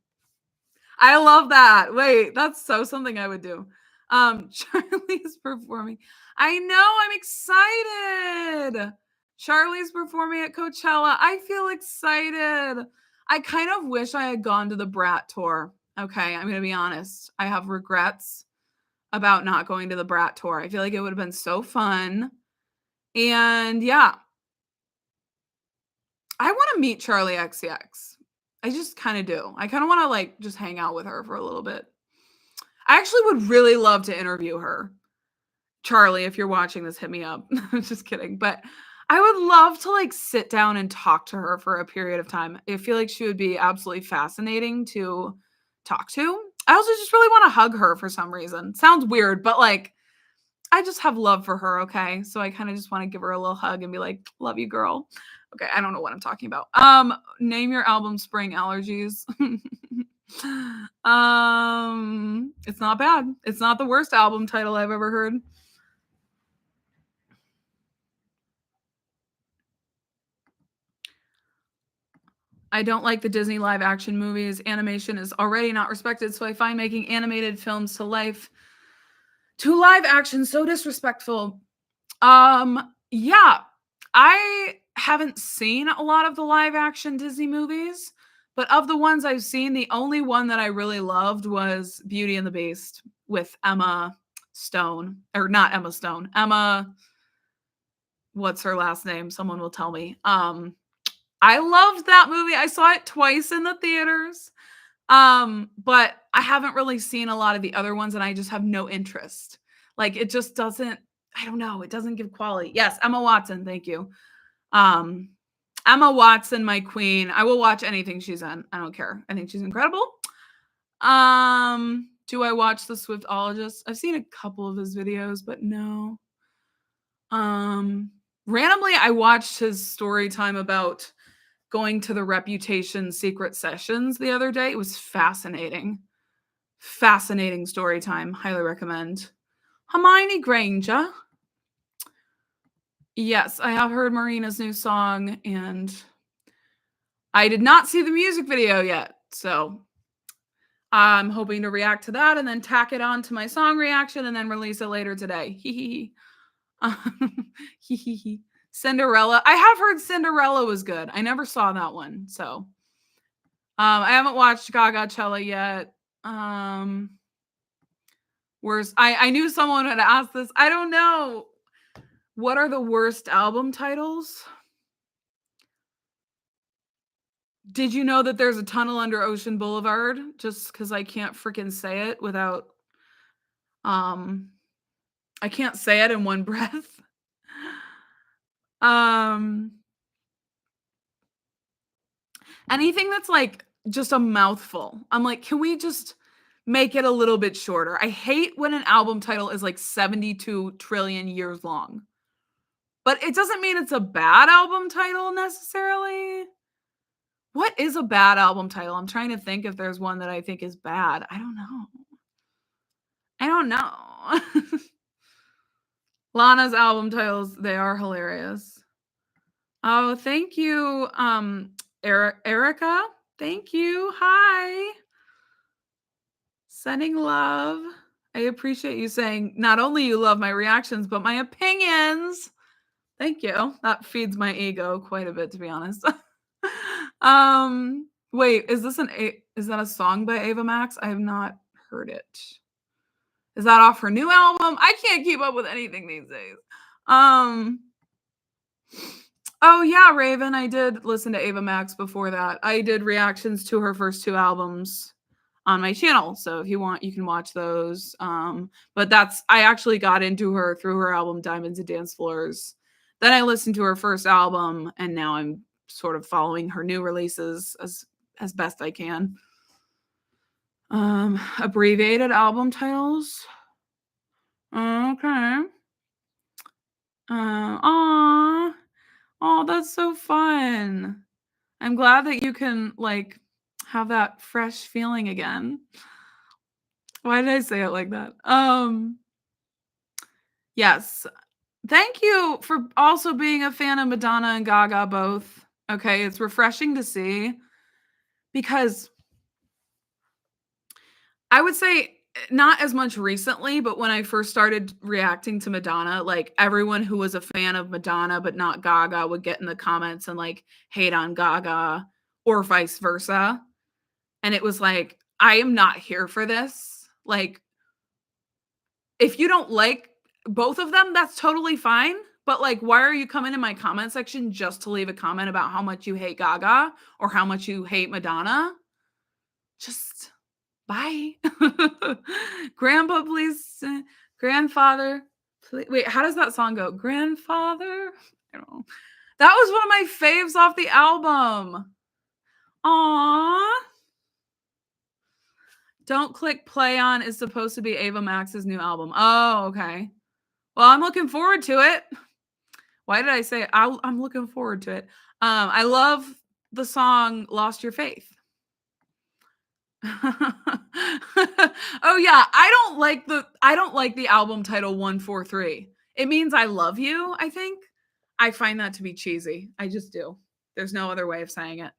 I love that. Wait, that's so something I would do. Charlie's performing. I know, I'm excited. Charlie's performing at Coachella. I feel excited. I kind of wish I had gone to the Brat tour. Okay, I'm going to be honest. I have regrets about not going to the Brat tour. I feel like it would have been so fun. And yeah, I want to meet Charlie XCX. I just kind of do. I kind of want to like just hang out with her for a little bit. I actually would really love to interview her. Charlie, if you're watching this, hit me up. Just kidding. But I would love to like sit down and talk to her for a period of time. I feel like she would be absolutely fascinating to talk to. I also just really want to hug her for some reason. Sounds weird, but like I just have love for her, okay? So I kind of just want to give her a little hug and be like, "Love you, girl." Okay, I don't know what I'm talking about. Name your album Spring Allergies. It's not bad. It's not the worst album title I've ever heard. I don't like the Disney live action movies. Animation is already not respected, so I find making animated films to live action so disrespectful. Yeah. I haven't seen a lot of the live action Disney movies, but of the ones I've seen, the only one that I really loved was Beauty and the Beast with Emma Stone, or not Emma Stone. Emma, what's her last name? Someone will tell me. I loved that movie. I saw it twice in the theaters. But I haven't really seen a lot of the other ones and I just have no interest. Like it just doesn't, I don't know, it doesn't give quality. Yes, Emma Watson, thank you. Um Emma Watson, my queen. I will watch anything she's in. I don't care. I think she's incredible. Do I watch the Swiftologist? I've seen a couple of his videos, but no. Randomly I watched his story time about going to the Reputation secret sessions the other day. It was fascinating. Fascinating story time. Highly recommend. Hermione Granger. Yes, I have heard Marina's new song, and I did not see the music video yet. So I'm hoping to react to that and then tack it on to my song reaction and then release it later today. Hee hee. Cinderella. I have heard Cinderella was good. I never saw that one. So I haven't watched Gagachella yet. Worst. I knew someone had asked this. I don't know. What are the worst album titles? Did you know that there's a tunnel under Ocean Boulevard? Just because I can't freaking say it without I can't say it in one breath. Anything that's like just a mouthful. I'm like, can we just make it a little bit shorter? I hate when an album title is like 72 trillion years long. But it doesn't mean it's a bad album title necessarily. What is a bad album title? I'm trying to think if there's one that I think is bad. I don't know. I don't know. Lana's album titles, they are hilarious. Oh, thank you, Erica. Thank you. Hi. Sending love. I appreciate you saying not only you love my reactions, but my opinions. Thank you. That feeds my ego quite a bit, to be honest. Wait, is that a song by Ava Max? I have not heard it. Is that off her new album? I can't keep up with anything these days. Oh yeah, Raven. I did listen to Ava Max before that. I did reactions to her first 2 albums on my channel. So if you want, you can watch those. But I actually got into her through her album Diamonds and Dance Floors. Then I listened to her first album, and now I'm sort of following her new releases as best I can. Abbreviated album titles. Okay. Aw. Oh, that's so fun. I'm glad that you can like have that fresh feeling again. Why did I say it like that? Yes. Thank you for also being a fan of Madonna and Gaga both. Okay, it's refreshing to see because I would say not as much recently, but when I first started reacting to Madonna, like everyone who was a fan of Madonna but not Gaga would get in the comments and like hate on Gaga or vice versa. And it was like, I am not here for this. Like, if you don't like both of them, that's totally fine. But like, why are you coming in my comment section just to leave a comment about how much you hate Gaga or how much you hate Madonna? Just bye. Grandpa, please. Grandfather. Please. Wait, how does that song go? Grandfather? I don't know. That was one of my faves off the album. Aww. Don't Click Play On is supposed to be Ava Max's new album. Oh, okay. Well, I'm looking forward to it. Why did I say it? I'm looking forward to it. I love the song Lost Your Faith. Oh yeah, I don't like the album title 143. It means I love you, I think. I find that to be cheesy. I just do. There's no other way of saying it.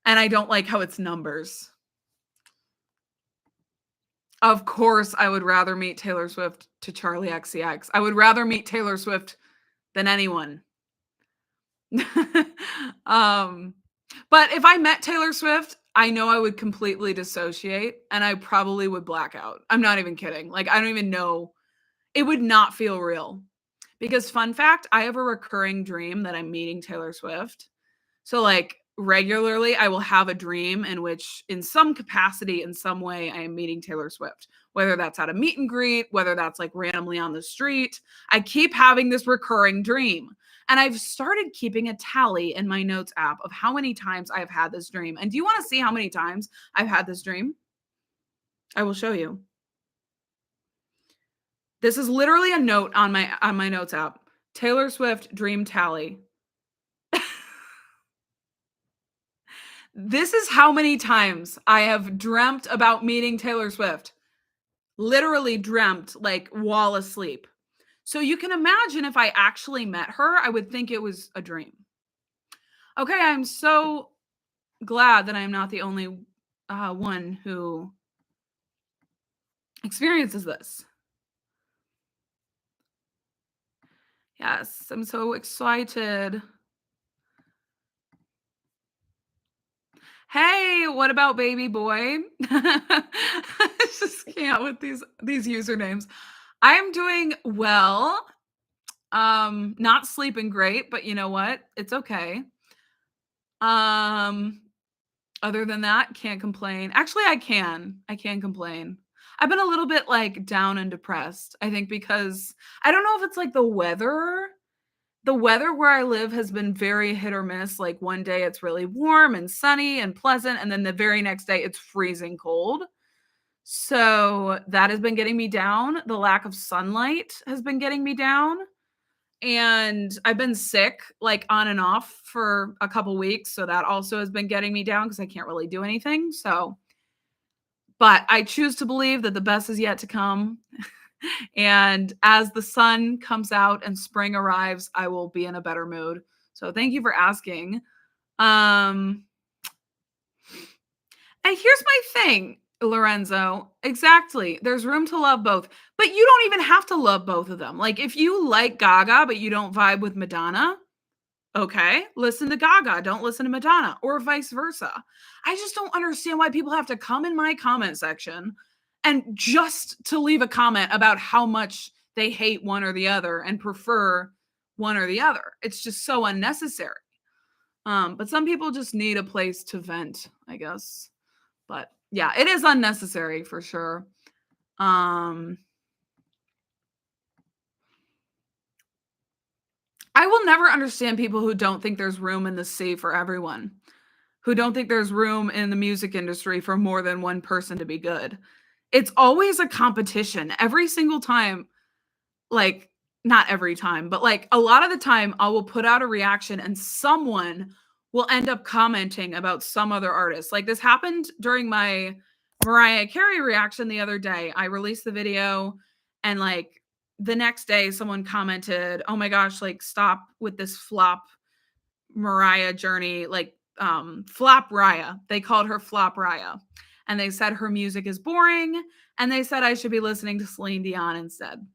And I don't like how it's numbers. Of course, I would rather meet Taylor Swift to Charlie XCX. I would rather meet Taylor Swift than anyone. But if I met Taylor Swift, I know I would completely dissociate and I probably would black out. I'm not even kidding. Like, I don't even know. It would not feel real. Because, fun fact, I have a recurring dream that I'm meeting Taylor Swift. So, like, regularly, I will have a dream in which, in some capacity, in some way, I am meeting Taylor Swift. Whether that's at a meet and greet, whether that's like randomly on the street. I keep having this recurring dream. And I've started keeping a tally in my notes app of how many times I've had this dream. And do you want to see how many times I've had this dream? I will show you. This is literally a note on my notes app. Taylor Swift dream tally. This is how many times I have dreamt about meeting Taylor Swift. Literally dreamt, like, while asleep. So you can imagine if I actually met her, I would think it was a dream. Okay, I'm so glad that I'm not the only one who experiences this. Yes, I'm so excited. Hey, what about baby boy? I just can't with these usernames. I'm doing well. Not sleeping great, but you know what? It's okay. Other than that, can't complain. Actually, I can. I can complain. I've been a little bit like down and depressed. I think because I don't know if it's like the weather. The weather where I live has been very hit or miss. Like one day it's really warm and sunny and pleasant, and then the very next day it's freezing cold. So that has been getting me down. The lack of sunlight has been getting me down. And I've been sick, like, on and off for a couple weeks, so that also has been getting me down because I can't really do anything, so but I choose to believe that the best is yet to come, and as the sun comes out and spring arrives, I will be in a better mood. So thank you for asking. Um, and here's my thing, Lorenzo. Exactly. There's room to love both, but you don't even have to love both of them. Like, if you like Gaga, but you don't vibe with Madonna, okay, listen to Gaga, don't listen to Madonna, or vice versa. I just don't understand why people have to come in my comment section and just to leave a comment about how much they hate one or the other and prefer one or the other. It's just so unnecessary. But some people just need a place to vent, I guess. But yeah, it is unnecessary for sure. I will never understand people who don't think there's room in the sea for everyone, who don't think there's room in the music industry for more than one person to be good. It's always a competition every single time. Like, not every time, but like a lot of the time, I will put out a reaction and someone will end up commenting about some other artist. Like, this happened during my Mariah Carey reaction the other day. I released the video and like the next day someone commented, "Oh my gosh, like stop with this flop Mariah journey, like Flop Raya." They called her Flop Raya. And they said her music is boring. And they said I should be listening to Celine Dion instead.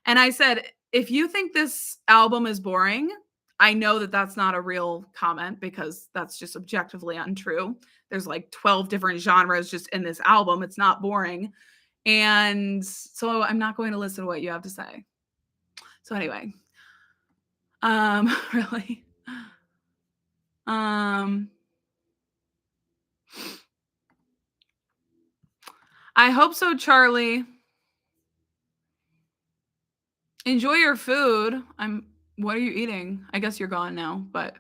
And I said, if you think this album is boring, I know that that's not a real comment because that's just objectively untrue. There's like 12 different genres just in this album. It's not boring. And so I'm not going to listen to what you have to say. So anyway, really. I hope so, Charlie. Enjoy your food. What are you eating? I guess you're gone now, but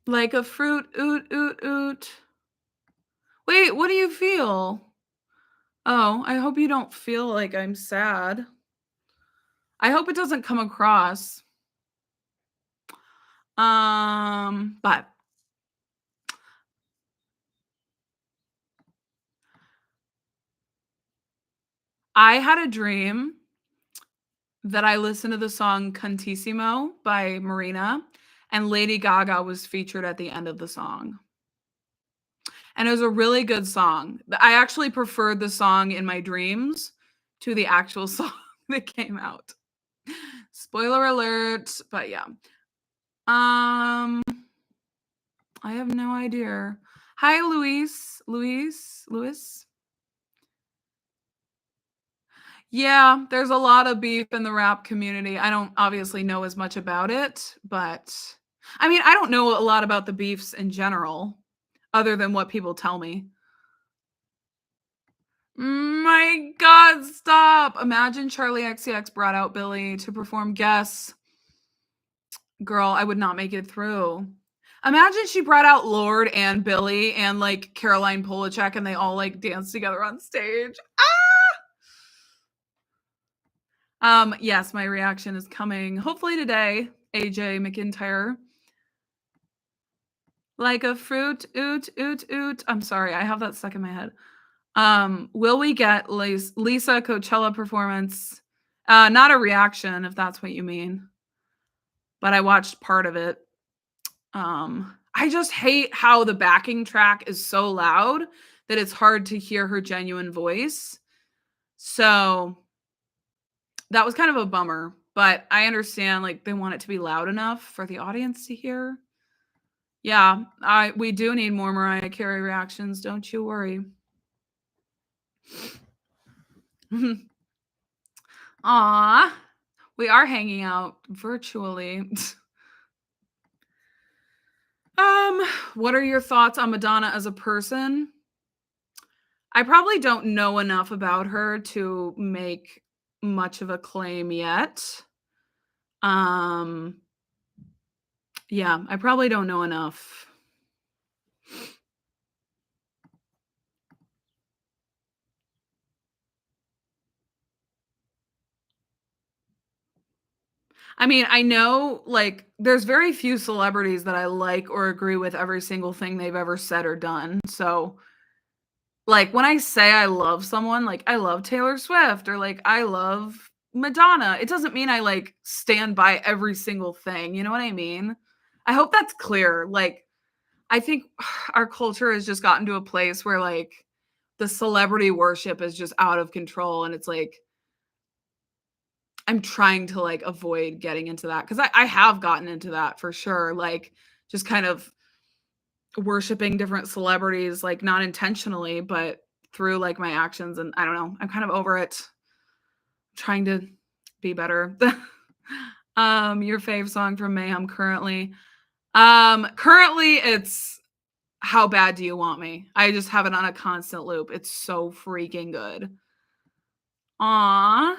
like a fruit, oot, oot, oot. Wait, what do you feel? Oh, I hope you don't feel like I'm sad. I hope it doesn't come across. But I had a dream that I listened to the song Cantissimo by Marina, and Lady Gaga was featured at the end of the song. And it was a really good song. I actually preferred the song in my dreams to the actual song that came out. Spoiler alert, but yeah. I have no idea. Hi, Luis. Luis. Yeah, there's a lot of beef in the rap community. I don't obviously know as much about it, but I mean, I don't know a lot about the beefs in general, other than what people tell me. My God, stop. Imagine Charlie XCX brought out Billy to perform Guess. Girl, I would not make it through. Imagine she brought out Lord and Billy and like Caroline Polachek and they all like danced together on stage. Yes, my reaction is coming hopefully today, AJ McIntyre. Like a fruit, oot, oot, oot. I'm sorry, I have that stuck in my head. Will we get Lisa Coachella performance? Not a reaction, if that's what you mean. But I watched part of it. I just hate how the backing track is so loud that it's hard to hear her genuine voice. So that was kind of a bummer, but I understand like they want it to be loud enough for the audience to hear. Yeah, we do need more Mariah Carey reactions, don't you worry. Aw, we are hanging out virtually. What are your thoughts on Madonna as a person? I probably don't know enough about her to make much of a claim yet. Um, yeah, I probably don't know enough. I mean, I know, like, there's very few celebrities that I like or agree with every single thing they've ever said or done, so, like, when I say I love someone, like, I love Taylor Swift or, like, I love Madonna, it doesn't mean I, like, stand by every single thing, you know what I mean? I hope that's clear, like, I think our culture has just gotten to a place where, like, the celebrity worship is just out of control, and it's like, I'm trying to, like, avoid getting into that because I have gotten into that for sure, like, just kind of worshiping different celebrities, like, not intentionally, but through, like, my actions, and I don't know, I'm kind of over it. Trying to be better. Your fave song from Mayhem currently? Currently, it's "How Bad Do You Want Me?" I just have it on a constant loop. It's so freaking good. Aw.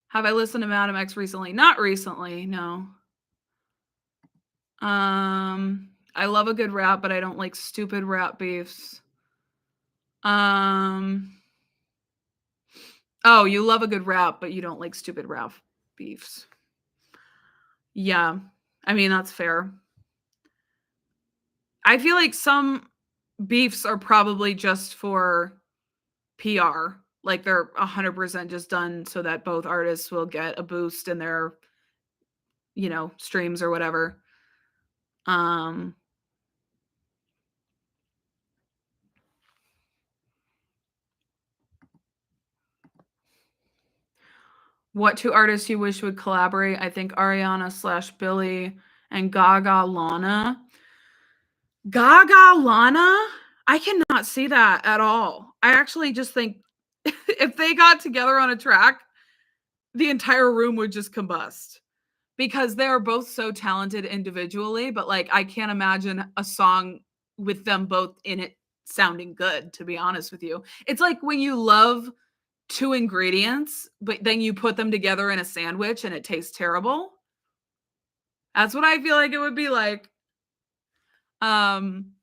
Have I listened to Madam X recently? Not recently, no. I love a good rap, but I don't like stupid rap beefs. Um, oh, you love a good rap, but you don't like stupid rap beefs. Yeah, I mean, that's fair. I feel like some beefs are probably just for PR. Like they're 100% just done so that both artists will get a boost in their, streams or whatever. Um, what two artists you wish would collaborate? I think Ariana slash Billy and Gaga Lana. Gaga Lana? I cannot see that at all. I actually just think if they got together on a track, the entire room would just combust because they're both so talented individually, but like I can't imagine a song with them both in it sounding good, to be honest with you. It's like when you love two ingredients, but then you put them together in a sandwich and it tastes terrible. That's what I feel like it would be like. Um,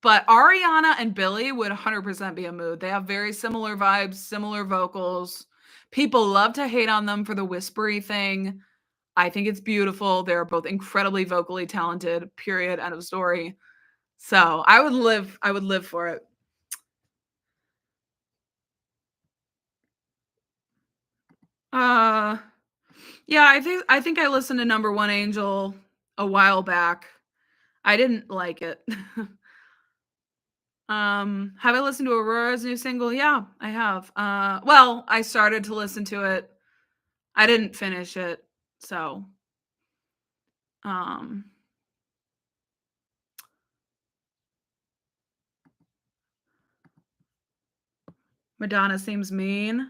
but Ariana and Billy would 100% be a mood. They have very similar vibes, similar vocals. People love to hate on them for the whispery thing. I think it's beautiful. They're both incredibly vocally talented. Period. End of story. So I would live for it. Uh yeah, I think I listened to Number One Angel a while back. I didn't like it. Have I listened to Aurora's new single? Yeah, I have. Well, I started to listen to it. I didn't finish it. So, um Madonna seems mean.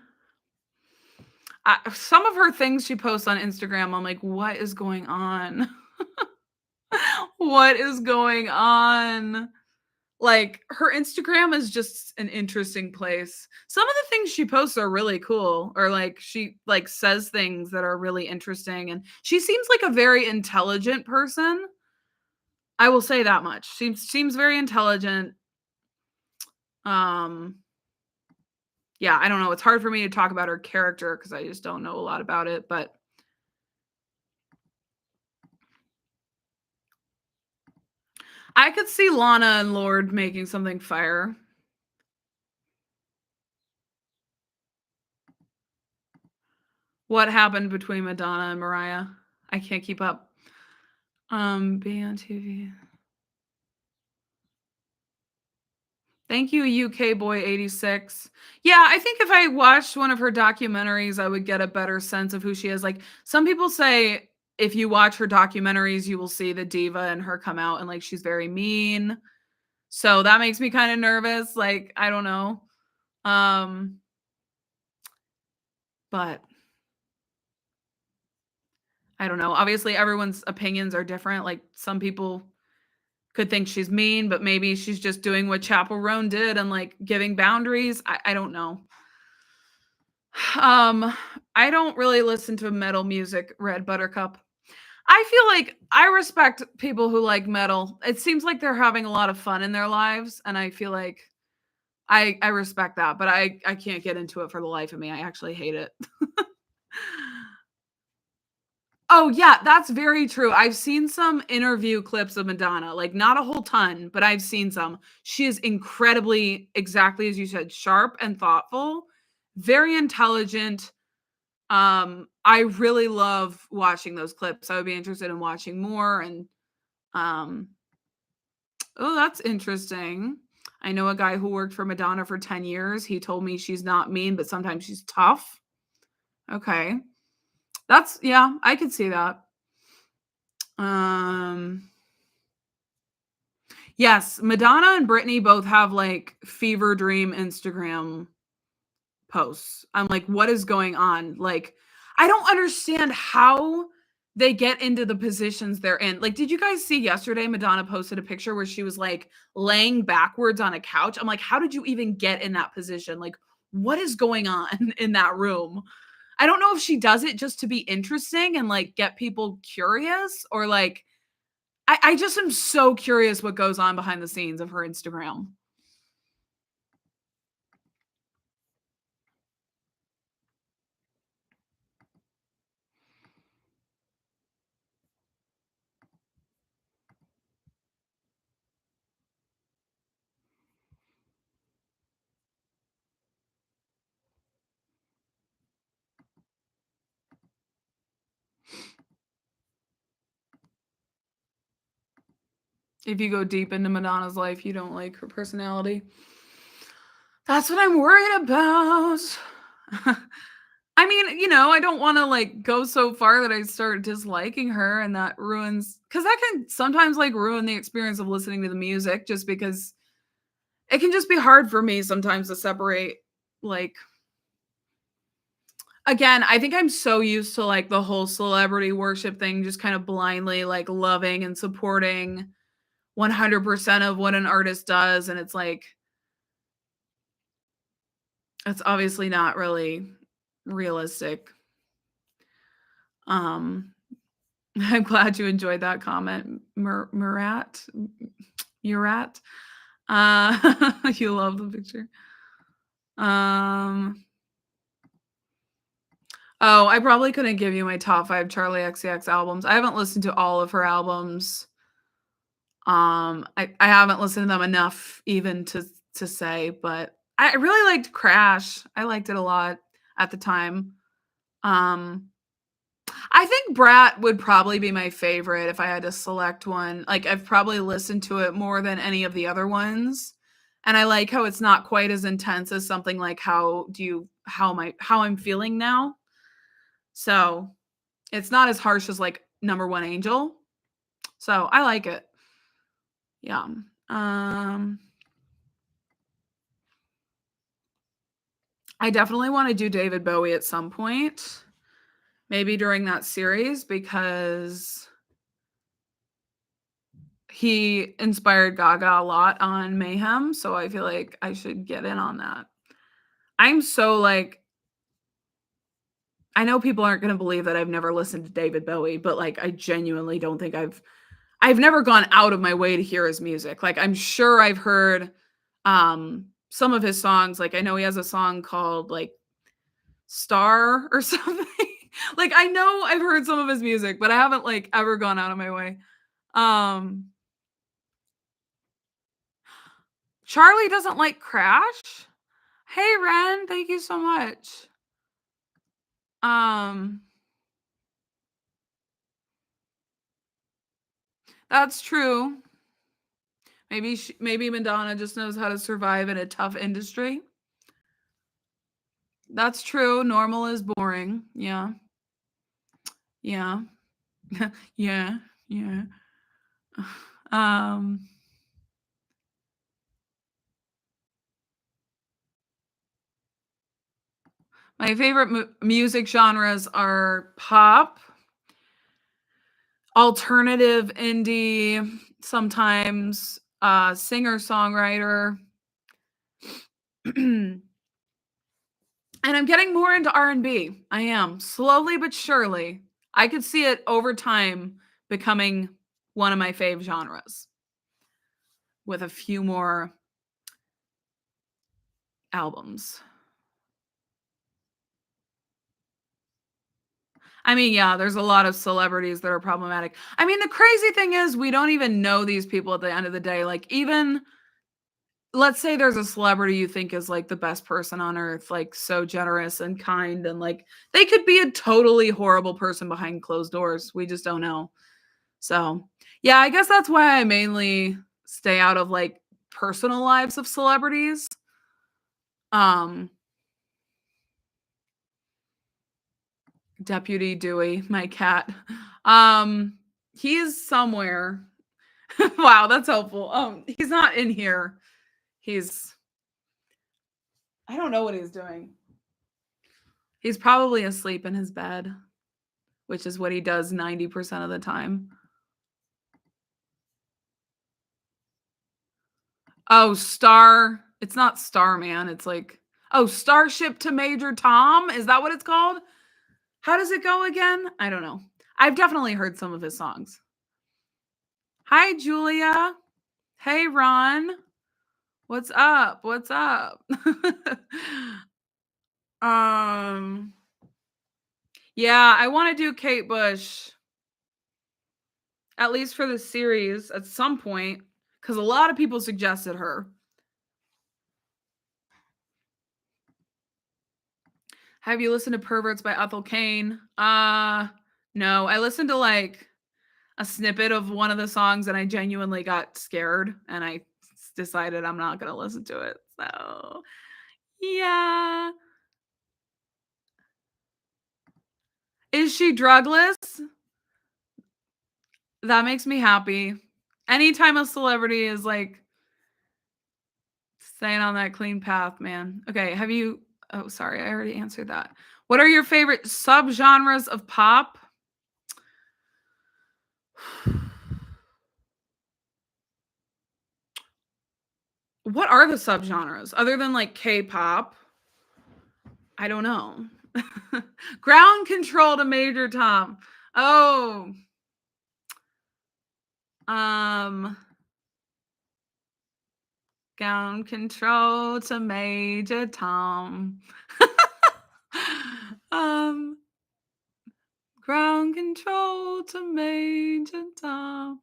Some of her things she posts on Instagram, I'm like, what is going on? What is going on? Like, her Instagram is just an interesting place. Some of the things she posts are really cool, or like she like says things that are really interesting, and she seems like a very intelligent person. I will say that much. She seems very intelligent. Um, yeah, I don't know. It's hard for me to talk about her character because I just don't know a lot about it, but I could see Lana and Lord making something fire. What happened between Madonna and Mariah? I can't keep up. Being on TV. Thank you, UK Boy 86. Yeah, I think if I watched one of her documentaries, I would get a better sense of who she is. Like some people say if you watch her documentaries, you will see the diva and her come out and like she's very mean. So that makes me kind of nervous. Like, I don't know. Um, but I don't know. Obviously, everyone's opinions are different. Like some people could think she's mean, but maybe she's just doing what Chapel Roan did and like giving boundaries. I don't know. Um, I don't really listen to metal music, Red Buttercup. I feel like I respect people who like metal. It seems like they're having a lot of fun in their lives, and I feel like I respect that, but I can't get into it for the life of me. I actually hate it. Oh, yeah, that's very true. I've seen some interview clips of Madonna, like, not a whole ton, but I've seen some. She is incredibly, exactly as you said, sharp and thoughtful, very intelligent. I really love watching those clips. I would be interested in watching more and, um oh, that's interesting. I know a guy who worked for Madonna for 10 years. He told me she's not mean, but sometimes she's tough. Okay. That's yeah, I could see that. Um Yes, Madonna and Britney both have, like, fever dream Instagram posts. I'm like, "What is going on?" Like, I don't understand how they get into the positions they're in. Like, did you guys see yesterday Madonna posted a picture where she was, like, laying backwards on a couch? I'm like, "How did you even get in that position?" Like, what is going on in that room? I don't know if she does it just to be interesting and, like, get people curious or, like, I just am so curious what goes on behind the scenes of her Instagram. If you go deep into Madonna's life, you don't like her personality. That's what I'm worried about. I mean, I don't wanna, like, go so far that I start disliking her and that ruins because that can sometimes, like, ruin the experience of listening to the music just because it can just be hard for me sometimes to separate, like again, I think I'm so used to, like, the whole celebrity worship thing, just kind of blindly, like, loving and supporting 100% of what an artist does, and it's like, it's obviously not really realistic. Um, I'm glad you enjoyed that comment, Murat. You love the picture. Um, oh, I probably couldn't give you my top 5 Charlie XCX albums. I haven't listened to all of her albums. I haven't listened to them enough even to say, but I really liked Crash. I liked it a lot at the time. Um, I think Brat would probably be my favorite if I had to select one. Like, I've probably listened to it more than any of the other ones, and I like how it's not quite as intense as something like How I'm Feeling Now. So, it's not as harsh as, like, Number One Angel. So, I like it. Yeah. Um, I definitely wanna do David Bowie at some point, maybe during that series because he inspired Gaga a lot on Mayhem, so I feel like I should get in on that. I'm so, like I know people aren't gonna believe that I've never listened to David Bowie, but, like, I genuinely don't think I've never gone out of my way to hear his music. Like, I'm sure I've heard, some of his songs, like, I know he has a song called, like, Star or something. Like, I know I've heard some of his music, but I haven't, like, ever gone out of my way. Um, Charlie doesn't like Crash? Hey, Ren, thank you so much. Um, that's true. Maybe Madonna just knows how to survive in a tough industry. That's true. Normal is boring. Yeah. Yeah. Yeah. Yeah. Um, my favorite music genres are pop, alternative, indie, sometimes singer-songwriter. And I'm getting more into R&B. I am, slowly but surely. I could see it over time becoming one of my fave genres with a few more albums. I mean, yeah, there's a lot of celebrities that are problematic. I mean, the crazy thing is we don't even know these people at the end of the day. Like, even let's say there's a celebrity you think is like the best person on earth, like so generous and kind, and like they could be a totally horrible person behind closed doors. We just don't know. So, yeah, I guess that's why I mainly stay out of like personal lives of celebrities. Um, Deputy Dewey, my cat. Um, he is somewhere. Wow, that's helpful. He's not in here. He's I don't know what he's doing. He's probably asleep in his bed, which is what he does 90% of the time. Oh, Star. It's not Starman. It's like, oh, Starship to Major Tom. Is that what it's called? How does it go again? I don't know. I've definitely heard some of his songs. Hi, Julia. Hey, Ron. What's up? What's up? um, yeah, I want to do Kate Bush, at least for the series at some point, because a lot of people suggested her. Have you listened to Perverts by Ethel Cain? No. I listened to like a snippet of one of the songs and I genuinely got scared and I decided I'm not going to listen to it. So, yeah. Is she drugless? That makes me happy. Anytime a celebrity is like staying on that clean path, man. Okay, have you oh, sorry, I already answered that. What are your favorite subgenres of pop? What are the subgenres other than like K-pop? I don't know. Ground Control to Major Tom. Oh. Um Ground Control to Major Tom. um Ground Control to Major Tom.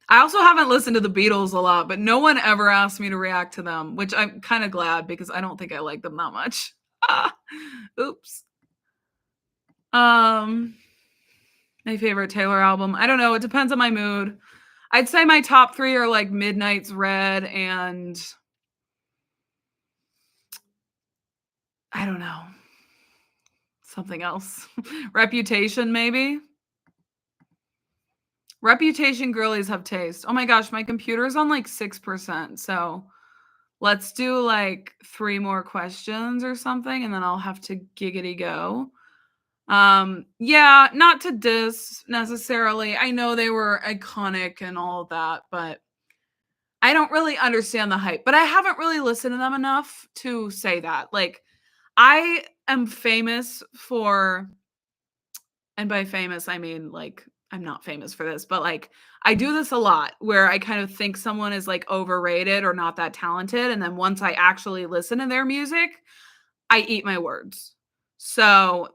I also haven't listened to the Beatles a lot, but no one ever asked me to react to them, which I'm kind of glad because I don't think I like them that much. Ah, oops. Um, my favorite Taylor album. I don't know. It depends on my mood. I'd say my top 3 are like Midnight's Red and I don't know. Something else. Reputation, maybe. Reputation girlies have taste. Oh my gosh, my computer's on like 6%. So let's do like 3 more questions or something, and then I'll have to giggity go. Yeah, not to diss necessarily. I know they were iconic and all of that, but I don't really understand the hype. But I haven't really listened to them enough to say that. Like, I am famous for, and by famous, I mean like I'm not famous for this, but like I do this a lot where I kind of think someone is like overrated or not that talented. And then once I actually listen to their music, I eat my words. So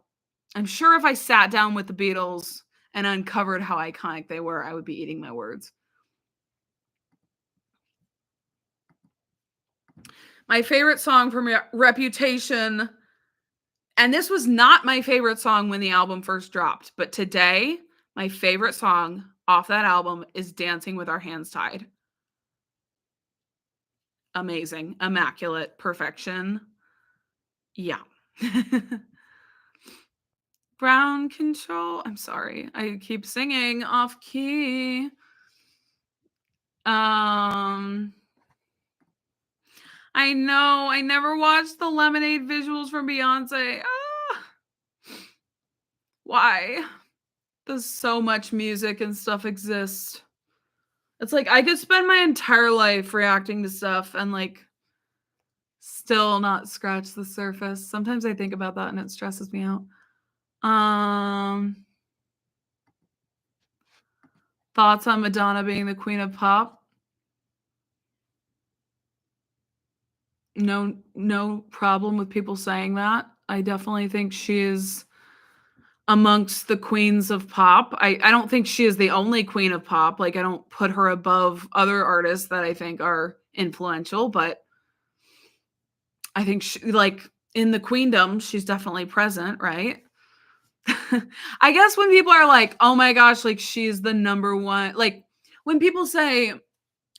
I'm sure if I sat down with the Beatles and uncovered how iconic they were, I would be eating my words. My favorite song from Reputation, and this was not my favorite song when the album first dropped, but today, my favorite song off that album is Dancing with Our Hands Tied. Amazing, immaculate, perfection. Yeah. Ground Control. I'm sorry. I keep singing off key. Um I know. I never watched the Lemonade visuals from Beyonce. Ah, why? Does so much music and stuff exist? It's like I could spend my entire life reacting to stuff and like still not scratch the surface. Sometimes I think about that and it stresses me out. Um Thoughts on Madonna being the queen of pop? No problem with people saying that. I definitely think she is amongst the queens of pop. I don't think she is the only queen of pop. Like, I don't put her above other artists that I think are influential, but I think she, like, in the queendom, she's definitely present, right? I guess when people are like, "Oh my gosh, like she's the number one," like when people say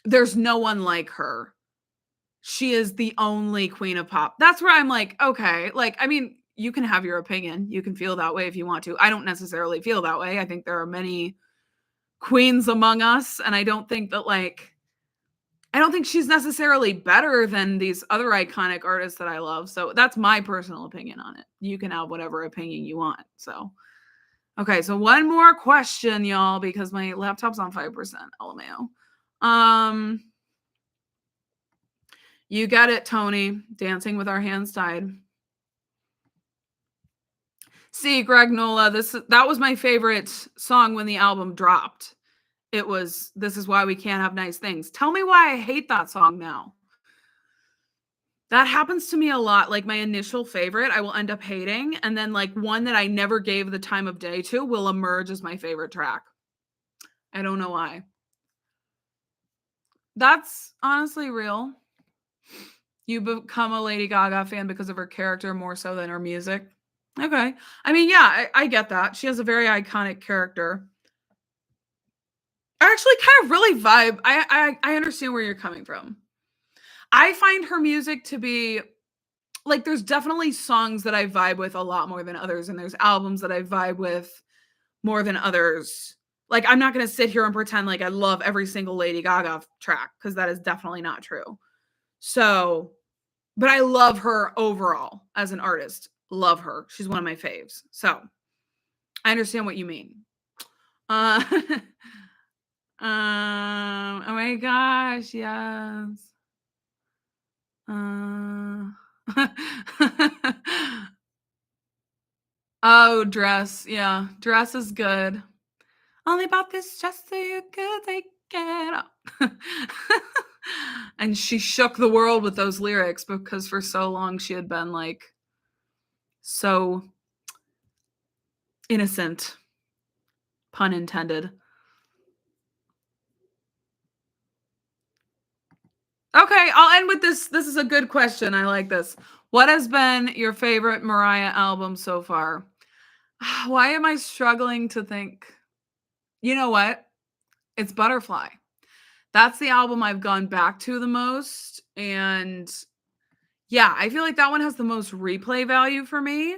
there's no one like her, she is the only queen of pop. That's where I'm like, okay, like I mean, you can have your opinion. You can feel that way if you want to. I don't necessarily feel that way. I think there are many queens among us, and I don't think she's necessarily better than these other iconic artists that I love. So that's my personal opinion on it. You can have whatever opinion you want. So okay, so one more question, y'all, because my laptop's on 5%. LMAO. You get it, Tony. Dancing with Our Hands Tied. See, Greg Nola, that was my favorite song when the album dropped. It was This Is Why We Can't Have Nice Things. Tell me why I hate that song now. That happens to me a lot. Like my initial favorite, I will end up hating, and then like one that I never gave the time of day to will emerge as my favorite track. I don't know why. That's honestly real. You become a Lady Gaga fan because of her character more so than her music. Okay. I mean, yeah, I get that. She has a very iconic character. I actually kind of really vibe. I understand where you're coming from. I find her music to be like there's definitely songs that I vibe with a lot more than others, and there's albums that I vibe with more than others. Like I'm not gonna sit here and pretend like I love every single Lady Gaga track, because that is definitely not true. So, but I love her overall as an artist. Love her. She's one of my faves. So I understand what you mean. Uh, oh my gosh, yes. Uh, oh, Dress. Yeah, Dress is good. Only bought this just so you could take it off. And she shook the world with those lyrics because for so long she had been like so innocent, pun intended. Okay, I'll end with this. This is a good question. I like this. What has been your favorite Mariah album so far? Why am I struggling to think? You know what? It's Butterfly. That's the album I've gone back to the most. And yeah, I feel like that one has the most replay value for me.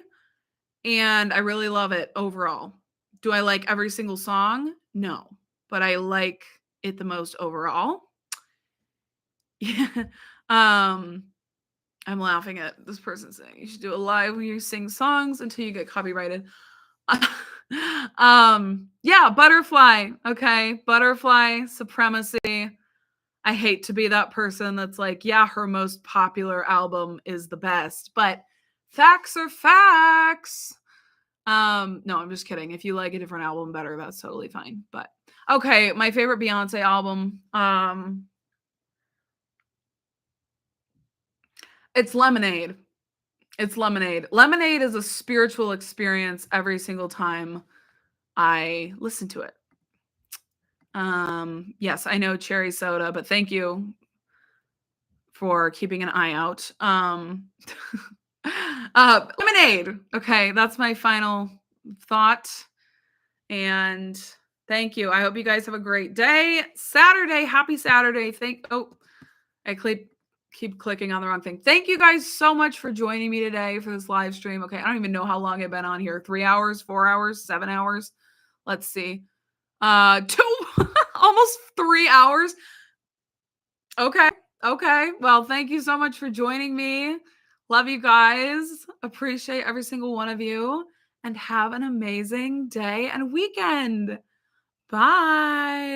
And I really love it overall. Do I like every single song? No, but I like it the most overall. Yeah. Um, I'm laughing at this person saying you should do a live where you sing songs until you get copyrighted. Yeah, Butterfly. Okay, Butterfly Supremacy. I hate to be that person that's like, yeah, her most popular album is the best, but facts are facts. No, I'm just kidding. If you like a different album better, that's totally fine. But okay, my favorite Beyonce album. It's Lemonade. It's Lemonade. Lemonade is a spiritual experience every single time I listen to it. Yes, I know cherry soda, but thank you for keeping an eye out. Lemonade. Okay, that's my final thought. And thank you. I hope you guys have a great day. Saturday, happy Saturday. I keep clicking on the wrong thing. Thank you guys so much for joining me today for this live stream. Okay, I don't even know how long I've been on here. 3 hours, 4 hours, 7 hours. Let's see. 2 almost 3 hours. Okay. Okay. Well, thank you so much for joining me. Love you guys. Appreciate every single one of you, and have an amazing day and weekend. Bye.